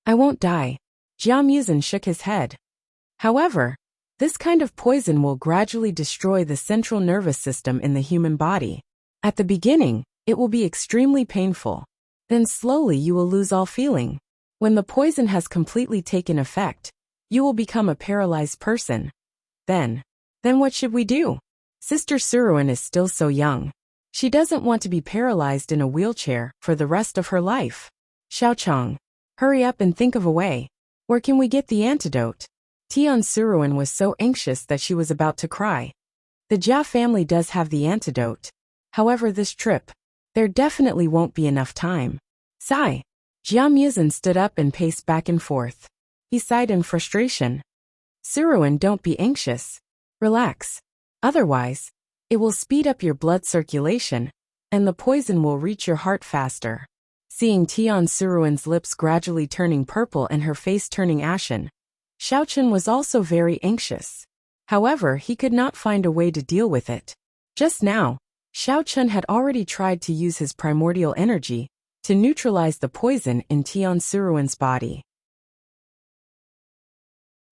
I won't die. Jia Muzin shook his head. However, this kind of poison will gradually destroy the central nervous system in the human body. At the beginning, it will be extremely painful. Then slowly you will lose all feeling. When the poison has completely taken effect, you will become a paralyzed person. Then what should we do? Sister Siruan is still so young. She doesn't want to be paralyzed in a wheelchair for the rest of her life. Xiaochang, hurry up and think of a way. Where can we get the antidote? Tian Siruan was so anxious that she was about to cry. The Jia family does have the antidote. However, this trip, there definitely won't be enough time. Sigh. Jia Muzin stood up and paced back and forth. He sighed in frustration. Siruan, don't be anxious. Relax. Otherwise, it will speed up your blood circulation, and the poison will reach your heart faster. Seeing Tian Siruan's lips gradually turning purple and her face turning ashen, Xiaochen was also very anxious. However, he could not find a way to deal with it. Just now, Xiaochen had already tried to use his primordial energy to neutralize the poison in Tian Siruan's body.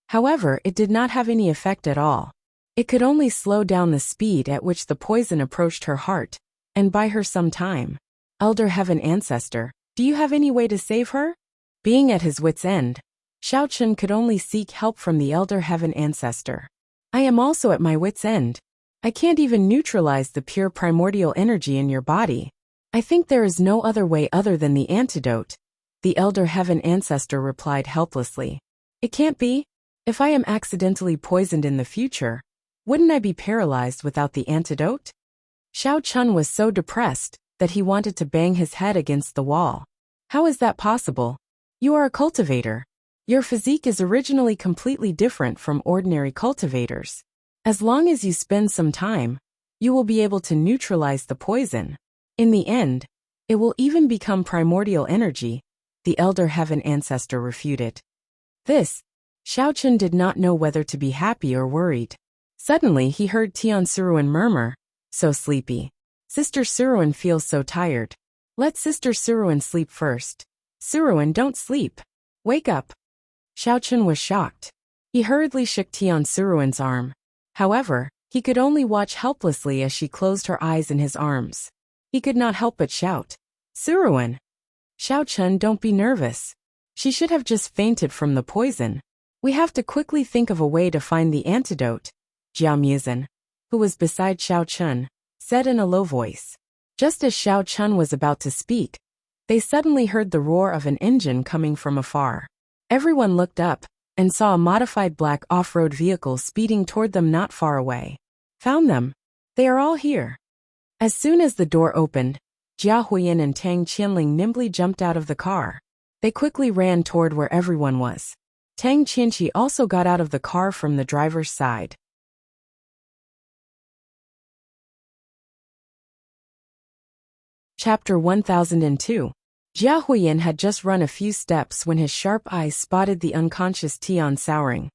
However, it did not have any effect at all. It could only slow down the speed at which the poison approached her heart, and buy her some time. Elder Heaven Ancestor, do you have any way to save her? Being at his wit's end, Xiaochen could only seek help from the Elder Heaven Ancestor. I am also at my wit's end. I can't even neutralize the pure primordial energy in your body. I think there is no other way other than the antidote, the Elder Heaven Ancestor replied helplessly. It can't be. If I am accidentally poisoned in the future, wouldn't I be paralyzed without the antidote? Xiao Chun was so depressed that he wanted to bang his head against the wall. How is that possible? You are a cultivator. Your physique is originally completely different from ordinary cultivators. As long as you spend some time, you will be able to neutralize the poison. In the end, it will even become primordial energy, the Elder Heaven Ancestor refuted. This, Xiaochen did not know whether to be happy or worried. Suddenly he heard Tian Siruan murmur, so sleepy. Sister Siruan feels so tired. Let Sister Siruan sleep first. Siruan, don't sleep. Wake up. Xiaochen was shocked. He hurriedly shook Tian Siruan's arm. However, he could only watch helplessly as she closed her eyes in his arms. He could not help but shout, Siruan! Xiaochen, don't be nervous. She should have just fainted from the poison. We have to quickly think of a way to find the antidote, Jia Muzin, who was beside Xiaochen, said in a low voice. Just as Xiaochen was about to speak, they suddenly heard the roar of an engine coming from afar. Everyone looked up and saw a modified black off-road vehicle speeding toward them not far away. Found them. They are all here. As soon as the door opened, Jia Huiyin and Tang Qianling nimbly jumped out of the car. They quickly ran toward where everyone was. Tang Qianqi also got out of the car from the driver's side. Chapter 1002. Jia Huiyin had just run a few steps when his sharp eyes spotted the unconscious Tian Souring,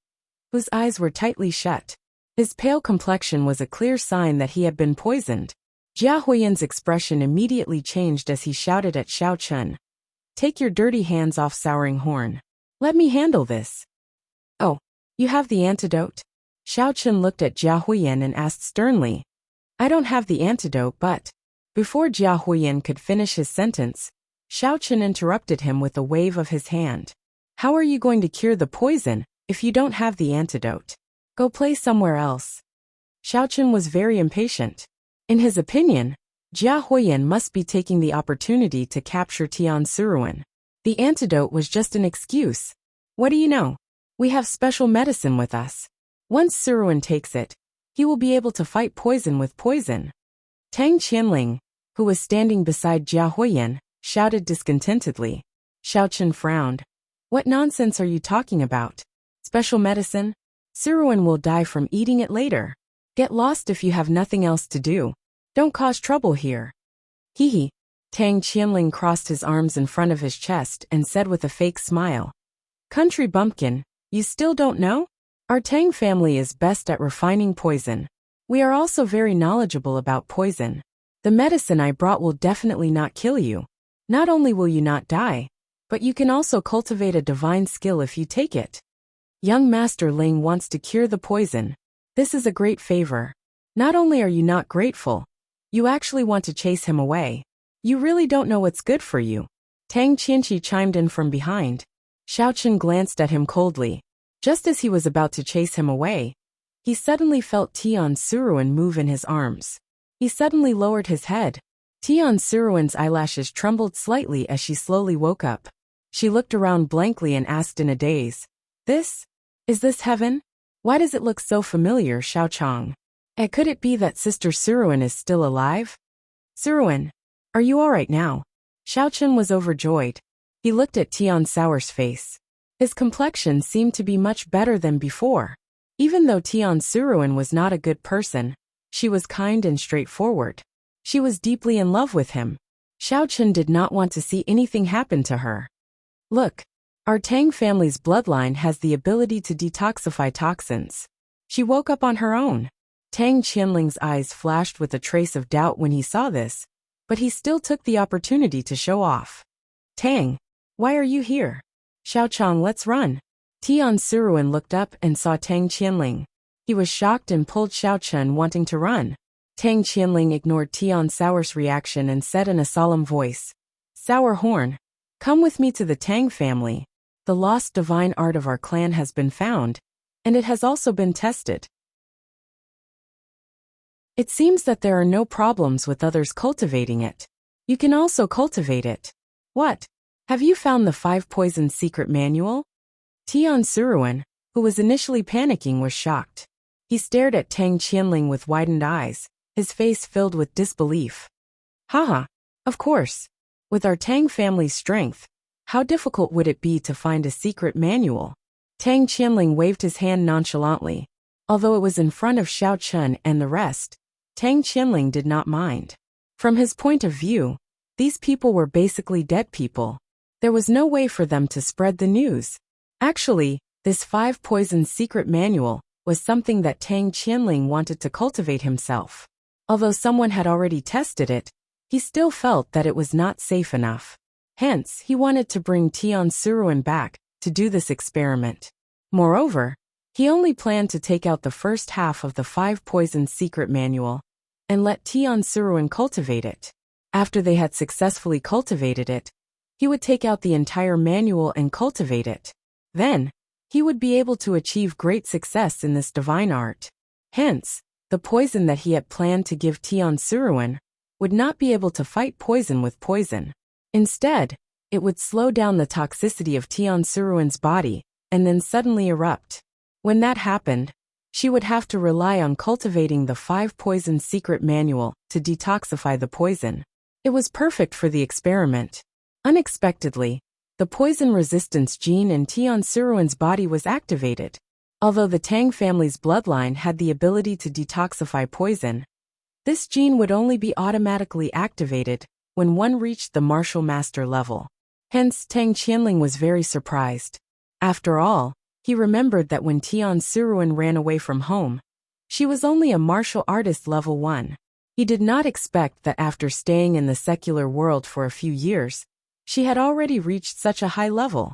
whose eyes were tightly shut. His pale complexion was a clear sign that he had been poisoned. Jia Huiyin's expression immediately changed as he shouted at Xiao Chun. Take your dirty hands off Souring Horn. Let me handle this. Oh, you have the antidote? Xiao Chun looked at Jia Huiyin and asked sternly. I don't have the antidote, but... Before Jia Huiyin could finish his sentence, Xiao Chun interrupted him with a wave of his hand. How are you going to cure the poison if you don't have the antidote? Go play somewhere else. Xiao Chun was very impatient. In his opinion, Jia Huiyin must be taking the opportunity to capture Tian Siruan. The antidote was just an excuse. What do you know? We have special medicine with us. Once Siruan takes it, he will be able to fight poison with poison. Tang Qianling, who was standing beside Jia Huiyin, shouted discontentedly. Xiao Chun frowned. What nonsense are you talking about? Special medicine? Siruan will die from eating it later. Get lost if you have nothing else to do. Don't cause trouble here. Hee hee. Tang Qianling crossed his arms in front of his chest and said with a fake smile. Country bumpkin, you still don't know? Our Tang family is best at refining poison. We are also very knowledgeable about poison. The medicine I brought will definitely not kill you. Not only will you not die, but you can also cultivate a divine skill if you take it. Young Master Ling wants to cure the poison. This is a great favor. Not only are you not grateful, you actually want to chase him away. You really don't know what's good for you. Tang Qianqi chimed in from behind. Xiao Chen glanced at him coldly. Just as he was about to chase him away, he suddenly felt Tian Suruan move in his arms. He suddenly lowered his head. Tian Suruan's eyelashes trembled slightly as she slowly woke up. She looked around blankly and asked in a daze, Is this heaven? Why does it look so familiar, Xiao Chang? And could it be that Sister Suruan is still alive? Suruan, are you all right now? Xiao Chen was overjoyed. He looked at Tian Sauer's face. His complexion seemed to be much better than before. Even though Tian Suruan was not a good person, she was kind and straightforward. She was deeply in love with him. Xiao Chen did not want to see anything happen to her. Look, our Tang family's bloodline has the ability to detoxify toxins. She woke up on her own. Tang Qianling's eyes flashed with a trace of doubt when he saw this, but he still took the opportunity to show off. Tang, why are you here? Xiao Chang, let's run. Tian Suruan looked up and saw Tang Qianling. He was shocked and pulled Xiao Chen, wanting to run. Tang Qianling ignored Tian Sauer's reaction and said in a solemn voice, Sour Horn, come with me to the Tang family. The lost divine art of our clan has been found, and it has also been tested. It seems that there are no problems with others cultivating it. You can also cultivate it. What? Have you found the 5 Poisons Secret Manual? Tian Suruan, who was initially panicking, was shocked. He stared at Tang Qianling with widened eyes, his face filled with disbelief. Haha, of course. With our Tang family's strength, how difficult would it be to find a secret manual? Tang Qianling waved his hand nonchalantly. Although it was in front of Xiao Chen and the rest, Tang Qianling did not mind. From his point of view, these people were basically dead people. There was no way for them to spread the news. Actually, this 5 Poisons Secret Manual was something that Tang Qianling wanted to cultivate himself. Although someone had already tested it, he still felt that it was not safe enough. Hence, he wanted to bring Tian Suruan back to do this experiment. Moreover, he only planned to take out the first half of the 5 Poisons Secret Manual and let Tian Suruan cultivate it. After they had successfully cultivated it, he would take out the entire manual and cultivate it. Then, he would be able to achieve great success in this divine art. Hence, the poison that he had planned to give Tian Suruan would not be able to fight poison with poison. Instead, it would slow down the toxicity of Tian Suruan's body and then suddenly erupt. When that happened, she would have to rely on cultivating the 5 Poisons Secret Manual to detoxify the poison. It was perfect for the experiment. Unexpectedly, the poison resistance gene in Tian Suruan's body was activated. Although the Tang family's bloodline had the ability to detoxify poison, this gene would only be automatically activated when one reached the martial master level. Hence, Tang Qianling was very surprised. After all, he remembered that when Tian Suruan ran away from home, she was only a martial artist level 1. He did not expect that after staying in the secular world for a few years, she had already reached such a high level.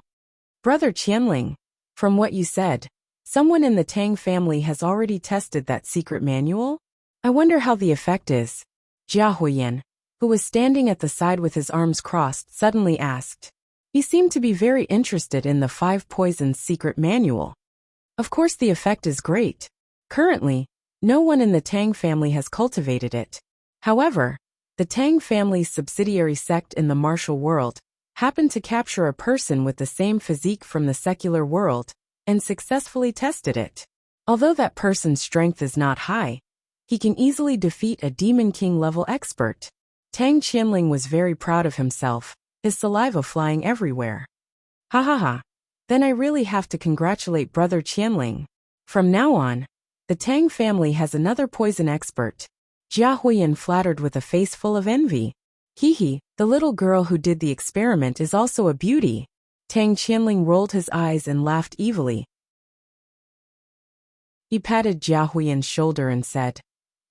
Brother Qianling, from what you said, someone in the Tang family has already tested that secret manual? I wonder how the effect is. Jia Huiyan, who was standing at the side with his arms crossed, suddenly asked. He seemed to be very interested in the 5 Poisons Secret Manual. Of course the effect is great. Currently, no one in the Tang family has cultivated it. However, the Tang family's subsidiary sect in the martial world happened to capture a person with the same physique from the secular world and successfully tested it. Although that person's strength is not high, he can easily defeat a Demon King level expert. Tang Qianling was very proud of himself, his saliva flying everywhere. Ha ha ha. Then I really have to congratulate Brother Qianling. From now on, the Tang family has another poison expert. Jia Huiyan flattered with a face full of envy. Hee, the little girl who did the experiment is also a beauty. Tang Qianling rolled his eyes and laughed evilly. He patted Jia Huiyan's shoulder and said,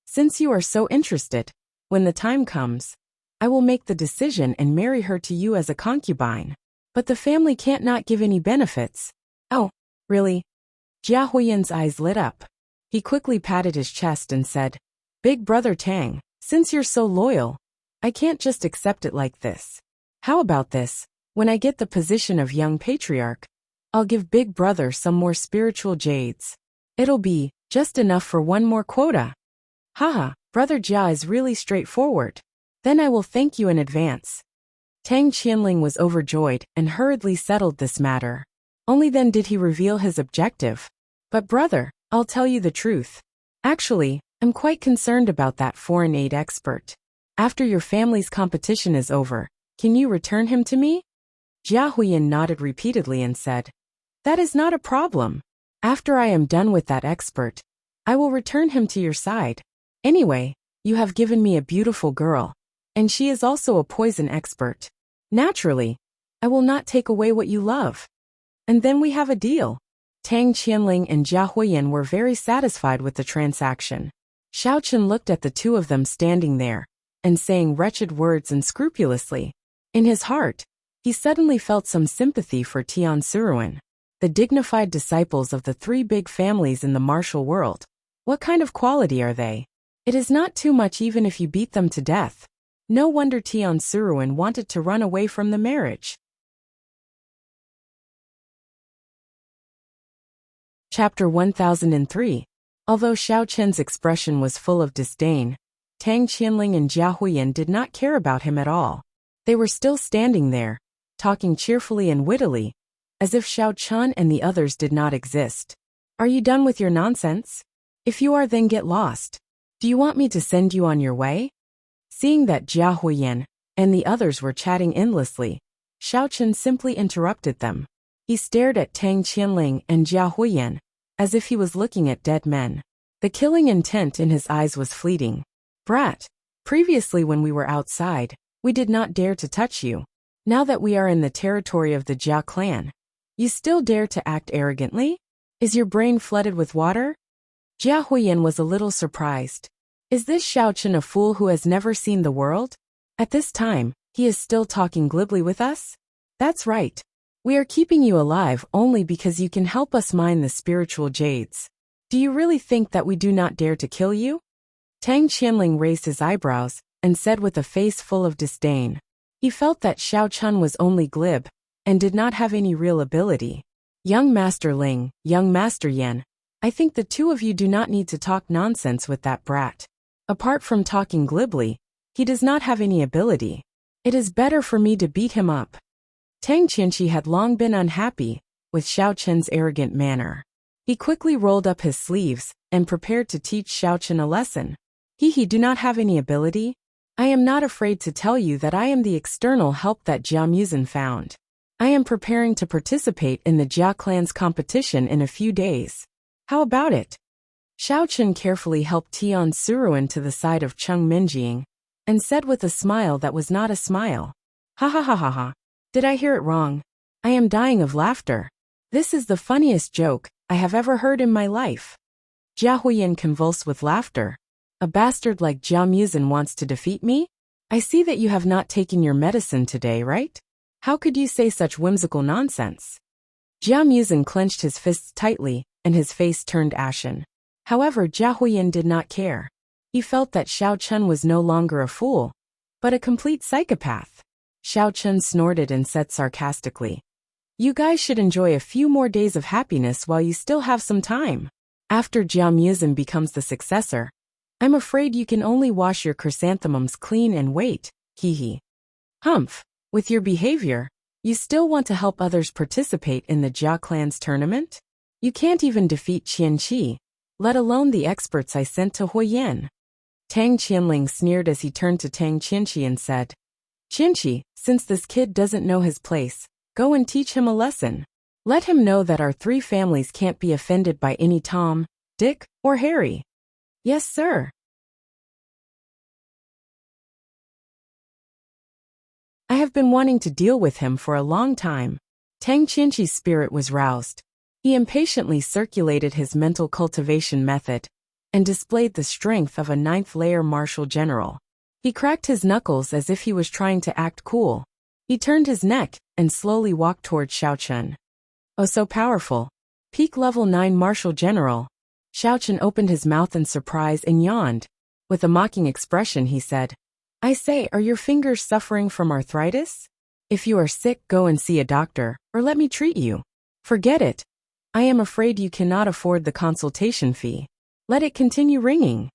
"Since you are so interested, when the time comes, I will make the decision and marry her to you as a concubine. But the family can't not give any benefits." "Oh, really?" Jia Huiyan's eyes lit up. He quickly patted his chest and said, "Big brother Tang, since you're so loyal, I can't just accept it like this. How about this? When I get the position of young patriarch, I'll give big brother some more spiritual jades. It'll be just enough for one more quota." "Haha, brother Jia is really straightforward. Then I will thank you in advance." Tang Qianling was overjoyed and hurriedly settled this matter. Only then did he reveal his objective. "But brother, I'll tell you the truth. Actually, I'm quite concerned about that foreign aid expert. After your family's competition is over, can you return him to me?" Jia Huiyan nodded repeatedly and said, "That is not a problem. After I am done with that expert, I will return him to your side. Anyway, you have given me a beautiful girl, and she is also a poison expert. Naturally, I will not take away what you love. And then we have a deal." Tang Qianling and Jia Huiyan were very satisfied with the transaction. Xiao Chen looked at the two of them standing there, and saying wretched words unscrupulously. In his heart, he suddenly felt some sympathy for Tian Suruan, the dignified disciples of the three big families in the martial world. What kind of quality are they? It is not too much even if you beat them to death. No wonder Tian Suruan wanted to run away from the marriage. Chapter 1003. Although Xiao Chen's expression was full of disdain, Tang Qianling and Jia Huiyan did not care about him at all. They were still standing there, talking cheerfully and wittily, as if Xiao Chen and the others did not exist. "Are you done with your nonsense? If you are, then get lost. Do you want me to send you on your way?" Seeing that Jia Huiyan and the others were chatting endlessly, Xiao Chen simply interrupted them. He stared at Tang Qianling and Jia Huiyan, as if he was looking at dead men. The killing intent in his eyes was fleeting. "Brat, previously when we were outside, we did not dare to touch you. Now that we are in the territory of the Jia clan, you still dare to act arrogantly? Is your brain flooded with water?" Jia Huiyan was a little surprised. Is this Xiao Chen a fool who has never seen the world? At this time, he is still talking glibly with us? That's right. We are keeping you alive only because you can help us mine the spiritual jades. Do you really think that we do not dare to kill you? Tang Qianling raised his eyebrows and said with a face full of disdain. He felt that Xiao Chen was only glib and did not have any real ability. "Young Master Ling, young Master Yan, I think the two of you do not need to talk nonsense with that brat. Apart from talking glibly, he does not have any ability. It is better for me to beat him up." Tang Qianqi had long been unhappy with Xiao Chen's arrogant manner. He quickly rolled up his sleeves and prepared to teach Xiao Chen a lesson. He do not have any ability? I am not afraid to tell you that I am the external help that Jia Muzin found. I am preparing to participate in the Jia clan's competition in a few days. How about it? Xiao Chen carefully helped Tian Suruan to the side of Cheng Minjing, and said with a smile that was not a smile. "Ha ha ha ha ha. Did I hear it wrong? I am dying of laughter. This is the funniest joke I have ever heard in my life." Jia Huiyan convulsed with laughter. "A bastard like Jia Muzin wants to defeat me? I see that you have not taken your medicine today, right? How could you say such whimsical nonsense?" Jia Muzin clenched his fists tightly, and his face turned ashen. However, Jia Huiyan did not care. He felt that Xiao Chen was no longer a fool, but a complete psychopath. Xiao Chen snorted and said sarcastically, "You guys should enjoy a few more days of happiness while you still have some time. After Jia Muzin becomes the successor, I'm afraid you can only wash your chrysanthemums clean and wait, hee. Humph, with your behavior, you still want to help others participate in the Jia clan's tournament? You can't even defeat Qian Qi, let alone the experts I sent to Huiyan." Tang Qianling sneered as he turned to Tang Qianqi and said, "Qianqi, since this kid doesn't know his place, go and teach him a lesson. Let him know that our three families can't be offended by any Tom, Dick, or Harry." "Yes, sir." I've been wanting to deal with him for a long time. Tang Qianqi's spirit was roused. He impatiently circulated his mental cultivation method and displayed the strength of a ninth-layer martial general. He cracked his knuckles as if he was trying to act cool. He turned his neck and slowly walked toward Xiaochen. Oh, so powerful. Peak level 9 martial general. Xiaochen opened his mouth in surprise and yawned. With a mocking expression he said, I say, are your fingers suffering from arthritis? If you are sick, go and see a doctor, or let me treat you. Forget it. I am afraid you cannot afford the consultation fee. Let it continue ringing.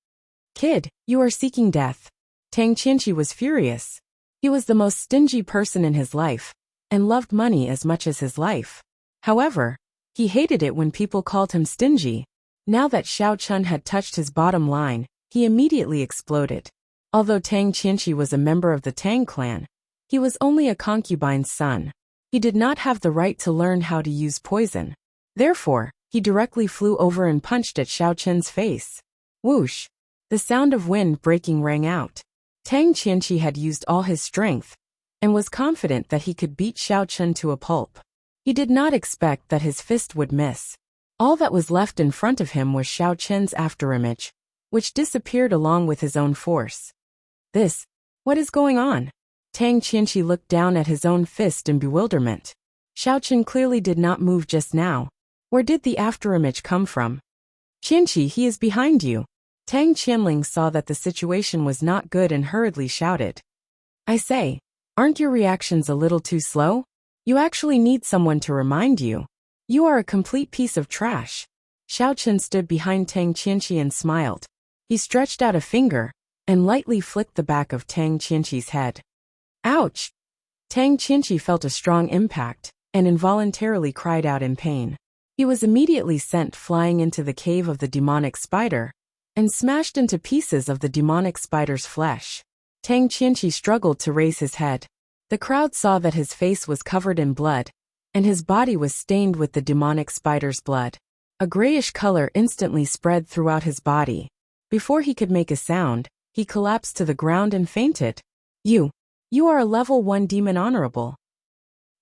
Kid, you are seeking death. Tang Qianqi was furious. He was the most stingy person in his life, and loved money as much as his life. However, he hated it when people called him stingy. Now that Xiaochen had touched his bottom line, he immediately exploded. Although Tang Qianqi was a member of the Tang clan, he was only a concubine's son. He did not have the right to learn how to use poison. Therefore, he directly flew over and punched at Xiaochen's face. Whoosh! The sound of wind breaking rang out. Tang Qianqi had used all his strength, and was confident that he could beat Xiaochen to a pulp. He did not expect that his fist would miss. All that was left in front of him was Xiaochen's afterimage, which disappeared along with his own force. What is going on? Tang Qianqi looked down at his own fist in bewilderment. Xiaochen clearly did not move just now. Where did the afterimage come from? Qianqi, he is behind you. Tang Qianling saw that the situation was not good and hurriedly shouted. I say, aren't your reactions a little too slow? You actually need someone to remind you. You are a complete piece of trash. Xiaochen stood behind Tang Qianqi and smiled. He stretched out a finger and lightly flicked the back of Tang Qianqi's head. Ouch! Tang Qianqi felt a strong impact and involuntarily cried out in pain. He was immediately sent flying into the cave of the demonic spider and smashed into pieces of the demonic spider's flesh. Tang Qianqi struggled to raise his head. The crowd saw that his face was covered in blood, and his body was stained with the demonic spider's blood. A grayish color instantly spread throughout his body. Before he could make a sound, he collapsed to the ground and fainted. You are a level 1 demon honorable.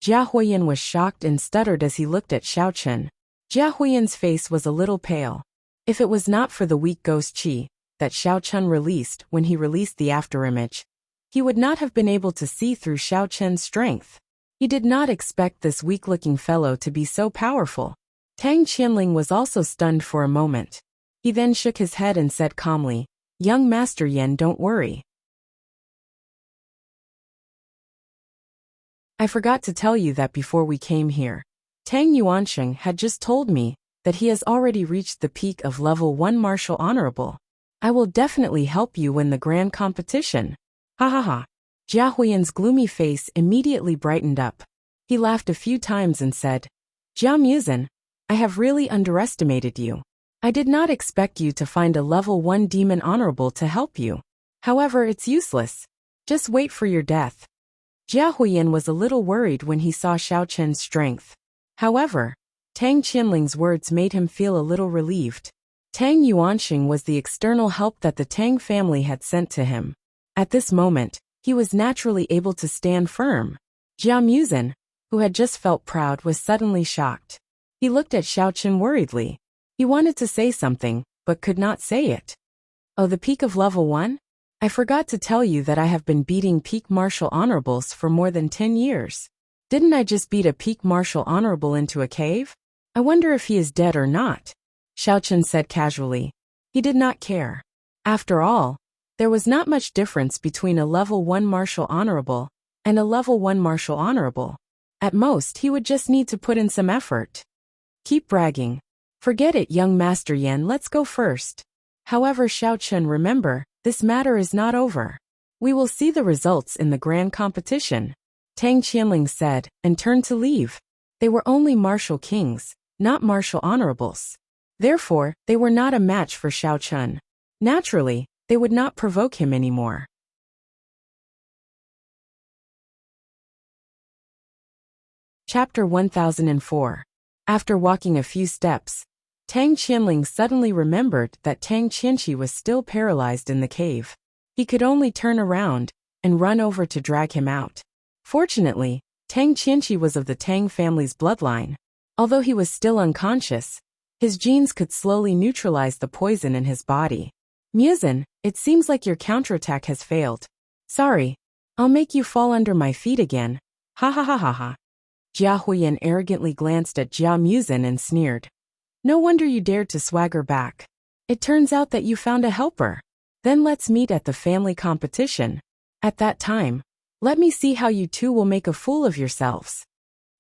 Jia Huiyan was shocked and stuttered as he looked at Xiaochen. Jia Huiyan's face was a little pale. If it was not for the weak ghost qi that Xiaochen released when he released the afterimage, he would not have been able to see through Xiaochen's strength. He did not expect this weak-looking fellow to be so powerful. Tang Qianling was also stunned for a moment. He then shook his head and said calmly, Young Master Yan, don't worry. I forgot to tell you that before we came here, Tang Yuansheng had just told me that he has already reached the peak of level 1 martial honorable. I will definitely help you win the grand competition. Ha ha ha. Jia Huiyan's gloomy face immediately brightened up. He laughed a few times and said, Jia Muzin, I have really underestimated you. I did not expect you to find a level 1 demon honorable to help you. However, it's useless. Just wait for your death. Jia Huiyan was a little worried when he saw Xiaochen's strength. However, Tang Qianling's words made him feel a little relieved. Tang Yuansheng was the external help that the Tang family had sent to him. At this moment, he was naturally able to stand firm. Jia Muzin, who had just felt proud, was suddenly shocked. He looked at Xiaochen worriedly. He wanted to say something, but could not say it. Oh, the peak of level 1? I forgot to tell you that I have been beating peak martial honorables for more than 10 years. Didn't I just beat a peak martial honorable into a cave? I wonder if he is dead or not. Xiaochen said casually. He did not care. After all, there was not much difference between a level 1 martial honorable and a level 1 martial honorable. At most, he would just need to put in some effort. Keep bragging. Forget it, young Master Yan, let's go first. However, Xiaochen, remember, this matter is not over. We will see the results in the grand competition. Tang Qianling said, and turned to leave. They were only martial kings, not martial honorables. Therefore, they were not a match for Xiaochen. Naturally, they would not provoke him anymore. Chapter 1004. After walking a few steps, Tang Qianling suddenly remembered that Tang Qianqi was still paralyzed in the cave. He could only turn around and run over to drag him out. Fortunately, Tang Qianqi was of the Tang family's bloodline. Although he was still unconscious, his genes could slowly neutralize the poison in his body. Musin, it seems like your counterattack has failed. Sorry. I'll make you fall under my feet again. Ha ha ha ha ha. Jia Huiyan arrogantly glanced at Jia Musin and sneered. No wonder you dared to swagger back. It turns out that you found a helper. Then let's meet at the family competition. At that time, let me see how you two will make a fool of yourselves.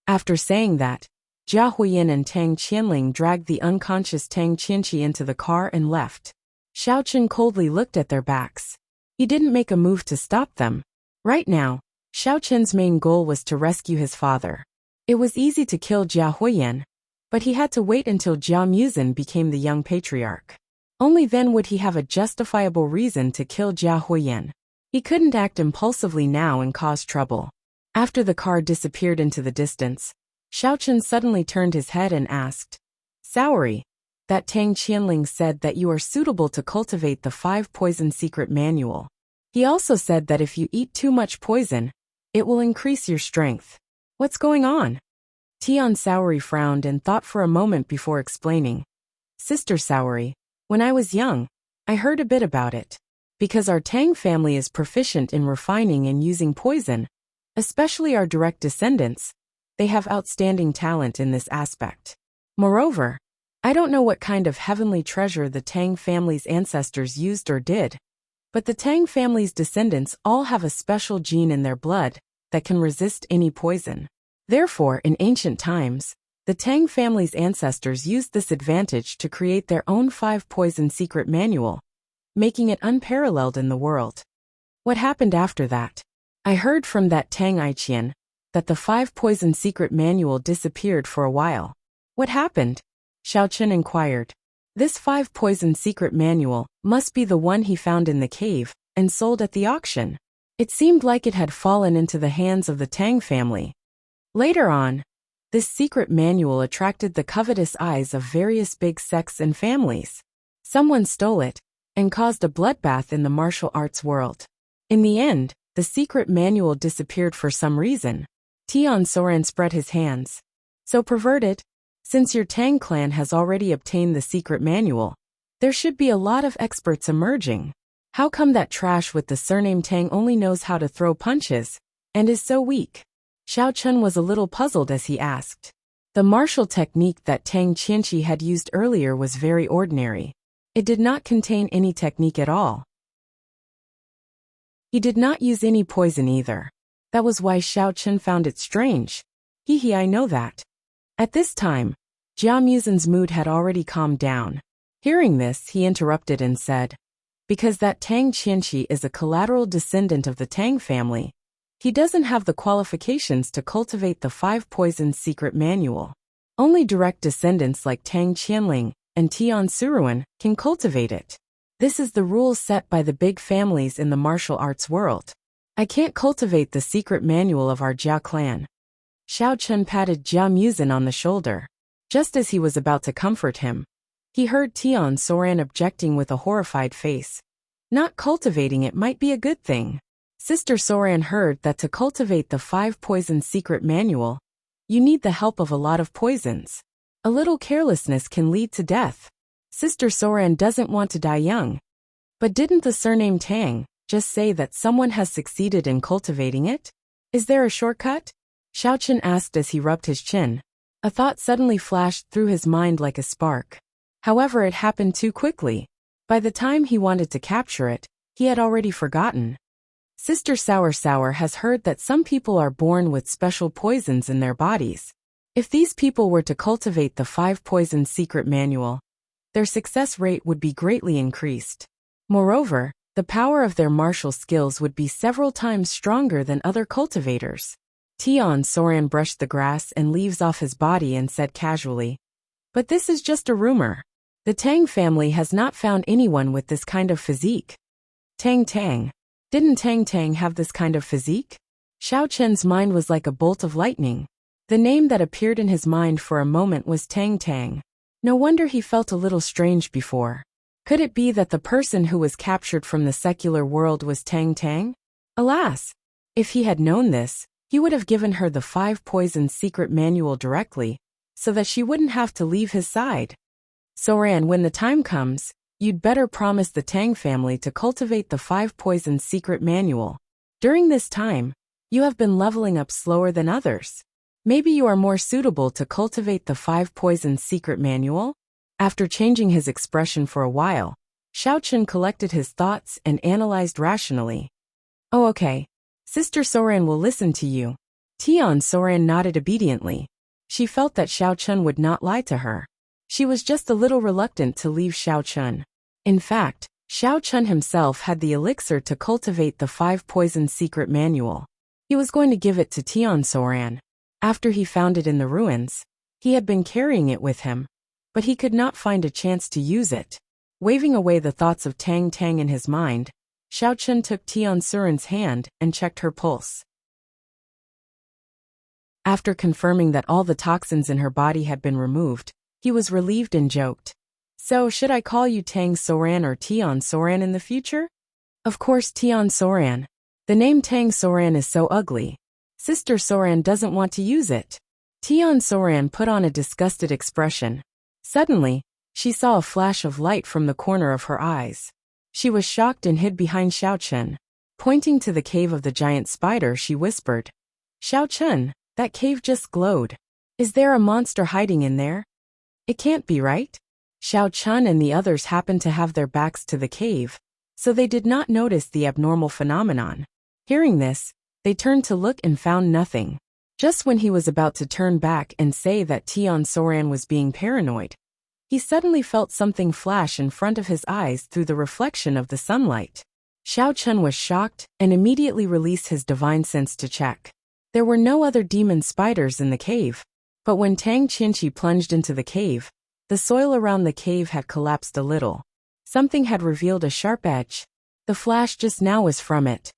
After saying that, Jia Huiyan and Tang Qianling dragged the unconscious Tang Qianqi into the car and left. Xiao Chen coldly looked at their backs. He didn't make a move to stop them. Right now, Xiao Chen's main goal was to rescue his father. It was easy to kill Jia Huiyan, but he had to wait until Jia Musin became the young patriarch. Only then would he have a justifiable reason to kill Jia Huiyan. He couldn't act impulsively now and cause trouble. After the car disappeared into the distance, Xiao Chen suddenly turned his head and asked, Saori, that Tang Qianling said that you are suitable to cultivate the 5 poison secret manual. He also said that if you eat too much poison, it will increase your strength. What's going on? Tian Saori frowned and thought for a moment before explaining. Sister Saori, when I was young, I heard a bit about it. Because our Tang family is proficient in refining and using poison, especially our direct descendants, they have outstanding talent in this aspect. Moreover, I don't know what kind of heavenly treasure the Tang family's ancestors used or did, but the Tang family's descendants all have a special gene in their blood that can resist any poison. Therefore, in ancient times, the Tang family's ancestors used this advantage to create their own 5 poison secret manual, making it unparalleled in the world. What happened after that? I heard from that Tang Aiqian that the 5 poison secret manual disappeared for a while. What happened? Xiao Chen inquired. This 5 poison secret manual must be the one he found in the cave and sold at the auction. It seemed like it had fallen into the hands of the Tang family. Later on, this secret manual attracted the covetous eyes of various big sects and families. Someone stole it and caused a bloodbath in the martial arts world. In the end, the secret manual disappeared for some reason. Tian Soren spread his hands. So perverted, since your Tang clan has already obtained the secret manual, there should be a lot of experts emerging. How come that trash with the surname Tang only knows how to throw punches, and is so weak? Xiao Chen was a little puzzled as he asked. The martial technique that Tang Qianqi had used earlier was very ordinary. It did not contain any technique at all. He did not use any poison either. That was why Xiao Chen found it strange. I know that. At this time, Jia Musin's mood had already calmed down. Hearing this, he interrupted and said, because that Tang Qianqi is a collateral descendant of the Tang family, he doesn't have the qualifications to cultivate the 5 poisons secret manual. Only direct descendants like Tang Qianling and Tian Suruan can cultivate it. This is the rule set by the big families in the martial arts world. I can't cultivate the secret manual of our Jia clan. Xiao Chen patted Jia Musin on the shoulder. Just as he was about to comfort him, he heard Tian Soran objecting with a horrified face. Not cultivating it might be a good thing. Sister Soran heard that to cultivate the 5 poisons secret manual, you need the help of a lot of poisons. A little carelessness can lead to death. Sister Soran doesn't want to die young. But didn't the surname Tang just say that someone has succeeded in cultivating it? Is there a shortcut? Xiao Chen asked as he rubbed his chin. A thought suddenly flashed through his mind like a spark. However, it happened too quickly. By the time he wanted to capture it, he had already forgotten. Sister Sour has heard that some people are born with special poisons in their bodies. If these people were to cultivate the 5 poisons secret manual, their success rate would be greatly increased. Moreover, the power of their martial skills would be several times stronger than other cultivators. Tian Soran brushed the grass and leaves off his body and said casually, but this is just a rumor. The Tang family has not found anyone with this kind of physique. Tang. Didn't Tang have this kind of physique? Xiao Chen's mind was like a bolt of lightning. The name that appeared in his mind for a moment was Tang. No wonder he felt a little strange before. Could it be that the person who was captured from the secular world was Tang? Alas! If he had known this, He would have given her the 5 Poisons secret manual directly, so that she wouldn't have to leave his side. Soran, when the time comes, you'd better promise the Tang family to cultivate the 5 Poisons secret manual. During this time, you have been leveling up slower than others. Maybe you are more suitable to cultivate the 5 Poisons secret manual? After changing his expression for a while, Xiaochun collected his thoughts and analyzed rationally. Oh, okay. Sister Soran will listen to you. Tian Soran nodded obediently. She felt that Xiaochun would not lie to her. She was just a little reluctant to leave Xiaochun. In fact, Xiaochun himself had the elixir to cultivate the 5 Poisons secret manual. He was going to give it to Tian Soran. After he found it in the ruins, he had been carrying it with him, but he could not find a chance to use it. Waving away the thoughts of Tang Tang in his mind, Xiaochun took Tian Soran's hand and checked her pulse. After confirming that all the toxins in her body had been removed, he was relieved and joked. So, should I call you Tang Soran or Tian Soran in the future? Of course, Tian Soran. The name Tang Soran is so ugly. Sister Soran doesn't want to use it. Tian Soran put on a disgusted expression. Suddenly, she saw a flash of light from the corner of her eyes. She was shocked and hid behind Xiaochun. Pointing to the cave of the giant spider, she whispered, Xiaochun, that cave just glowed. Is there a monster hiding in there? It can't be, right? Xiaochun and the others happened to have their backs to the cave, so they did not notice the abnormal phenomenon. Hearing this, they turned to look and found nothing. Just when he was about to turn back and say that Tian Soran was being paranoid, he suddenly felt something flash in front of his eyes through the reflection of the sunlight. Xiaochun was shocked and immediately released his divine sense to check. There were no other demon spiders in the cave, but when Tang Qinchi plunged into the cave, the soil around the cave had collapsed a little. Something had revealed a sharp edge. The flash just now was from it.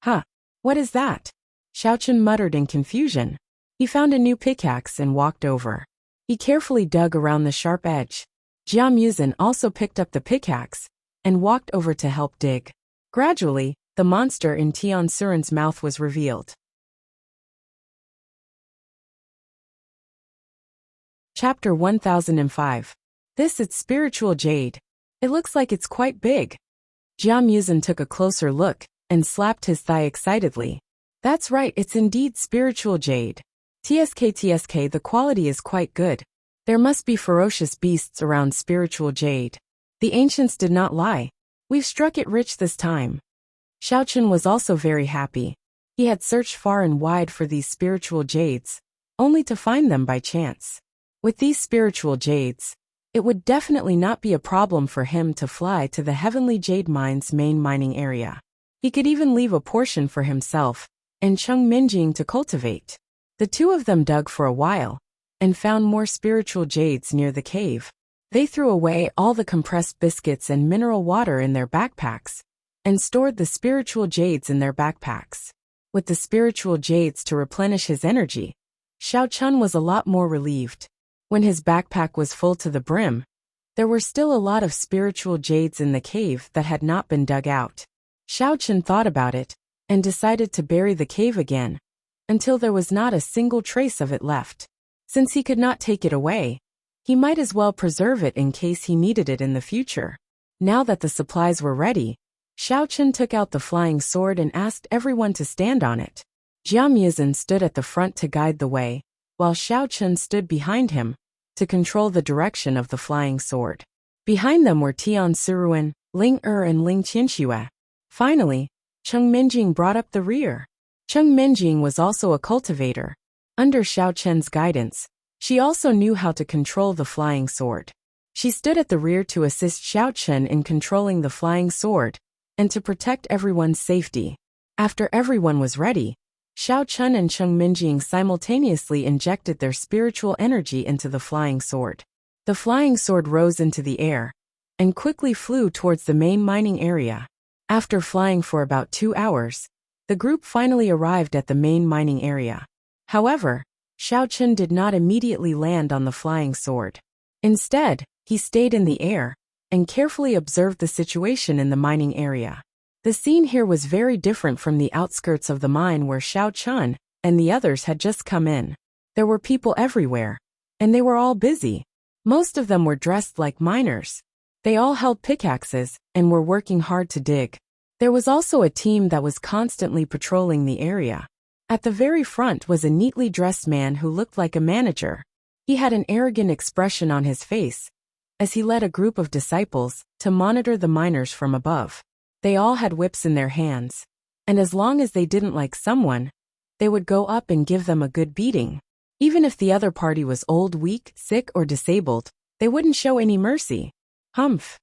Huh, what is that? Xiaochun muttered in confusion. He found a new pickaxe and walked over. He carefully dug around the sharp edge. Jia Muzin also picked up the pickaxe and walked over to help dig. Gradually, the monster in Tian Soran's mouth was revealed. Chapter 1005. This is spiritual jade. It looks like it's quite big. Jia Muzin took a closer look and slapped his thigh excitedly. That's right, it's indeed spiritual jade. TSK, the quality is quite good. There must be ferocious beasts around spiritual jade. The ancients did not lie. We've struck it rich this time. Xiaochun was also very happy. He had searched far and wide for these spiritual jades, only to find them by chance. With these spiritual jades, it would definitely not be a problem for him to fly to the Heavenly Jade Mine's main mining area. He could even leave a portion for himself and Cheng Minjing to cultivate. The two of them dug for a while and found more spiritual jades near the cave. They threw away all the compressed biscuits and mineral water in their backpacks and stored the spiritual jades in their backpacks. With the spiritual jades to replenish his energy, Xiaochun was a lot more relieved. When his backpack was full to the brim, there were still a lot of spiritual jades in the cave that had not been dug out. Xiaochun thought about it and decided to bury the cave again until there was not a single trace of it left. Since he could not take it away, he might as well preserve it in case he needed it in the future. Now that the supplies were ready, Xiaochun took out the flying sword and asked everyone to stand on it. Jia Muzin stood at the front to guide the way, while Xiaochun stood behind him to control the direction of the flying sword. Behind them were Tian Suruan, Ling and Ling Qinxue. Finally, Cheng Minjing brought up the rear. Cheng Minjing was also a cultivator. Under Xiaochun's guidance, she also knew how to control the flying sword. She stood at the rear to assist Xiaochun in controlling the flying sword and to protect everyone's safety. After everyone was ready, Xiaochun and Cheng Minjing simultaneously injected their spiritual energy into the flying sword. The flying sword rose into the air and quickly flew towards the main mining area. After flying for about 2 hours, the group finally arrived at the main mining area. However, Xiaochun did not immediately land on the flying sword. Instead, he stayed in the air and carefully observed the situation in the mining area. The scene here was very different from the outskirts of the mine where Xiaochun and the others had just come in. There were people everywhere, and they were all busy. Most of them were dressed like miners. They all held pickaxes and were working hard to dig. There was also a team that was constantly patrolling the area. At the very front was a neatly dressed man who looked like a manager. He had an arrogant expression on his face as he led a group of disciples to monitor the miners from above. They all had whips in their hands, and as long as they didn't like someone, they would go up and give them a good beating. Even if the other party was old, weak, sick, or disabled, they wouldn't show any mercy. Humph.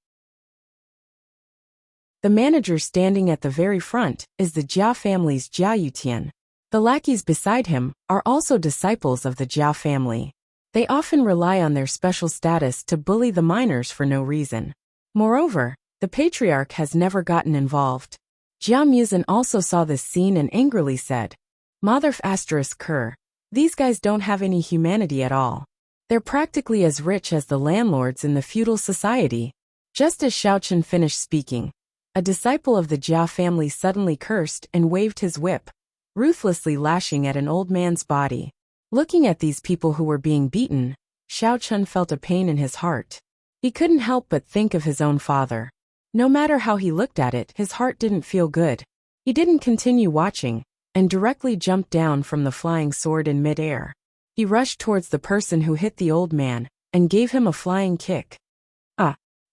The manager standing at the very front is the Jia family's Jia Yutian. The lackeys beside him are also disciples of the Jia family. They often rely on their special status to bully the miners for no reason. Moreover, the patriarch has never gotten involved. Jia Muzin also saw this scene and angrily said, "Motherf asterisk cur. These guys don't have any humanity at all. They're practically as rich as the landlords in the feudal society." Just as Xiaochen finished speaking, a disciple of the Jia family suddenly cursed and waved his whip, ruthlessly lashing at an old man's body. Looking at these people who were being beaten, Xiaochen felt a pain in his heart. He couldn't help but think of his own father. No matter how he looked at it, his heart didn't feel good. He didn't continue watching, and directly jumped down from the flying sword in mid-air. He rushed towards the person who hit the old man, and gave him a flying kick.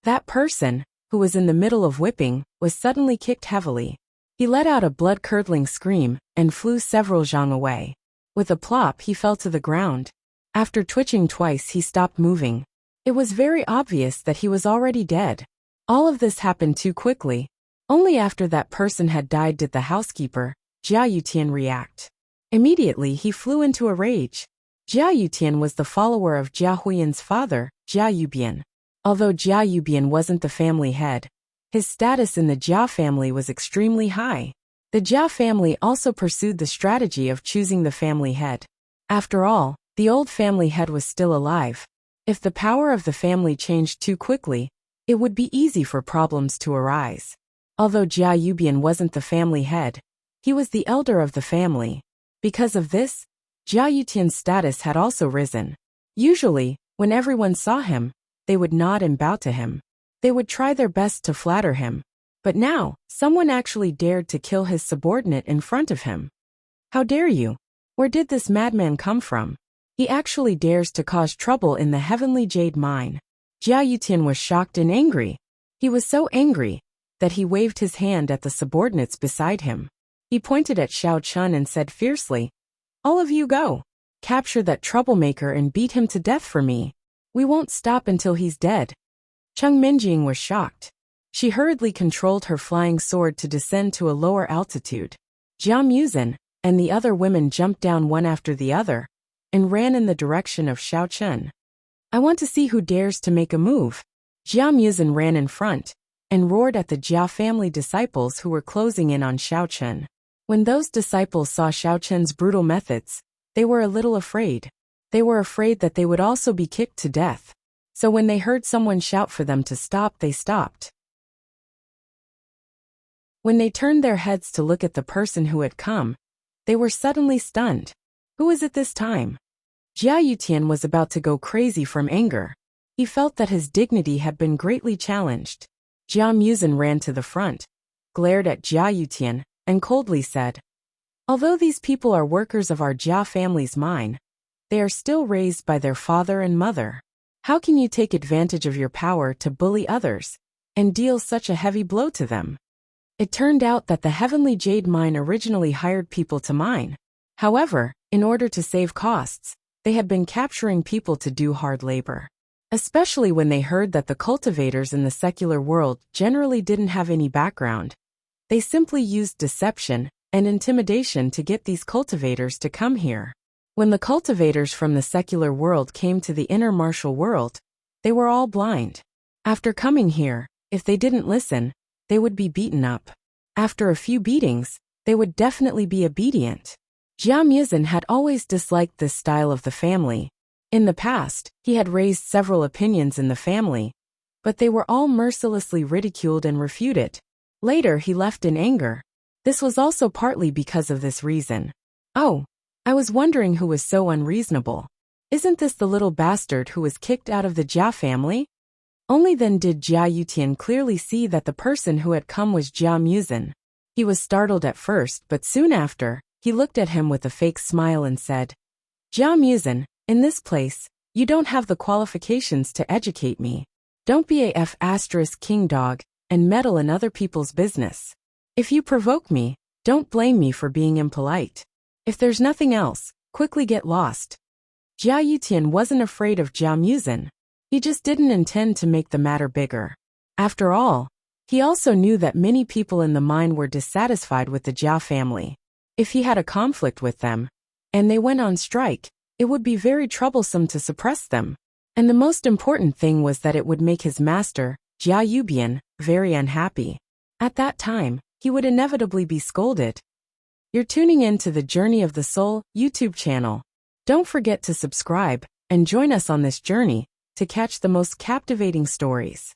That person, who was in the middle of whipping, was suddenly kicked heavily. He let out a blood-curdling scream, and flew several zhang away. With a plop, he fell to the ground. After twitching twice, he stopped moving. It was very obvious that he was already dead. All of this happened too quickly. Only after that person had died did the housekeeper, Jia Yutian, react. Immediately, he flew into a rage. Jia Yutian was the follower of Jia Huiyan's father, Jia Yubian. Although Jia Yubian wasn't the family head, his status in the Jia family was extremely high. The Jia family also pursued the strategy of choosing the family head. After all, the old family head was still alive. If the power of the family changed too quickly, it would be easy for problems to arise. Although Jia Yubian wasn't the family head, he was the elder of the family. Because of this, Jia Yutian's status had also risen. Usually, when everyone saw him, they would nod and bow to him. They would try their best to flatter him. But now, someone actually dared to kill his subordinate in front of him. How dare you? Where did this madman come from? He actually dares to cause trouble in the heavenly jade mine. Jia Yutian was shocked and angry. He was so angry that he waved his hand at the subordinates beside him. He pointed at Xiao Chun and said fiercely, "All of you go. Capture that troublemaker and beat him to death for me. We won't stop until he's dead." Cheng Minjing was shocked. She hurriedly controlled her flying sword to descend to a lower altitude. Jia Muzin and the other women jumped down one after the other and ran in the direction of Xiao Chun. "I want to see who dares to make a move." Jia Muzin ran in front and roared at the Jia family disciples who were closing in on Xiao Chun. When those disciples saw Xiao Chun's brutal methods, they were a little afraid. They were afraid that they would also be kicked to death. So when they heard someone shout for them to stop, they stopped. When they turned their heads to look at the person who had come, they were suddenly stunned. Who was it this time? Jia Yutian was about to go crazy from anger. He felt that his dignity had been greatly challenged. Jia Muzin ran to the front, glared at Jia Yutian, and coldly said, "Although these people are workers of our Jia family's mine, they are still raised by their father and mother. How can you take advantage of your power to bully others and deal such a heavy blow to them?" It turned out that the Heavenly Jade Mine originally hired people to mine. However, in order to save costs, they had been capturing people to do hard labor. Especially when they heard that the cultivators in the secular world generally didn't have any background. They simply used deception and intimidation to get these cultivators to come here. When the cultivators from the secular world came to the inner martial world, they were all blind. After coming here, if they didn't listen, they would be beaten up. After a few beatings, they would definitely be obedient. Jia Muzin had always disliked this style of the family. In the past, he had raised several opinions in the family, but they were all mercilessly ridiculed and refuted. Later, he left in anger. This was also partly because of this reason. "Oh, I was wondering who was so unreasonable. Isn't this the little bastard who was kicked out of the Jia family? Only then did Jia Yutian clearly see that the person who had come was Jia Muzin. He was startled at first, but soon after, he looked at him with a fake smile and said, Jia Muzin, in this place, you don't have the qualifications to educate me. Don't be a king dog and meddle in other people's business. If you provoke me, don't blame me for being impolite. If there's nothing else, quickly get lost. Jia Yutian wasn't afraid of Jia Muzin. He just didn't intend to make the matter bigger. After all, he also knew that many people in the mine were dissatisfied with the Jia family. If he had a conflict with them, and they went on strike, it would be very troublesome to suppress them. And the most important thing was that it would make his master, Jia Yubian, very unhappy. At that time, he would inevitably be scolded. You're tuning in to the Journey of the Soul YouTube channel. Don't forget to subscribe and join us on this journey to catch the most captivating stories.